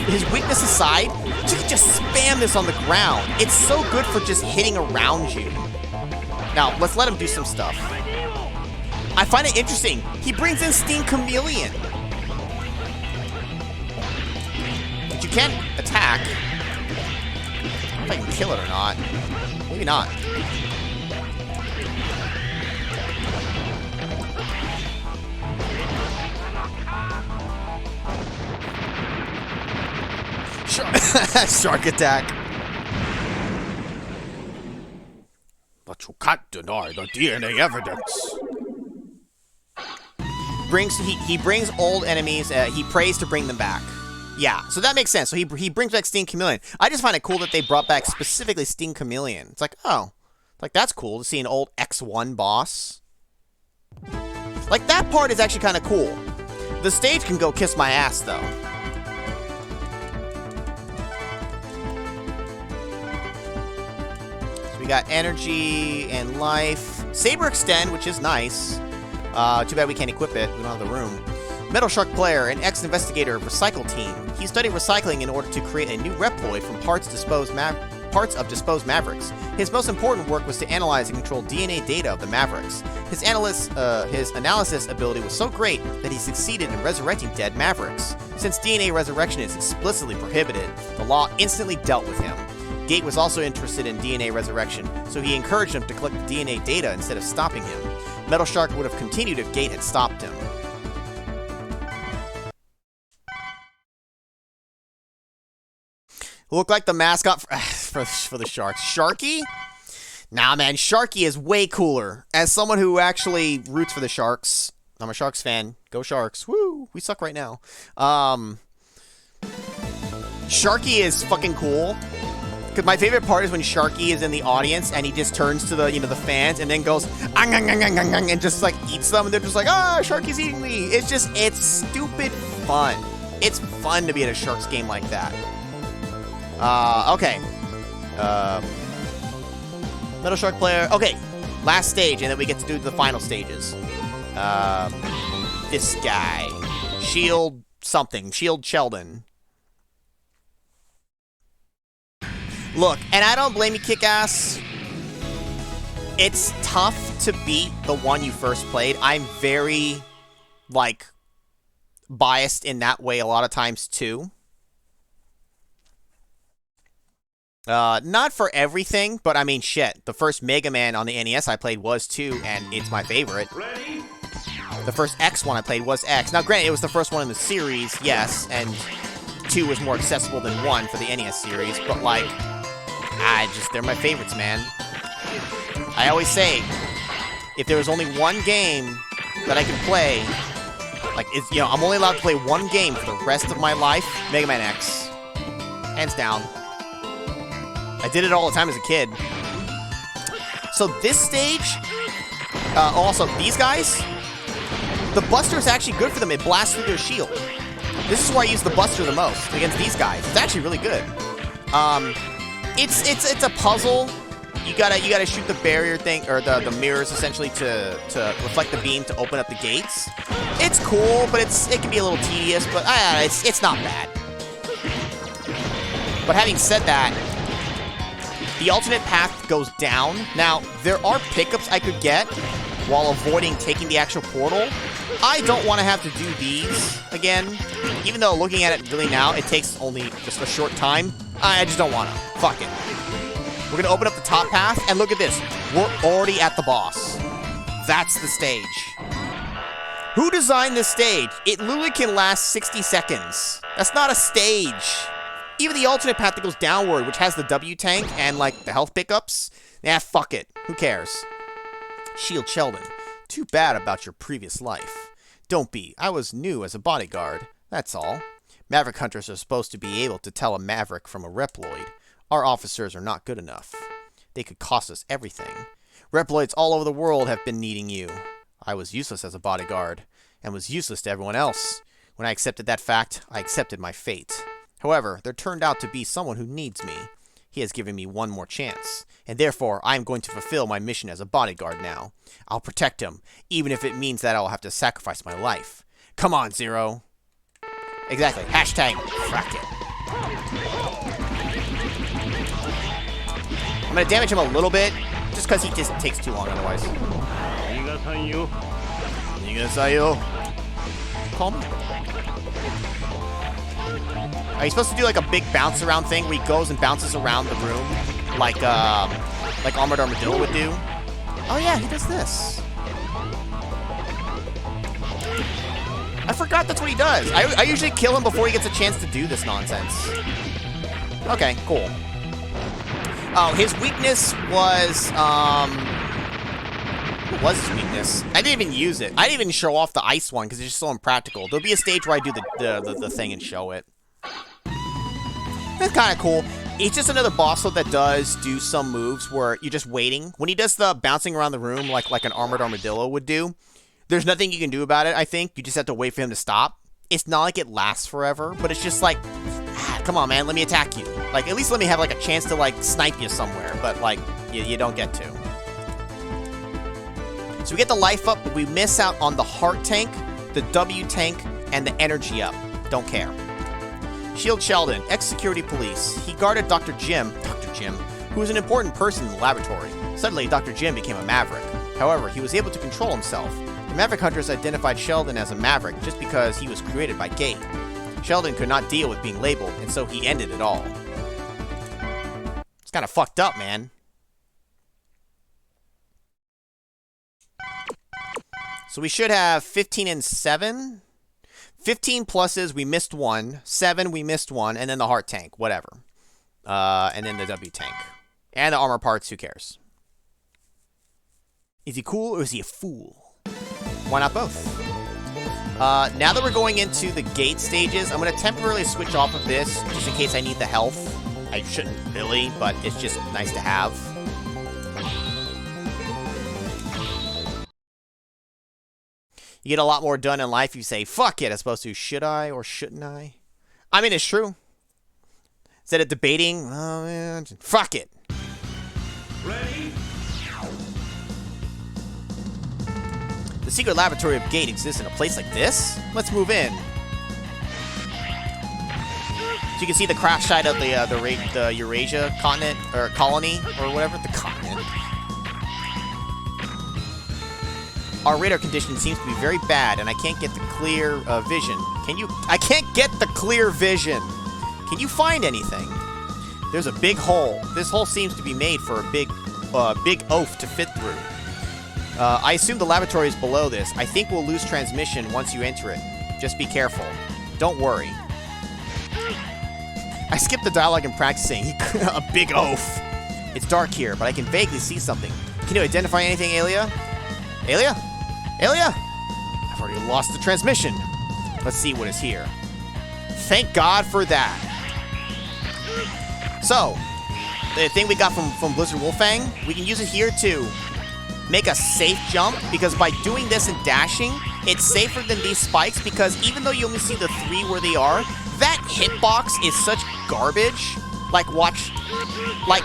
his weakness aside, you can just spam this on the ground. It's so good for just hitting around you. Now, let's let him do some stuff. I find it interesting. He brings in Steam Chameleon. But you can't attack. I don't know if I can kill it or not. Maybe not. Shark attack. But you can't deny the DNA evidence. He brings old enemies. He prays to bring them back. Yeah, so that makes sense. So he brings back Steam Chameleon. I just find it cool that they brought back specifically Steam Chameleon. It's like, oh, like that's cool to see an old X1 boss. Like that part is actually kind of cool. The stage can go kiss my ass though. We got energy and life. Saber Extend, which is nice. Too bad we can't equip it. We don't have the room. Metal Shark player, an ex-investigator of Recycle Team. He studied recycling in order to create a new Reploid from parts of disposed Mavericks. His most important work was to analyze and control DNA data of the Mavericks. His analysis ability was so great that he succeeded in resurrecting dead Mavericks. Since DNA resurrection is explicitly prohibited, the law instantly dealt with him. Gate was also interested in DNA resurrection, so he encouraged him to collect the DNA data instead of stopping him. Metal Shark would have continued if Gate had stopped him. Look like the mascot for the Sharks. Sharky? Nah, man, Sharky is way cooler. As someone who actually roots for the Sharks, I'm a Sharks fan. Go Sharks. Woo! We suck right now. Sharky is fucking cool. Because my favorite part is when Sharky is in the audience and he just turns to the the fans and then goes and just like eats them and they're just like, ah, Sharky's eating me. It's stupid fun. It's fun to be at a Sharks game like that. Okay. Metal Shark player. Okay, last stage and then we get to do the final stages. This guy, Shield something, Shield Sheldon. Look, and I don't blame you, Kick-Ass. It's tough to beat the one you first played. I'm very, like, biased in that way a lot of times, too. Not for everything, but I mean, shit. The first Mega Man on the NES I played was 2, and it's my favorite. The first X one I played was X. Now, granted, it was the first one in the series, yes, and 2 was more accessible than 1 for the NES series, but, like... they're my favorites, man. I always say, if there was only one game that I could play, like, I'm only allowed to play one game for the rest of my life, Mega Man X. Hands down. I did it all the time as a kid. So this stage, also, these guys, the Buster is actually good for them. It blasts through their shield. This is where I use the Buster the most, against these guys. It's actually really good. It's a puzzle. You gotta shoot the barrier thing or the mirrors essentially to reflect the beam to open up the gates. It's cool, but it can be a little tedious. But it's not bad. But having said that, the alternate path goes down. Now there are pickups I could get while avoiding taking the actual portal. I don't want to have to do these again, even though looking at it really now, it takes only just a short time. I just don't want to. Fuck it. We're going to open up the top path, and look at this. We're already at the boss. That's the stage. Who designed this stage? It literally can last 60 seconds. That's not a stage. Even the alternate path that goes downward, which has the W tank and, like, the health pickups. Nah, fuck it. Who cares? Shield Sheldon. Too bad about your previous life. Don't be. I was new as a bodyguard. That's all. Maverick hunters are supposed to be able to tell a maverick from a Reploid. Our officers are not good enough. They could cost us everything. Reploids all over the world have been needing you. I was useless as a bodyguard, and was useless to everyone else. When I accepted that fact, I accepted my fate. However, there turned out to be someone who needs me. He has given me one more chance, and therefore I am going to fulfill my mission as a bodyguard now. I'll protect him, even if it means that I'll have to sacrifice my life. Come on, Zero. Exactly. Hashtag frack it. I'm going to damage him a little bit, just because he just takes too long otherwise. Calm. Are you supposed to do like a big bounce around thing where he goes and bounces around the room like Armored Armadillo would do? Oh yeah, he does this. I forgot that's what he does. I usually kill him before he gets a chance to do this nonsense. Okay, cool. Oh, his weakness was, what was his weakness? I didn't even use it. I didn't even show off the ice one because it's just so impractical. There'll be a stage where I do the thing and show it. That's kind of cool. It's just another boss that does do some moves where you're just waiting. When he does the bouncing around the room like an Armored Armadillo would do, there's nothing you can do about it, I think. You just have to wait for him to stop. It's not like it lasts forever, but it's just like, come on, man, let me attack you. Like, at least let me have, like, a chance to, like, snipe you somewhere, but, like, you don't get to. So we get the life up, but we miss out on the heart tank, the W tank, and the energy up. Don't care. Shield Sheldon, ex-security police. He guarded Dr. Jim, who was an important person in the laboratory. Suddenly, Dr. Jim became a maverick. However, he was able to control himself. The Maverick Hunters identified Sheldon as a maverick just because he was created by Gate. Sheldon could not deal with being labeled, and so he ended it all. It's kind of fucked up, man. So we should have 15 and 7. 15 pluses, we missed one. 7, we missed one. And then the heart tank, whatever. And then the W tank. And the armor parts, who cares? Is he cool or is he a fool? Why not both? Now that we're going into the gate stages, I'm going to temporarily switch off of this just in case I need the health. I shouldn't really, but it's just nice to have. You get a lot more done in life if you say, fuck it, as opposed to, should I or shouldn't I? I mean, it's true. Instead of debating, oh, man, fuck it. Ready? The secret laboratory of Gate exists in a place like this? Let's move in. So you can see the crash site of the Eurasia continent, or colony, or whatever, the continent. Our radar condition seems to be very bad, and I can't get the clear vision. I can't get the clear vision. Can you find anything? There's a big hole. This hole seems to be made for a big oaf to fit through. I assume the laboratory is below this. I think we'll lose transmission once you enter it. Just be careful. Don't worry. I skipped the dialogue in practicing. A big oaf. It's dark here, but I can vaguely see something. Can you identify anything, Aelia? Aelia? Aelia? I've already lost the transmission. Let's see what is here. Thank God for that. So, the thing we got from Blizzard Wolfang, we can use it here to make a safe jump, because by doing this and dashing, it's safer than these spikes, because even though you only see the 3 where they are, that hitbox is such garbage. Like, watch, like,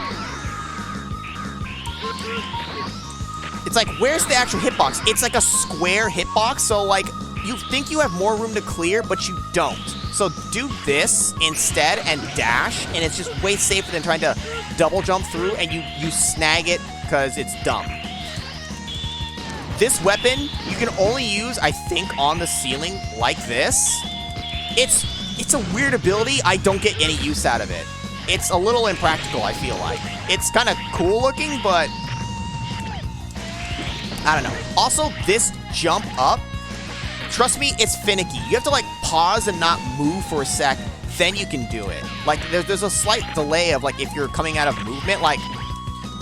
it's like, where's the actual hitbox? It's like a square hitbox, so like, you think you have more room to clear, but you don't. So do this instead and dash, and it's just way safer than trying to double jump through and you snag it because it's dumb. This weapon, you can only use, I think, on the ceiling like this. It's a weird ability. I don't get any use out of it. It's a little impractical, I feel like. It's kind of cool looking, but I don't know. Also, this jump up, trust me, it's finicky. You have to, like, pause and not move for a sec, then you can do it. Like, there's a slight delay of, like, if you're coming out of movement, like,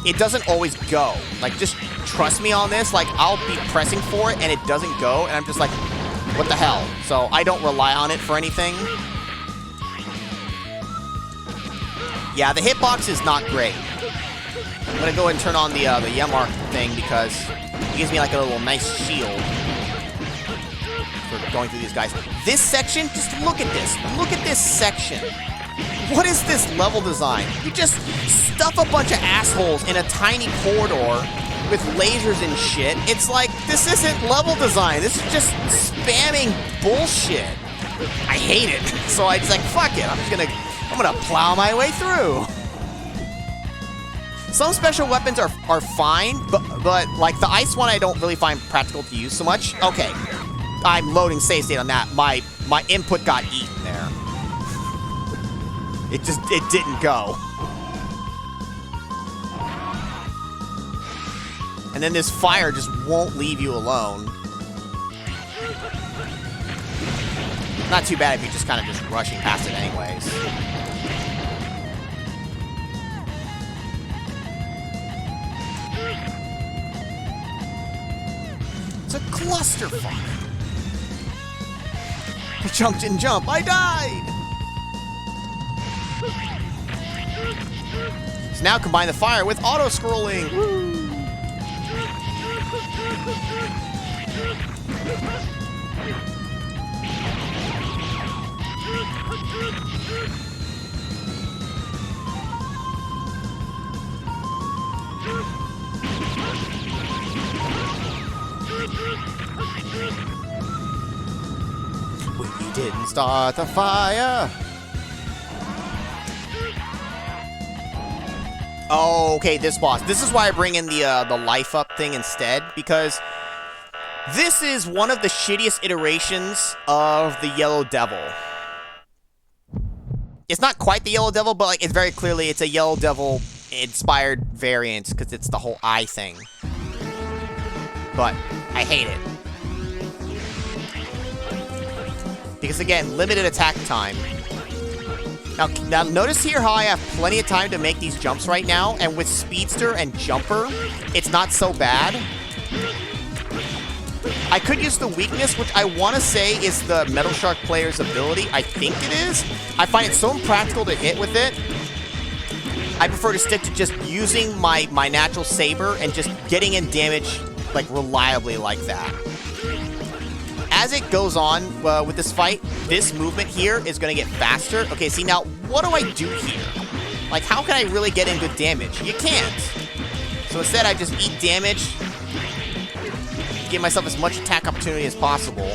it doesn't always go. Like, just trust me on this. Like, I'll be pressing for it, and it doesn't go, and I'm just like, What the hell? So I don't rely on it for anything. Yeah, the hitbox is not great. I'm gonna go ahead and turn on the Yamar thing because it gives me like a little nice shield for going through these guys. This section, just look at this. Look at this section. What is this level design? You just stuff a bunch of assholes in a tiny corridor with lasers and shit. It's like, this isn't level design. This is just spamming bullshit. I hate it. So I just like, fuck it. I'm gonna plow my way through. Some special weapons are fine, but like the ice one I don't really find practical to use so much. Okay. I'm loading save state on that. My input got eaten there. It didn't go. And then this fire just won't leave you alone. Not too bad if you're just kind of just rushing past it anyways. It's a clusterfuck. I jumped and jump. I died! So now combine the fire with auto-scrolling. We didn't start the fire. Oh, okay, this boss. This is why I bring in the life up thing instead, because this is one of the shittiest iterations of the Yellow Devil. It's not quite the Yellow Devil, but like it's very clearly it's a Yellow Devil inspired variant because it's the whole eye thing. But I hate it. Because again, limited attack time. Now notice here how I have plenty of time to make these jumps right now, and with Speedster and Jumper, it's not so bad. I could use the weakness, which I want to say is the Metal Shark player's ability. I think it is. I find it so impractical to hit with it. I prefer to stick to just using my natural saber and just getting in damage like reliably like that. As it goes on with this fight, this movement here is going to get faster. Okay, see now, what do I do here? Like, how can I really get in good damage? You can't. So instead, I just eat damage, give myself as much attack opportunity as possible.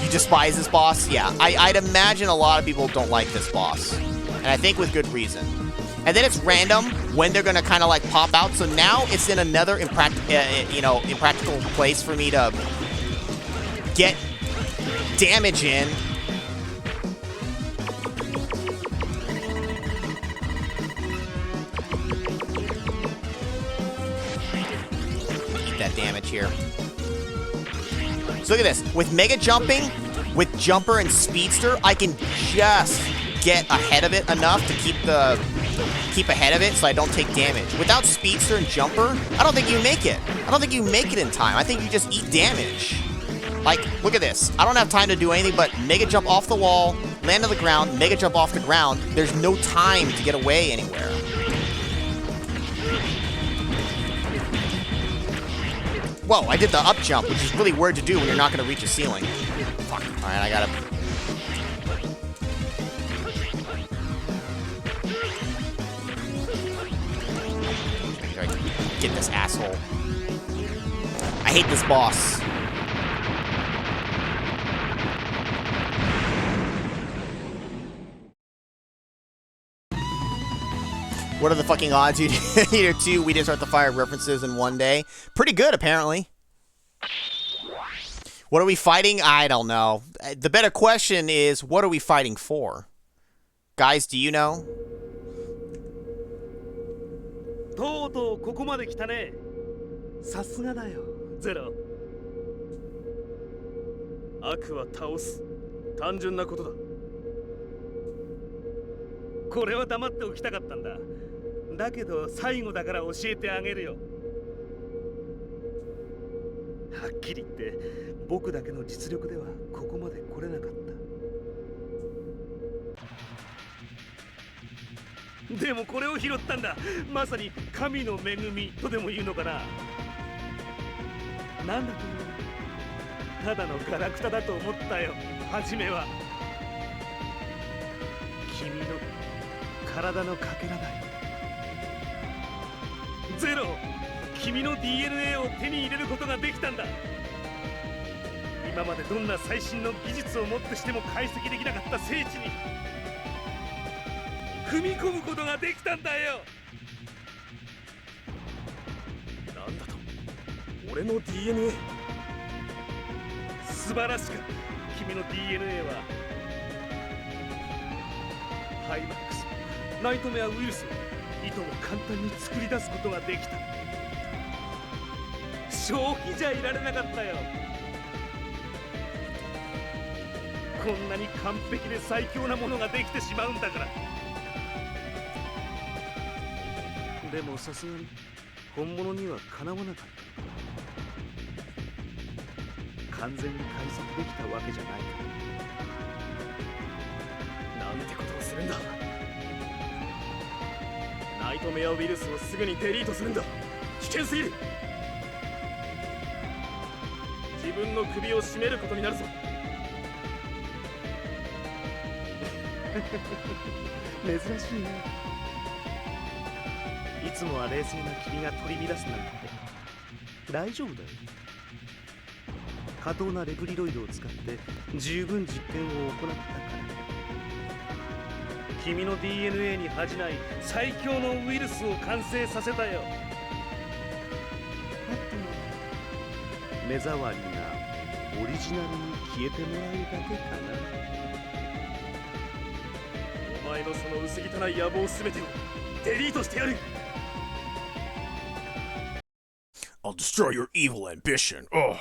You despise this boss? Yeah, I'd imagine a lot of people don't like this boss. And I think with good reason. And then it's random when they're gonna kind of like pop out. So now it's in another impractical place for me to get damage in. Eat that damage here. So look at this. With Mega Jumping, with Jumper and Speedster, I can just get ahead of it enough to keep ahead of it so I don't take damage. Without Speedster and Jumper, I don't think you make it. I don't think you make it in time. I think you just eat damage. Like, look at this. I don't have time to do anything but Mega Jump off the wall, land on the ground, Mega Jump off the ground. There's no time to get away anywhere. Whoa, I did the up jump, which is really weird to do when you're not going to reach a ceiling. Fuck. Alright, I gotta... Get this asshole. I hate this boss. What are the fucking odds you either two we just start the fire references in one day? Pretty good, apparently. What are we fighting? I don't know. The better question is, what are we fighting for? Guys, do you know? とうとうここまで来たね。さすがだよ、ゼロ。悪は倒す。単純なことだ。これは黙っておきたかったんだ。だけど最後だから教えてあげるよ。はっきり言って僕だけの実力ではここまで来れなかった。でもこれを拾ったんだ。まさに神の恵みとでも言うのかな。なんだと思う。ただのガラクタだと思ったよ、初めは。君の体のかけらだよ。ゼロ、君の DNA を手に入れることができたんだ。今までどんな最新の技術をもってしても解析できなかった聖地に踏み込むことができたんだよ。なんだと、俺の DNA。 素晴らしかった。君の DNA はハイマックス、ナイトメアウイルスをいとも簡単に作り出すことができた。正気じゃいられなかったよ。こんなに完璧で最強なものができてしまうんだから。でもさすがに本物にはかなわなかった。完全に解析できたわけじゃないから。なんてことをするんだ。ナイトメアウイルスをすぐにデリートするんだ。危険すぎる。自分の首を絞めることになるぞ。珍しいね。いつもは冷静な君が取り乱すなんて大丈夫だよ。過当なレプリロイドを使って十分実験を行ったから。君の DNA に恥じない最強のウイルスを完成させたよ。あと目障りなオリジナルに消えてもらうだけかな。お前のその薄汚い野望すべてをデリートしてやる。I'll destroy your evil ambition. Oh.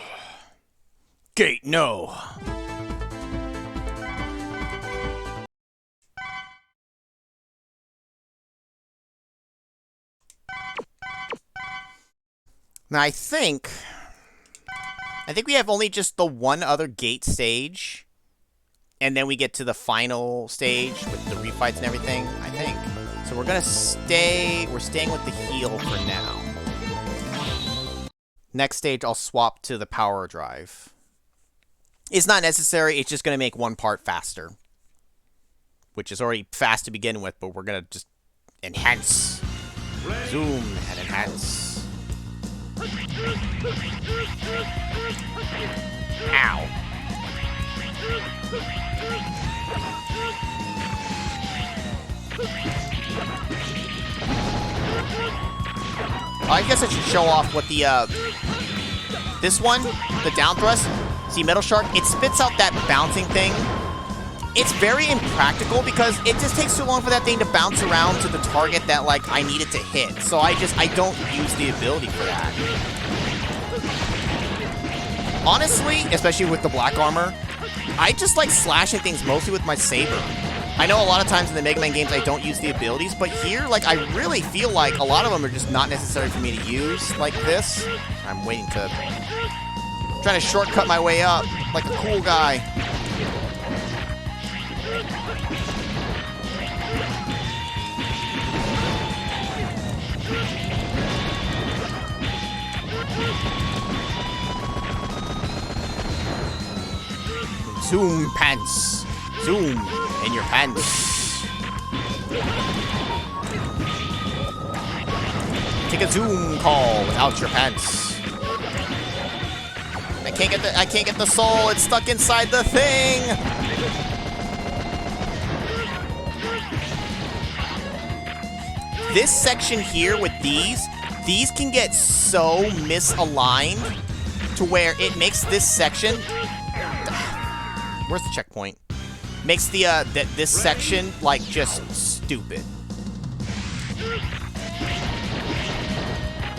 Gate, no. Now I think we have only just the one other gate stage, and then we get to the final stage with the refights and everything, I think. So we're staying with the heal for now. Next stage, I'll swap to the power drive. It's not necessary, it's just going to make one part faster. Which is already fast to begin with, but we're going to just enhance. Zoom and enhance. Ow. I guess I should show off what the, this one, the down thrust. See, Metal Shark, it spits out that bouncing thing. It's very impractical because it just takes too long for that thing to bounce around to the target that, like, I need it to hit. So I don't use the ability for that. Honestly, especially with the black armor, I just like slashing things mostly with my saber. I know a lot of times in the Mega Man games I don't use the abilities, but here, like, I really feel like a lot of them are just not necessary for me to use, like this. I'm waiting to... trying to shortcut my way up, like a cool guy. Zoom pants. Zoom in your pants. Take a zoom call without your pants. I can't get the soul. It's stuck inside the thing. This section here with these can get so misaligned to where it makes this section. Where's the checkpoint? Makes the this section like just stupid.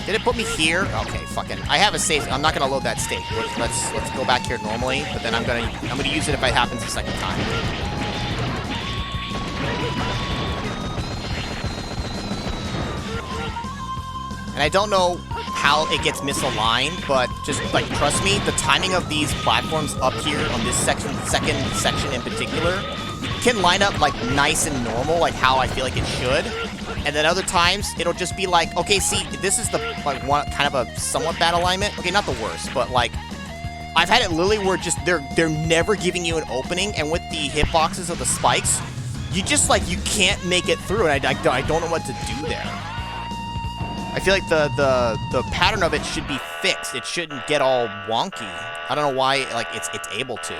Did it put me here? Okay, fucking. I have a save. I'm not gonna load that state. Let's go back here normally, but then I'm gonna use it if it happens a second time. And I don't know how it gets misaligned, but just, like, trust me, the timing of these platforms up here on this second section in particular can line up, like, nice and normal, like how I feel like it should. And then other times, it'll just be like, okay, see, this is the, like, one kind of a somewhat bad alignment. Okay, not the worst, but, like, I've had it literally where just they're never giving you an opening, and with the hitboxes of the spikes, you just, like, you can't make it through, and I don't know what to do there. I feel like the pattern of it should be fixed. It shouldn't get all wonky. I don't know why, like, it's able to.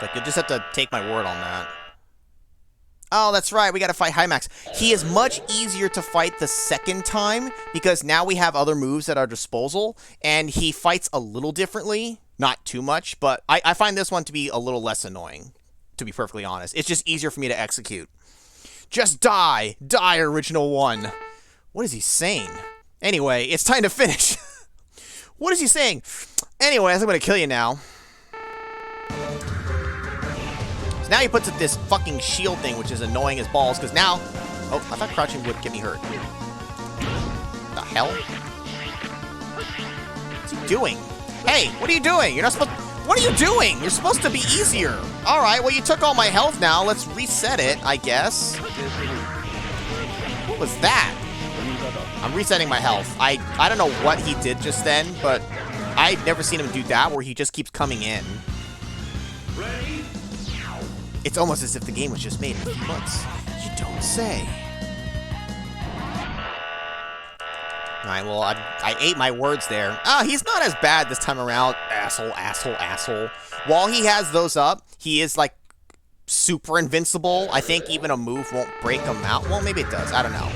Like, you'll just have to take my word on that. Oh, that's right, we gotta fight Hymax. He is much easier to fight the second time, because now we have other moves at our disposal, and he fights a little differently. Not too much, but I find this one to be a little less annoying, to be perfectly honest. It's just easier for me to execute. Just die! Die, Original One! What is he saying? Anyway, it's time to finish. What is he saying? Anyway, I'm gonna kill you now. So now he puts up this fucking shield thing, which is annoying as balls, because now... Oh, I thought crouching would get me hurt. The hell? What's he doing? Hey, what are you doing? You're not supposed... What are you doing? You're supposed to be easier. Alright, well, you took all my health now. Let's reset it, I guess. What was that? I'm resetting my health. I don't know what he did just then, but I've never seen him do that, where he just keeps coming in. It's almost as if the game was just made in a few months. You don't say. Alright, well, I ate my words there. Ah, he's not as bad this time around. Asshole, asshole, asshole. While he has those up, he is, like, super invincible. I think even a move won't break him out. Well, maybe it does. I don't know.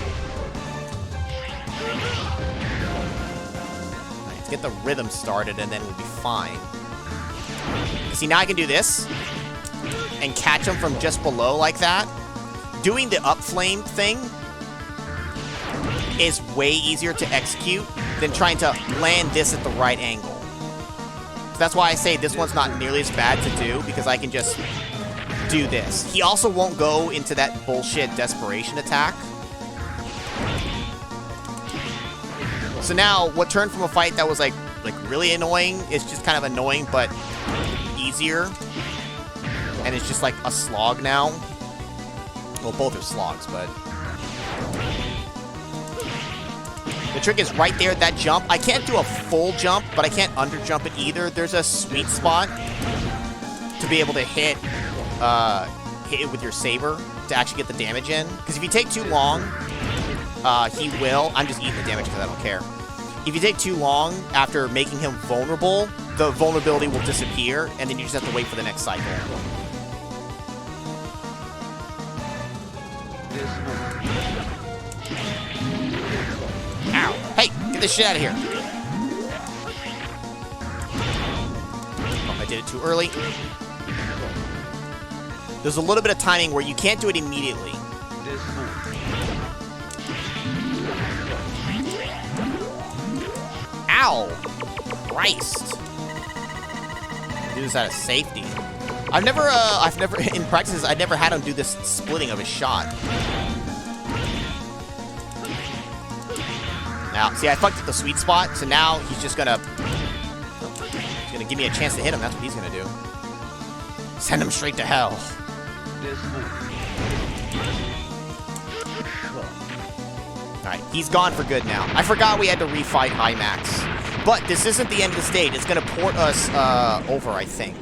Alright, let's get the rhythm started, and then we'll be fine. See, now I can do this. And catch him from just below like that. Doing the up flame thing is way easier to execute than trying to land this at the right angle. So that's why I say this one's not nearly as bad to do, because I can just do this. He also won't go into that bullshit desperation attack. So now, what turned from a fight that was like really annoying is just kind of annoying, but easier. And it's just like a slog now. Well, both are slogs, but... The trick is right there at that jump. I can't do a full jump, but I can't underjump it either. There's a sweet spot to be able to hit it with your saber to actually get the damage in. Because if you take too long, he will... I'm just eating the damage because I don't care. If you take too long after making him vulnerable, the vulnerability will disappear, and then you just have to wait for the next cycle. Ow! Hey, get this shit out of here! Oh, I did it too early. There's a little bit of timing where you can't do it immediately. Ow! Christ! Do this out of safety. I've never, in practices, I've never had him do this splitting of a shot. Now, see, I fucked up the sweet spot, so now he's just gonna... He's gonna give me a chance to hit him, that's what he's gonna do. Send him straight to hell. Alright, he's gone for good now. I forgot we had to refight Hymax. But this isn't the end of the stage. It's gonna port us, over, I think.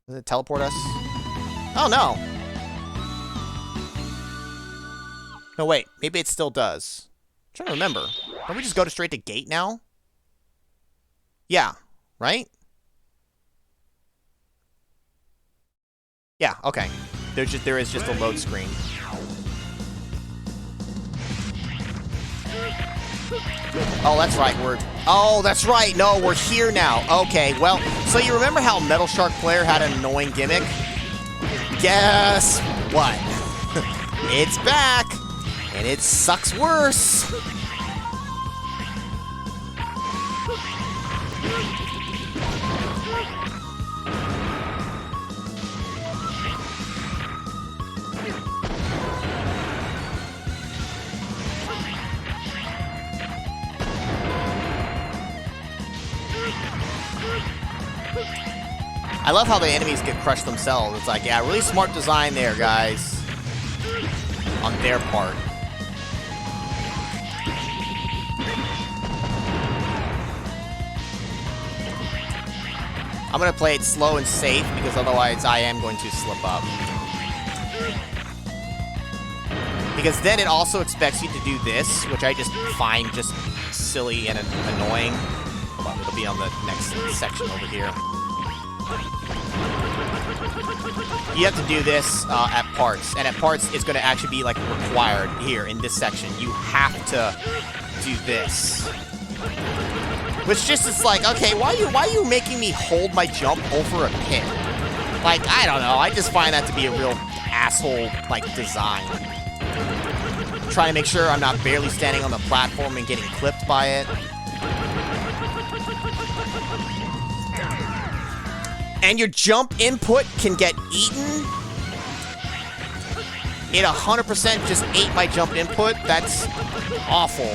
Does it teleport us? Oh, no. No, wait. Maybe it still does. I'm trying to remember. Don't we just go straight to gate now? Yeah. Right? Yeah, okay. There is just a load screen. Oh, that's right. Oh, that's right. No, we're here now. Okay, well, so you remember how Metal Shark Player had an annoying gimmick? Guess what? It's back, and it sucks worse. I love how the enemies get crushed themselves. It's like, yeah, really smart design there, guys. On their part. I'm gonna play it slow and safe because otherwise I am going to slip up. Because then it also expects you to do this, which I just find just silly and annoying. Hold on, it'll be on the next section over here. You have to do this at parts, and at parts it's going to actually be like required here in this section. You have to do this. Which just is like, okay, why are you making me hold my jump over a pit? Like, I don't know. I just find that to be a real asshole like design. Trying to make sure I'm not barely standing on the platform and getting clipped by it. And your jump input can get eaten. It 100% just ate my jump input. That's awful.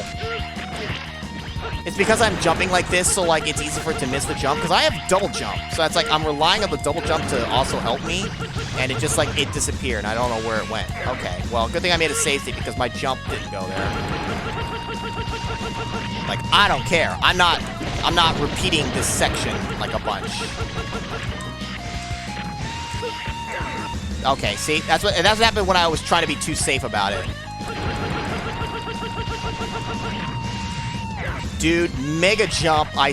It's because I'm jumping like this, so like it's easy for it to miss the jump. Because I have double jump, so that's like I'm relying on the double jump to also help me. And it just like it disappeared. I don't know where it went. Okay, well, good thing I made a save state because my jump didn't go there. Like I don't care. I'm not repeating this section like a bunch. Okay, see, that's what happened when I was trying to be too safe about it. Dude, mega jump, okay.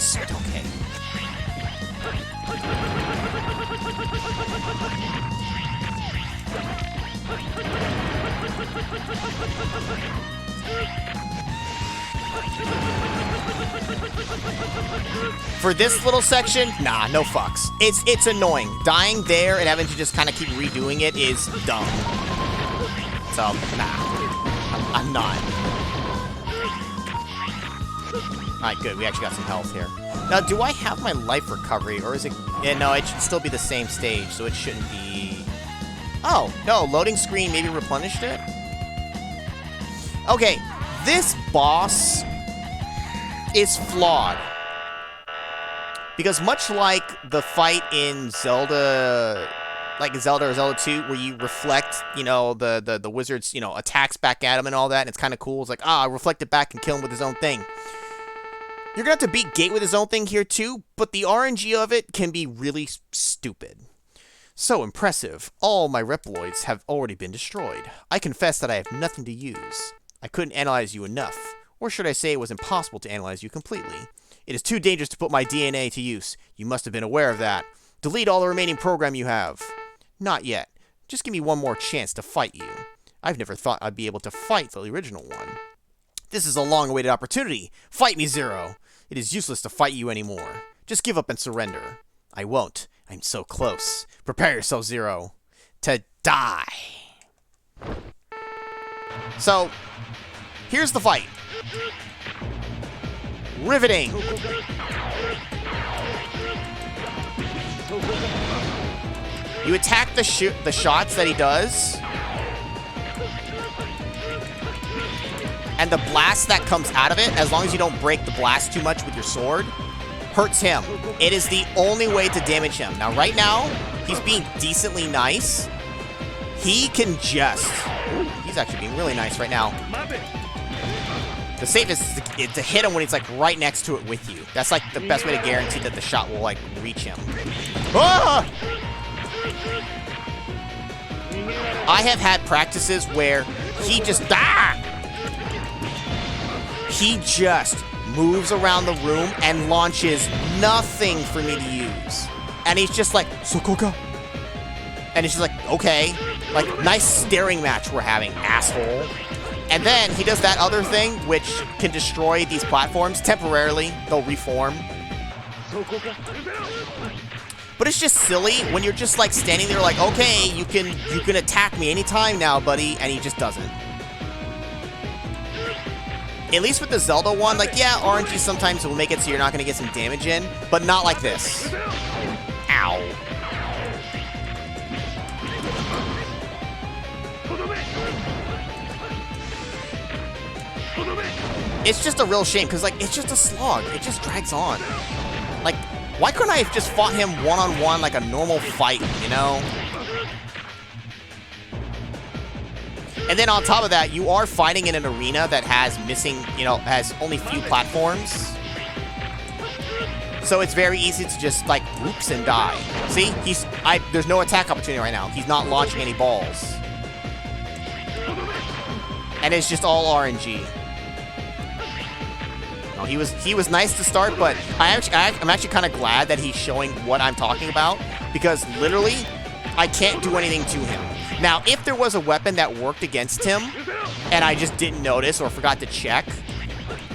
For this little section, nah, no fucks. It's annoying. Dying there and having to just kind of keep redoing it is dumb. So, nah, I'm not. Alright, good. We actually got some health here. Now, do I have my life recovery, or is it... Yeah, no, it should still be the same stage, so it shouldn't be... Oh, no, loading screen maybe replenished it? Okay, this boss is flawed. Because much like the fight in Zelda... Like Zelda or Zelda 2, where you reflect, you know, the wizard's, you know, attacks back at him and all that, and it's kind of cool. It's like, reflect it back and kill him with his own thing. You're going to have to beat Gate with his own thing here too, but the RNG of it can be really stupid. So impressive. All my Reploids have already been destroyed. I confess that I have nothing to use. I couldn't analyze you enough. Or should I say it was impossible to analyze you completely. It is too dangerous to put my DNA to use. You must have been aware of that. Delete all the remaining program you have. Not yet. Just give me one more chance to fight you. I've never thought I'd be able to fight the original one. This is a long-awaited opportunity. Fight me, Zero. It is useless to fight you anymore. Just give up and surrender. I won't. I'm so close. Prepare yourself, Zero, to die. So, here's the fight. Riveting. You attack the shots that he does. And the blast that comes out of it, as long as you don't break the blast too much with your sword, hurts him. It is the only way to damage him. Now, right now, he's being decently nice. He can just... He's actually being really nice right now. The safest is to hit him when he's, like, right next to it with you. That's, like, the best way to guarantee that the shot will, like, reach him. Ah! I have had practices where he just... He just moves around the room and launches nothing for me to use. And he's just like, Sokoka. And it's just like, okay. Like, nice staring match we're having, asshole. And then he does that other thing, which can destroy these platforms temporarily. They'll reform. But it's just silly when you're just like standing there like, okay, you can attack me anytime now, buddy. And he just doesn't. At least with the Zelda one, like, yeah, RNG sometimes will make it so you're not going to get some damage in, but not like this. Ow. It's just a real shame, because, like, it's just a slog. It just drags on. Like, Why couldn't I have just fought him one-on-one like a normal fight, you know? And then on top of that, you are fighting in an arena that has missing, you know, has only few platforms. So it's very easy to just, like, oops and die. See? There's no attack opportunity right now. He's not launching any balls. And it's just all RNG. No, he was nice to start, but I'm actually kind of glad that he's showing what I'm talking about, because literally, I can't do anything to him. Now, if there was a weapon that worked against him, and I just didn't notice or forgot to check,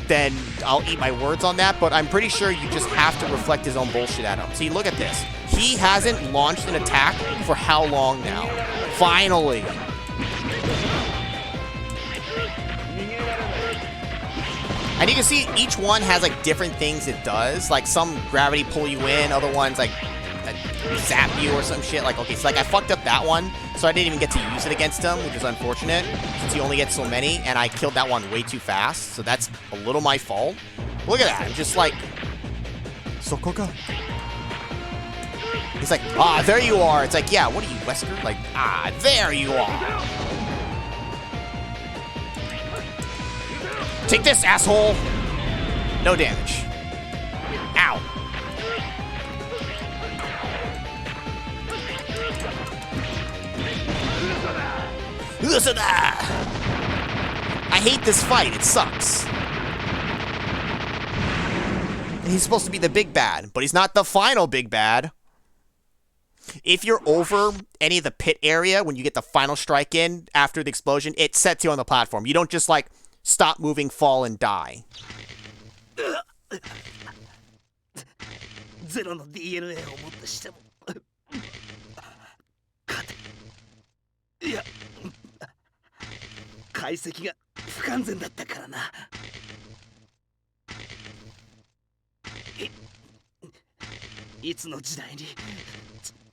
then I'll eat my words on that, but I'm pretty sure you just have to reflect his own bullshit at him. See, look at this. He hasn't launched an attack for how long now? Finally. And you can see each one has like different things it does. Like some gravity pull you in, other ones like zap you or some shit. Like, okay, so like I fucked up that one, so I didn't even get to use it against him, which is unfortunate, since you only get so many, and I killed that one way too fast, so that's a little my fault. Look at that, I'm just like, Sokoka. He's like, ah, there you are. It's like, yeah, what are you, Wesker? Like, ah, there you are. Take this, asshole. No damage. Ow. Listen to that. I hate this fight. It sucks. He's supposed to be the big bad, but he's not the final big bad. If you're over any of the pit area when you get the final strike in after the explosion, it sets you on the platform. You don't just like stop moving, fall, and die. ゼロの DNA をもってしても勝ていや解析が不完全だったからな。いつの時代に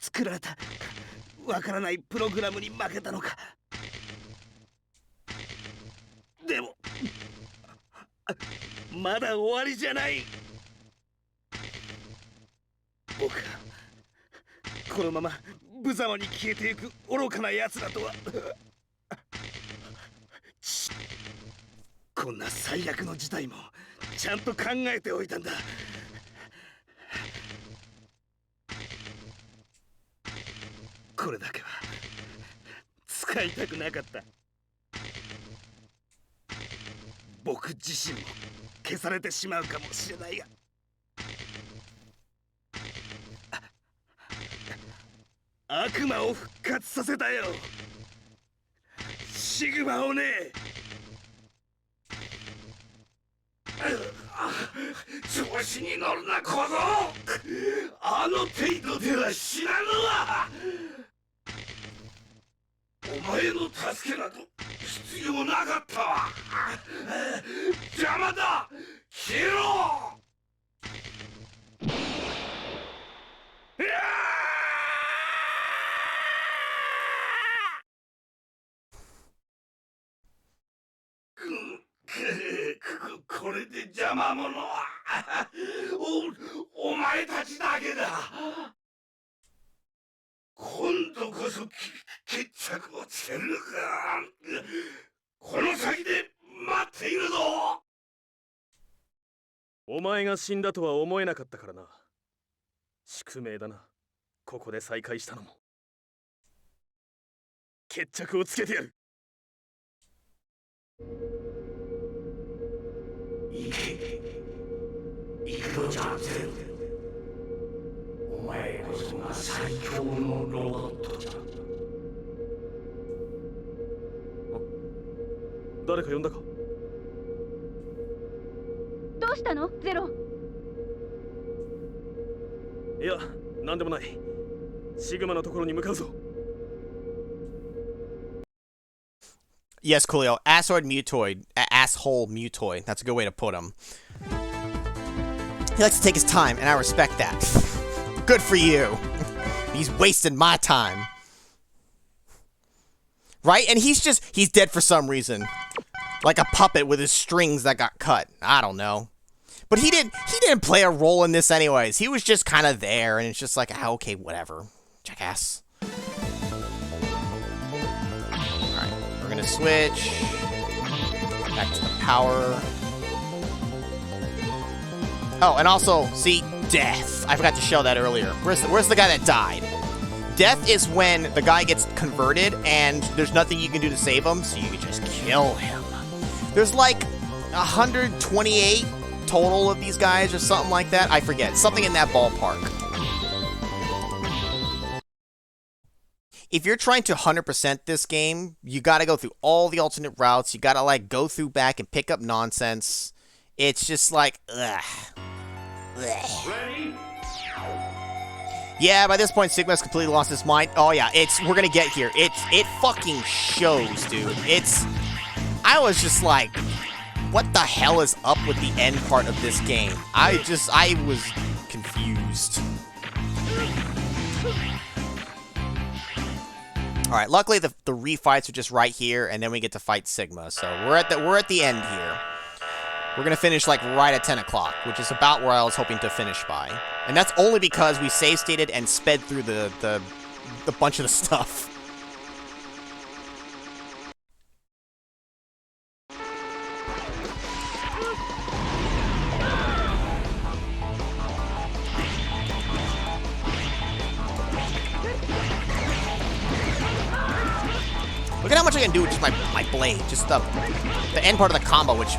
作られたわからないプログラムに負けたのか。でもまだ終わりじゃない。僕がこのまま無様に消えていく愚かな奴らとは。こんな最悪の事態もちゃんと考えておいたんだ。これだけは使いたくなかった。僕自身も消されてしまうかもしれないが、悪魔を復活させたよ。シグマをね。調子に乗るな小僧。あの程度では死なぬわ。お前の助けなど必要なかったわ。邪魔だ。消えろ。これで邪魔者はお前たちだけだ。今度こそ決着をつけるか。この先で待っているぞ。お前が死んだとは思えなかったからな。宿命だな。ここで再会したのも。決着をつけてやる。行け。行くのじゃゼロ。お前こそが最強のロボットじゃ。誰か呼んだか。どうしたのゼロ。いや、なんでもない。シグマのところに向かうぞ。Yes, Coolio. Asshole mutoid. Asshole mutoid. That's a good way to put him. He likes to take his time, and I respect that. Good for you. He's wasting my time. Right? And he's dead for some reason. Like a puppet with his strings that got cut. I don't know. But he didn't play a role in this anyways. He was just kind of there, and it's just like, ah, okay, whatever. Jackass. Alright, we're gonna switch. Back to the power. Oh, and also, see, death. I forgot to show that earlier. Where's the guy that died? Death is when the guy gets converted and there's nothing you can do to save him, so you can just kill him. There's like 128 total of these guys or something like that. I forget. Something in that ballpark. If you're trying to 100% this game, you gotta go through all the alternate routes. You gotta, like, go through back and pick up nonsense. It's just like, ugh. Ready? Yeah, by this point, Sigma's completely lost his mind. Oh yeah, we're gonna get here. It fucking shows, dude. I was just like, what the hell is up with the end part of this game? I was confused. All right, luckily the refights are just right here, and then we get to fight Sigma. So we're at the end here. We're gonna finish like right at 10 o'clock, which is about where I was hoping to finish by. And that's only because we save stated and sped through the bunch of the stuff. Look at how much I can do with just my blade. Just the end part of the combo, which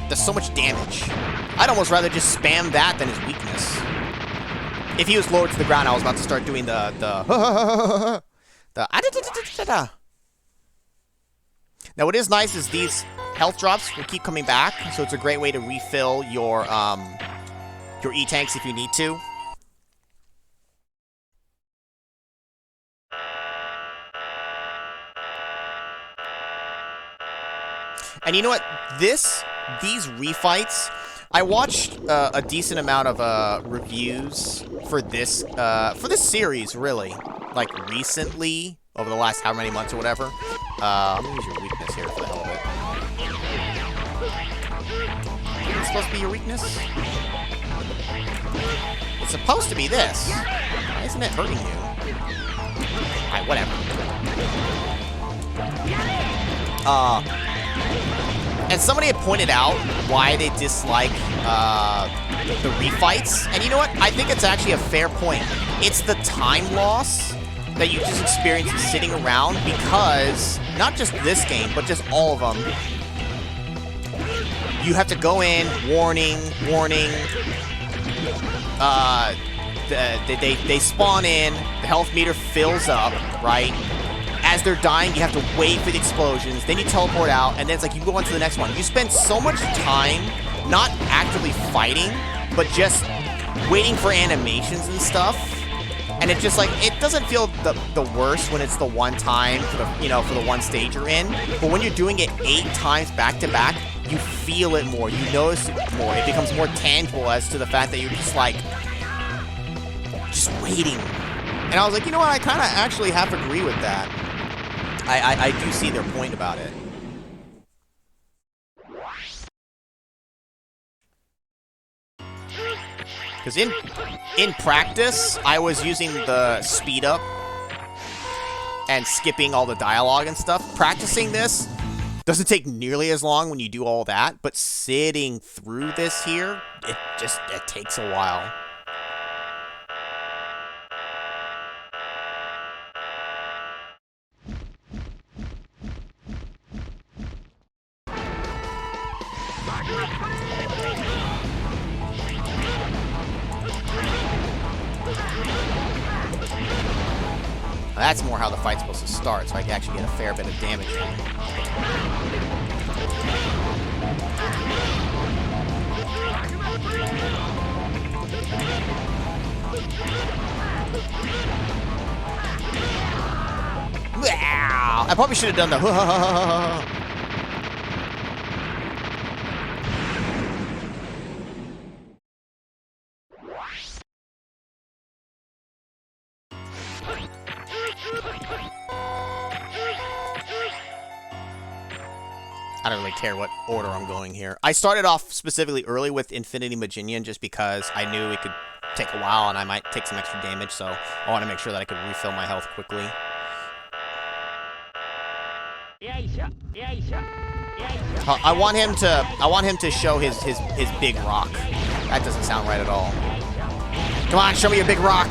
does so much damage. I'd almost rather just spam that than his weakness. If he was lowered to the ground, I was about to start doing the Now, what is nice is these health drops will keep coming back, so it's a great way to refill your E-tanks if you need to. And you know what? These refights, I watched a decent amount of reviews for this series, really, like recently, over the last however many months or whatever. I'm gonna use your weakness here for the hell of it. Is it supposed to be your weakness? It's supposed to be this. Why isn't it hurting you? Alright, whatever. And somebody had pointed out why they dislike the refights. And you know what? I think it's actually a fair point. It's the time loss that you just experience sitting around, because not just this game, but just all of them. You have to go in, warning. They spawn in, the health meter fills up, right? As they're dying, you have to wait for the explosions, then you teleport out, and then it's like you go on to the next one. You spend so much time not actively fighting, but just waiting for animations and stuff. And it's just like, it doesn't feel the worst when it's the one time for the, for the one stage you're in. But when you're doing it 8 times back to back, you feel it more. You notice it more. It becomes more tangible as to the fact that you're just like, just waiting. And I was like, you know what? I kind of actually have to agree with that. I do see their point about it. Because in practice, I was using the speed up and skipping all the dialogue and stuff. Practicing this doesn't take nearly as long when you do all that, but sitting through this here, it takes a while. That's more how the fight's supposed to start, so I can actually get a fair bit of damage in. Wow! I probably should have done the I don't really care what order I'm going here. I started off specifically early with Infinity Maginian just because I knew it could take a while and I might take some extra damage, so I want to make sure that I could refill my health quickly. I want him to show his big rock. That doesn't sound right at all. Come on, show me your big rock.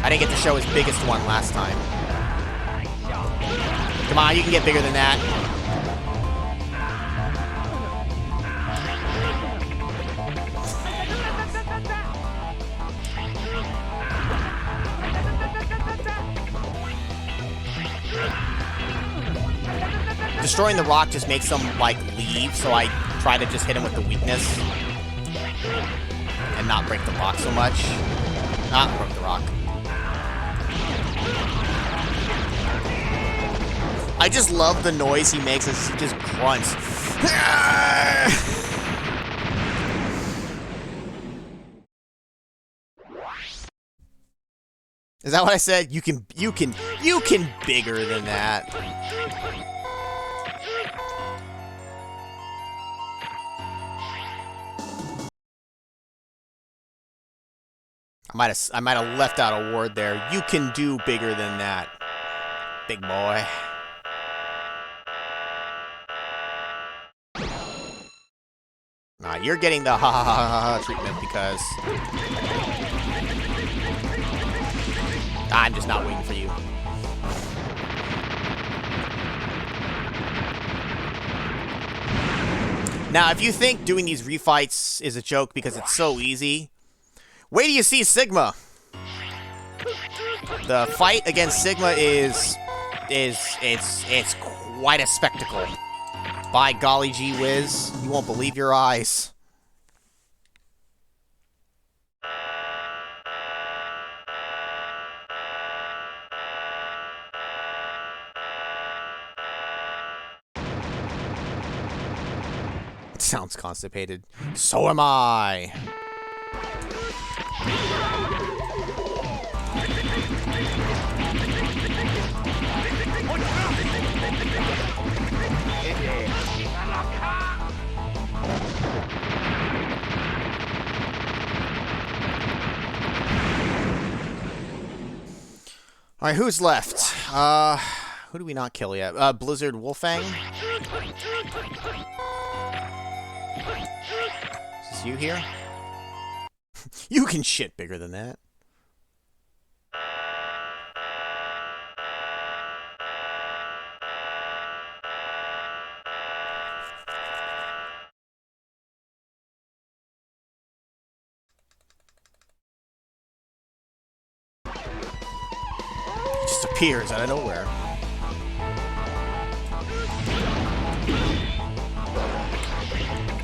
I didn't get to show his biggest one last time. Come on, you can get bigger than that. Destroying the rock just makes them, like, leave, so I try to just hit him with the weakness. And not break the rock so much. Not break the rock. I just love the noise he makes as he just grunts. Is that what I said? You can bigger than that. I might have left out a word there. You can do bigger than that, big boy. Nah, you're getting the ha ha ha ha ha treatment because I'm just not waiting for you. Now, if you think doing these refights is a joke because it's so easy, wait till you see Sigma. The fight against Sigma is quite a spectacle. By golly gee whiz, you won't believe your eyes. It sounds constipated. So am I. Alright, who's left? Who do we not kill yet? Blizzard Wolfang? Is this you here? You can shit bigger than that. Just appears out of nowhere.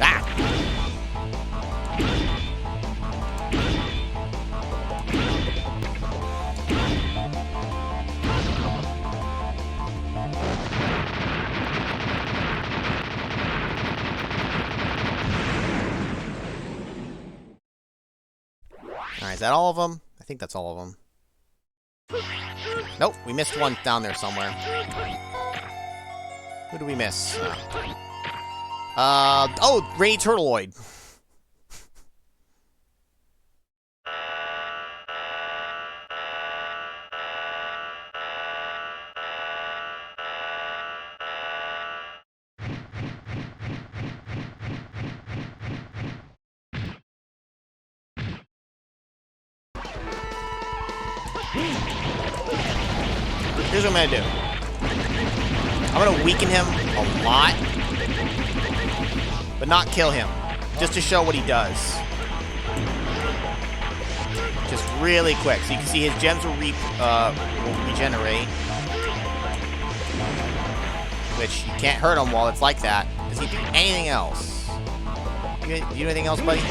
Ah! Alright, is that all of them? I think that's all of them. Nope, we missed one down there somewhere. Who do we miss? Oh, Rainy Turtleoid. Here's what I'm gonna do. I'm gonna weaken him a lot, but not kill him, just to show what he does. Just really quick, so you can see his gems will regenerate, which you can't hurt him while it's like that. Does he do anything else? You do anything else, buddy?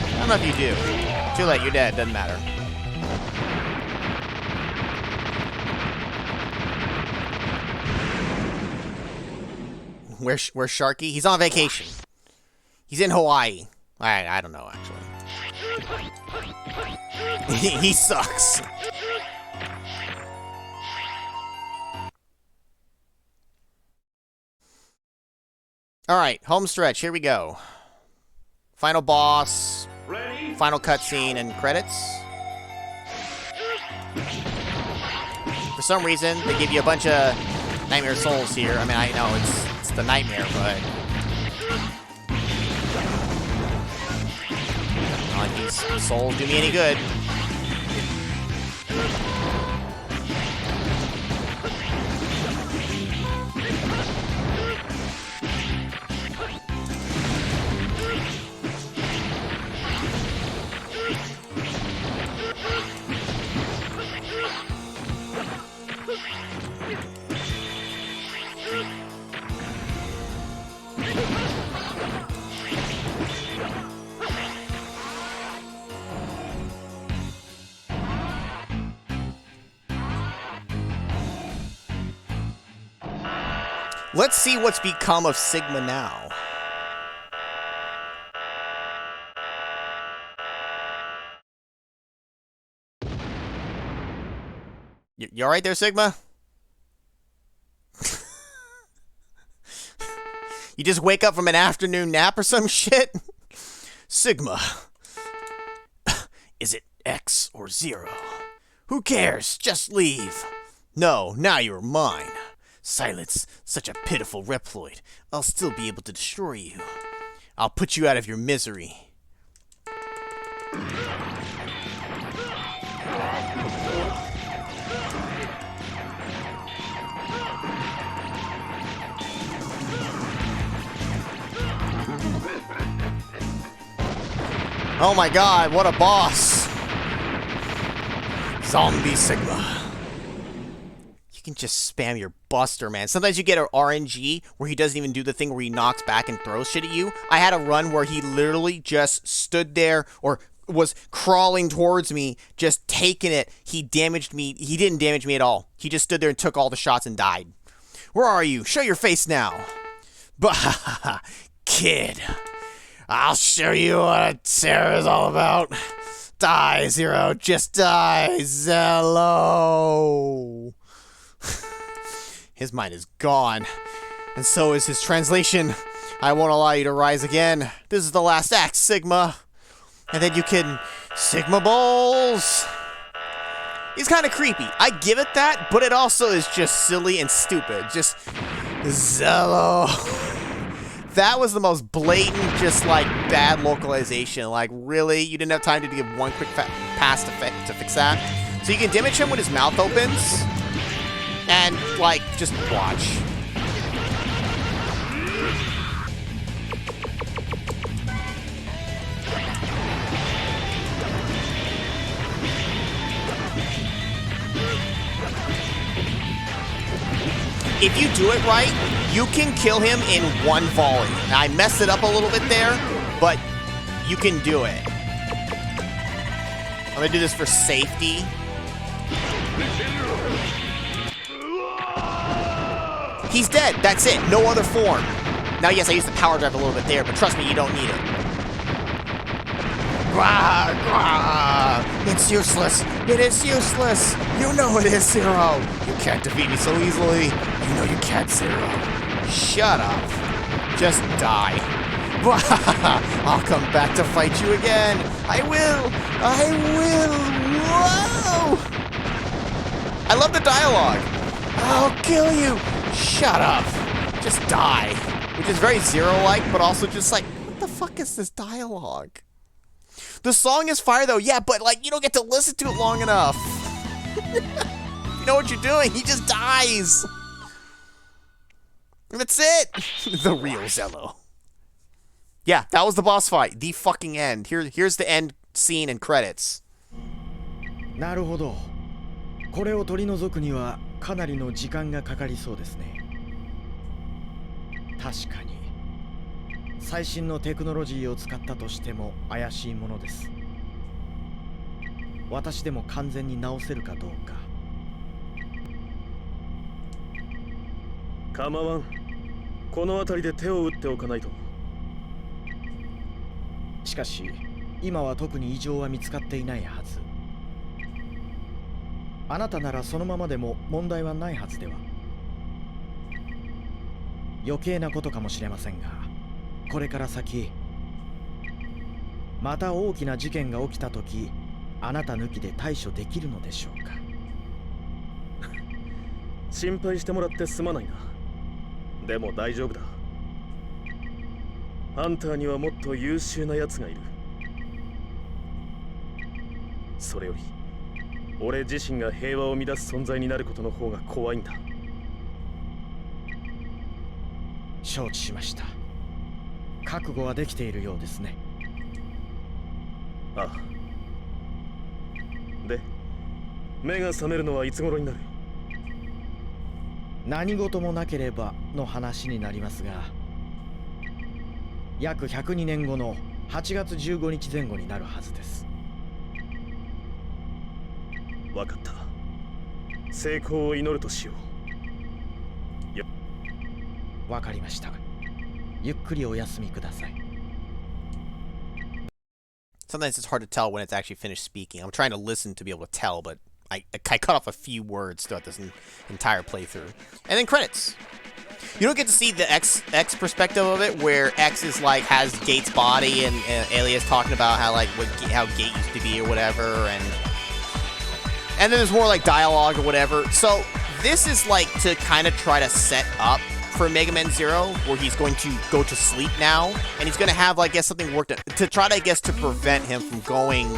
I don't know if you do. Too late, you're dead. Doesn't matter. Where's Sharky? He's on vacation. He's in Hawaii. I don't know, actually. He sucks. Alright, home stretch. Here we go. Final boss. Ready? Final cutscene and credits. For some reason, they give you a bunch of Nightmare Souls here. I mean, I know it's the Nightmare, but... not like these souls do me any good. Let's see what's become of Sigma now. You alright there, Sigma? You just wake up from an afternoon nap or some shit? Sigma. Is it X or 0? Who cares? Just leave. No, now you're mine. Silence, such a pitiful Reploid. I'll still be able to destroy you. I'll put you out of your misery. Oh my god, what a boss! Zombie Sigma. You can just spam your Buster, man. Sometimes you get an RNG where he doesn't even do the thing where he knocks back and throws shit at you. I had a run where he literally just stood there or was crawling towards me, just taking it. He damaged me. He didn't damage me at all. He just stood there and took all the shots and died. Where are you? Show your face now. Bah, kid. I'll show you what Sarah's all about. Die, Zero. Just die, Zello. His mind is gone. And so is his translation. I won't allow you to rise again. This is the last act, Sigma. And then you can Sigma Bowls. He's kind of creepy. I give it that, but it also is just silly and stupid. Just Zello. That was the most blatant, just like bad localization. Like, really? You didn't have time to give one quick pass to fix that? So you can damage him when his mouth opens. And, like, just watch. If you do it right, you can kill him in one volley. Now, I messed it up a little bit there, but you can do it. I'm gonna do this for safety. He's dead. That's it. No other form. Now, yes, I used the power drive a little bit there, but trust me, you don't need it. Grah, grah. It's useless. It is useless. You know it is, Zero. You can't defeat me so easily. You know you can't, Zero. Shut up. Just die. I'll come back to fight you again. I will. I will. Whoa. I love the dialogue. I'll kill you. Shut up. Just die. Which is very Zero-like, but also just like, what the fuck is this dialogue? The song is fire though, yeah, but like, you don't get to listen to it long enough. You know what you're doing, he just dies. And that's it. The real Zello. Yeah, that was the boss fight. The fucking end. Here's the end scene and credits. なるほど。これを取り除くにはかなりの時間がかかりそうですね。確かに最新のテクノロジーを使ったとしても怪しいものです。私でも完全に直せるかどうか。構わん。この辺りで手を打っておかないと。しかし今は特に異常は見つかっていないはず。あなたならそのままでも問題はないはずでは。余計なことかもしれませんが、これから先また大きな事件が起きた時、あなた抜きで対処できるのでしょうか。心配してもらってすまないな。でも大丈夫だ。ハンターにはもっと優秀な奴がいる。それより俺自身が平和を乱す存在になることの方が怖いんだ。承知しました。覚悟はできているようですね。ああ。で、目が覚めるのはいつ頃になる？何事もなければの話になりますが、約102年後の8月15日前後になるはずです。わかった。成功を祈るとしよう。わかりました。ゆっくりお休みください。Sometimes it's hard to tell when it's actually finished speaking. I'm trying to listen to be able to tell, but I cut off a few words throughout this entire playthrough. And then credits. You don't get to see the X perspective of it, where X is like has Gate's body, and Alias talking about how how Gate used to be or whatever, and then there's more like dialogue or whatever. So this is like to kind of try to set up for Mega Man Zero, where he's going to go to sleep now, and he's going to have, I guess, something worked out to try to, I guess, to prevent him from going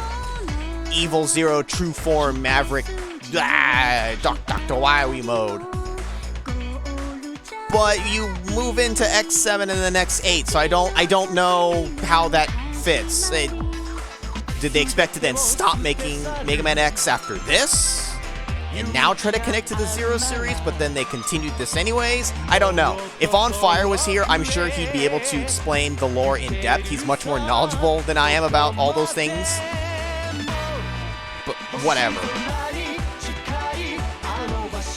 Evil Zero, True Form, Maverick, Dr. Wily mode. But you move into X7 and then X8, so I don't know how that fits. Did they expect to then stop making Mega Man X after this? And now try to connect to the Zero series, but then they continued this anyways? I don't know. If On Fire was here, I'm sure he'd be able to explain the lore in depth. He's much more knowledgeable than I am about all those things. But whatever.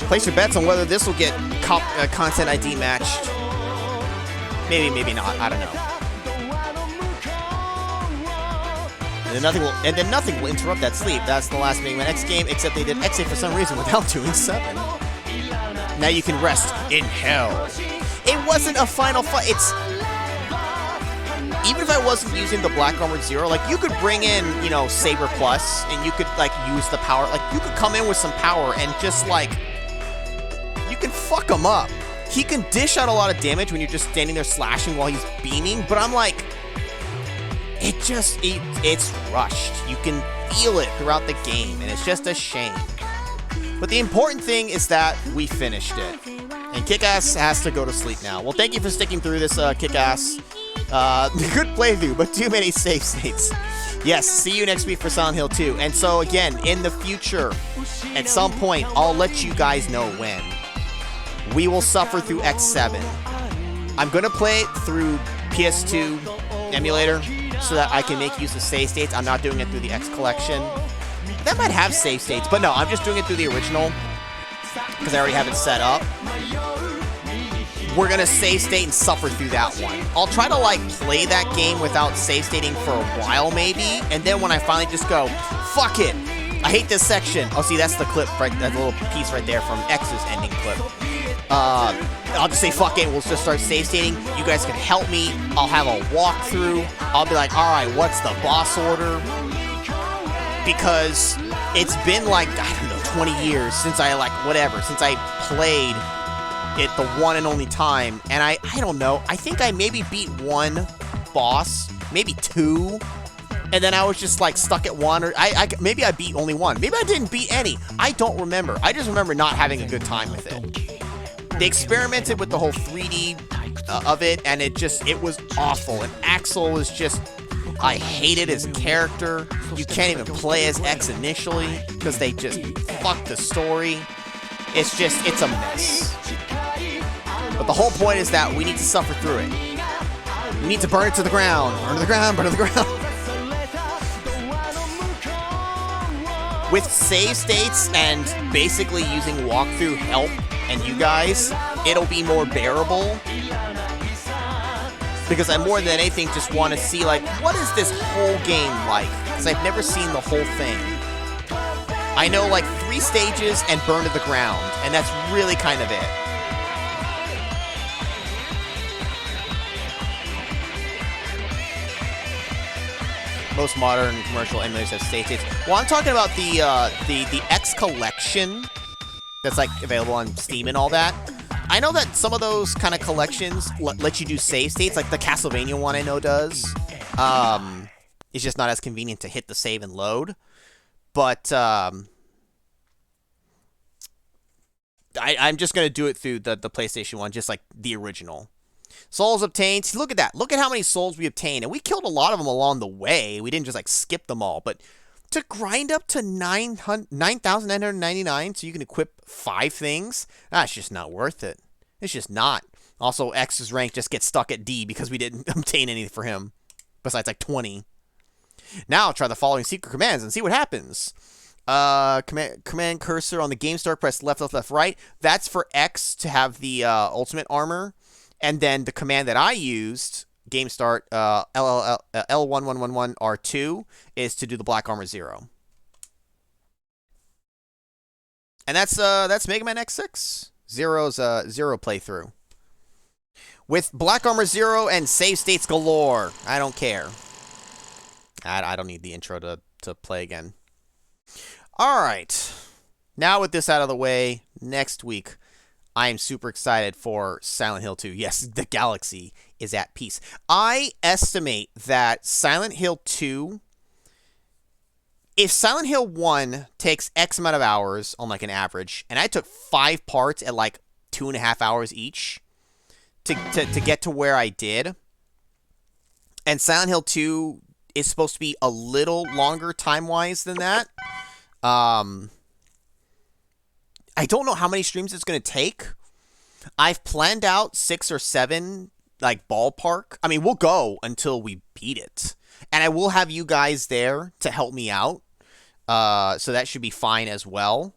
Place your bets on whether this will get content ID matched. Maybe, maybe not. I don't know. And then nothing will interrupt that sleep. That's the last Mega Man X game, except they did X8 for some reason without doing 7. Now you can rest in hell. It wasn't a final fight. It's even if I wasn't using the Black Armored Zero, like you could bring in, you know, Saber Plus, and you could like use the power. Like you could come in with some power and just like you can fuck him up. He can dish out a lot of damage when you're just standing there slashing while he's beaming. But I'm like. It's rushed. You can feel it throughout the game, and it's just a shame. But the important thing is that we finished it. And Kick-Ass has to go to sleep now. Well, thank you for sticking through this, Kick-Ass. Good playthrough, but too many save states. Yes, see you next week for Silent Hill 2. And so, again, in the future, at some point, I'll let you guys know when. We will suffer through X7. I'm going to play it through PS2 emulator, so that I can make use of save states. I'm not doing it through the X collection. That might have save states, but no, I'm just doing it through the original because I already have it set up. We're gonna save state and suffer through that one. I'll try to like play that game without save stating for a while maybe, and then when I finally just go, fuck it, I hate this section. Oh, see, that's the clip, right? That little piece right there from X's ending clip. I'll just say fuck it, we'll just start save stating. You guys can help me. I'll have a walkthrough. I'll be like, alright, what's the boss order? Because it's been like, I don't know, 20 years since I since I played it the one and only time. And I don't know, I think I maybe beat one boss, maybe 2. And then I was just like stuck at 1, or maybe I beat only 1. Maybe I didn't beat any. I don't remember. I just remember not having a good time with it. They experimented with the whole 3D of it, and it was awful. And Axel was just, I hated his character. You can't even play as X initially because they just fucked the story. It's a mess. But the whole point is that we need to suffer through it. We need to burn it to the ground. Burn to the ground, burn to the ground. With save states and basically using walkthrough help and you guys, it'll be more bearable. Because I more than anything just want to see, like, what is this whole game like? Because I've never seen the whole thing. I know, like, 3 stages and burn to the ground, and that's really kind of it. Most modern commercial emulators have save states. Well, I'm talking about the X collection that's like available on Steam and all that. I know that some of those kind of collections let you do save states, like the Castlevania one I know does. It's just not as convenient to hit the save and load. But I'm just gonna do it through the PlayStation one, just like the original. Souls obtained. See, look at that. Look at how many souls we obtained. And we killed a lot of them along the way. We didn't just, like, skip them all. But to grind up to 9,999 so you can equip 5 things, that's just not worth it. It's just not. Also, X's rank just gets stuck at D because we didn't obtain anything for him. Besides, like, 20. Now, try the following secret commands and see what happens. Command cursor on the game start, press left, left, left, right. That's for X to have the ultimate armor. And then the command that I used, game start, L1111R2, is to do the Black Armor 0. And that's Mega Man X6. Zero's Zero playthrough. With Black Armor 0 and save states galore. I don't care. I don't need the intro to play again. Alright. Now with this out of the way, next week, I am super excited for Silent Hill 2. Yes, the galaxy is at peace. I estimate that Silent Hill 2, if Silent Hill 1 takes X amount of hours on like an average, and I took 5 parts at like 2.5 hours each to get to where I did, and Silent Hill 2 is supposed to be a little longer time-wise than that, I don't know how many streams it's going to take. I've planned out 6 or 7, like, ballpark. I mean, we'll go until we beat it. And I will have you guys there to help me out. So that should be fine as well.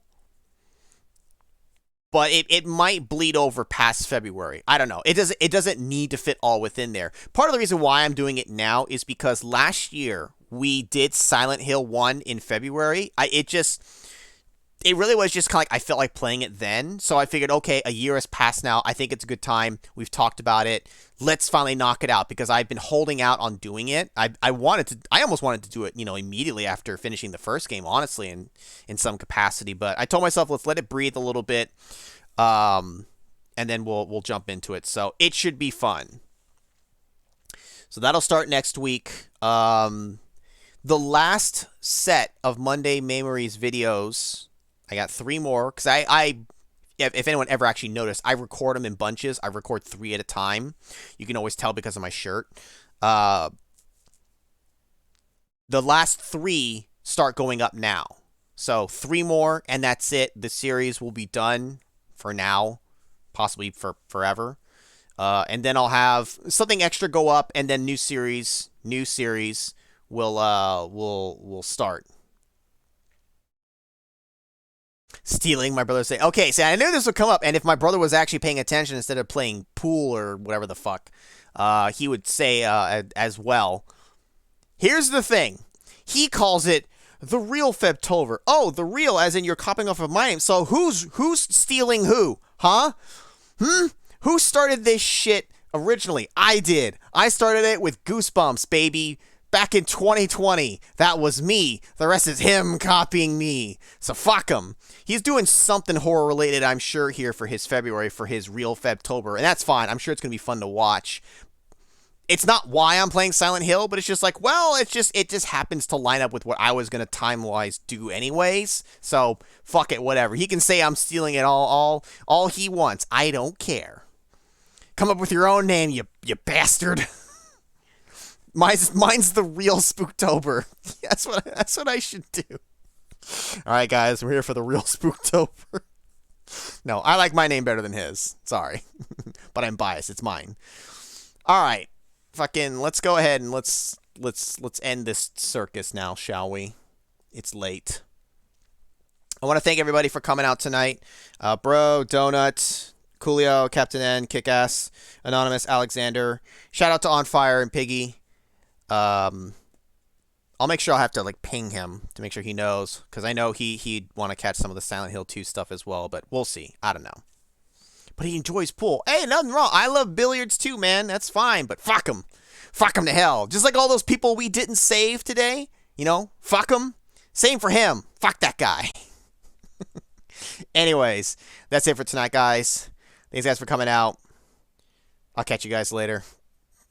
But it might bleed over past February. I don't know. It doesn't need to fit all within there. Part of the reason why I'm doing it now is because last year we did Silent Hill 1 in February. It really was just kind of like I felt like playing it then. So I figured, okay, a year has passed now. I think it's a good time. We've talked about it. Let's finally knock it out because I've been holding out on doing it. I almost wanted to do it, immediately after finishing the first game, honestly, in some capacity. But I told myself, let's let it breathe a little bit, and then we'll jump into it. So it should be fun. So that'll start next week. The last set of Monday Memories videos, I got 3 more, because if anyone ever actually noticed, I record them in bunches. I record 3 at a time. You can always tell because of my shirt. The last 3 start going up now. So 3 more, and that's it. The series will be done for now, possibly for forever. And then I'll have something extra go up, and then new series will start. Stealing, my brother say. Okay, see, I knew this would come up, and if my brother was actually paying attention instead of playing pool or whatever the fuck, he would say as well. Here's the thing. He calls it the real Febtober. Oh, the real, as in you're copying off of my name. So who's stealing who? Huh? Who started this shit originally? I did. I started it with Goosebumps, baby. Back in 2020, that was me. The rest is him copying me. So fuck him. He's doing something horror related, I'm sure, here for his February, for his real Febtober. And that's fine. I'm sure it's going to be fun to watch. It's not why I'm playing Silent Hill, but it's just like, well, it just happens to line up with what I was going to time-wise do anyways. So fuck it, whatever. He can say I'm stealing it all he wants. I don't care. Come up with your own name, you bastard. Mine's the real Spooktober. That's what I should do. All right, guys, we're here for the real Spooktober. No, I like my name better than his. Sorry, but I'm biased. It's mine. All right, fucking. Let's go ahead and let's end this circus now, shall we? It's late. I want to thank everybody for coming out tonight. Bro, Donut, Coolio, Captain N, Kickass, Anonymous, Alexander. Shout out to On Fire and Piggy. I'll make sure I'll have to like ping him to make sure he knows, because I know he'd want to catch some of the Silent Hill 2 stuff as well, but we'll see. I don't know. But he enjoys pool. Hey, nothing wrong. I love billiards too, man. That's fine, but fuck him. Fuck him to hell. Just like all those people we didn't save today. You know, fuck them. Same for him. Fuck that guy. Anyways, that's it for tonight, guys. Thanks, guys, for coming out. I'll catch you guys later.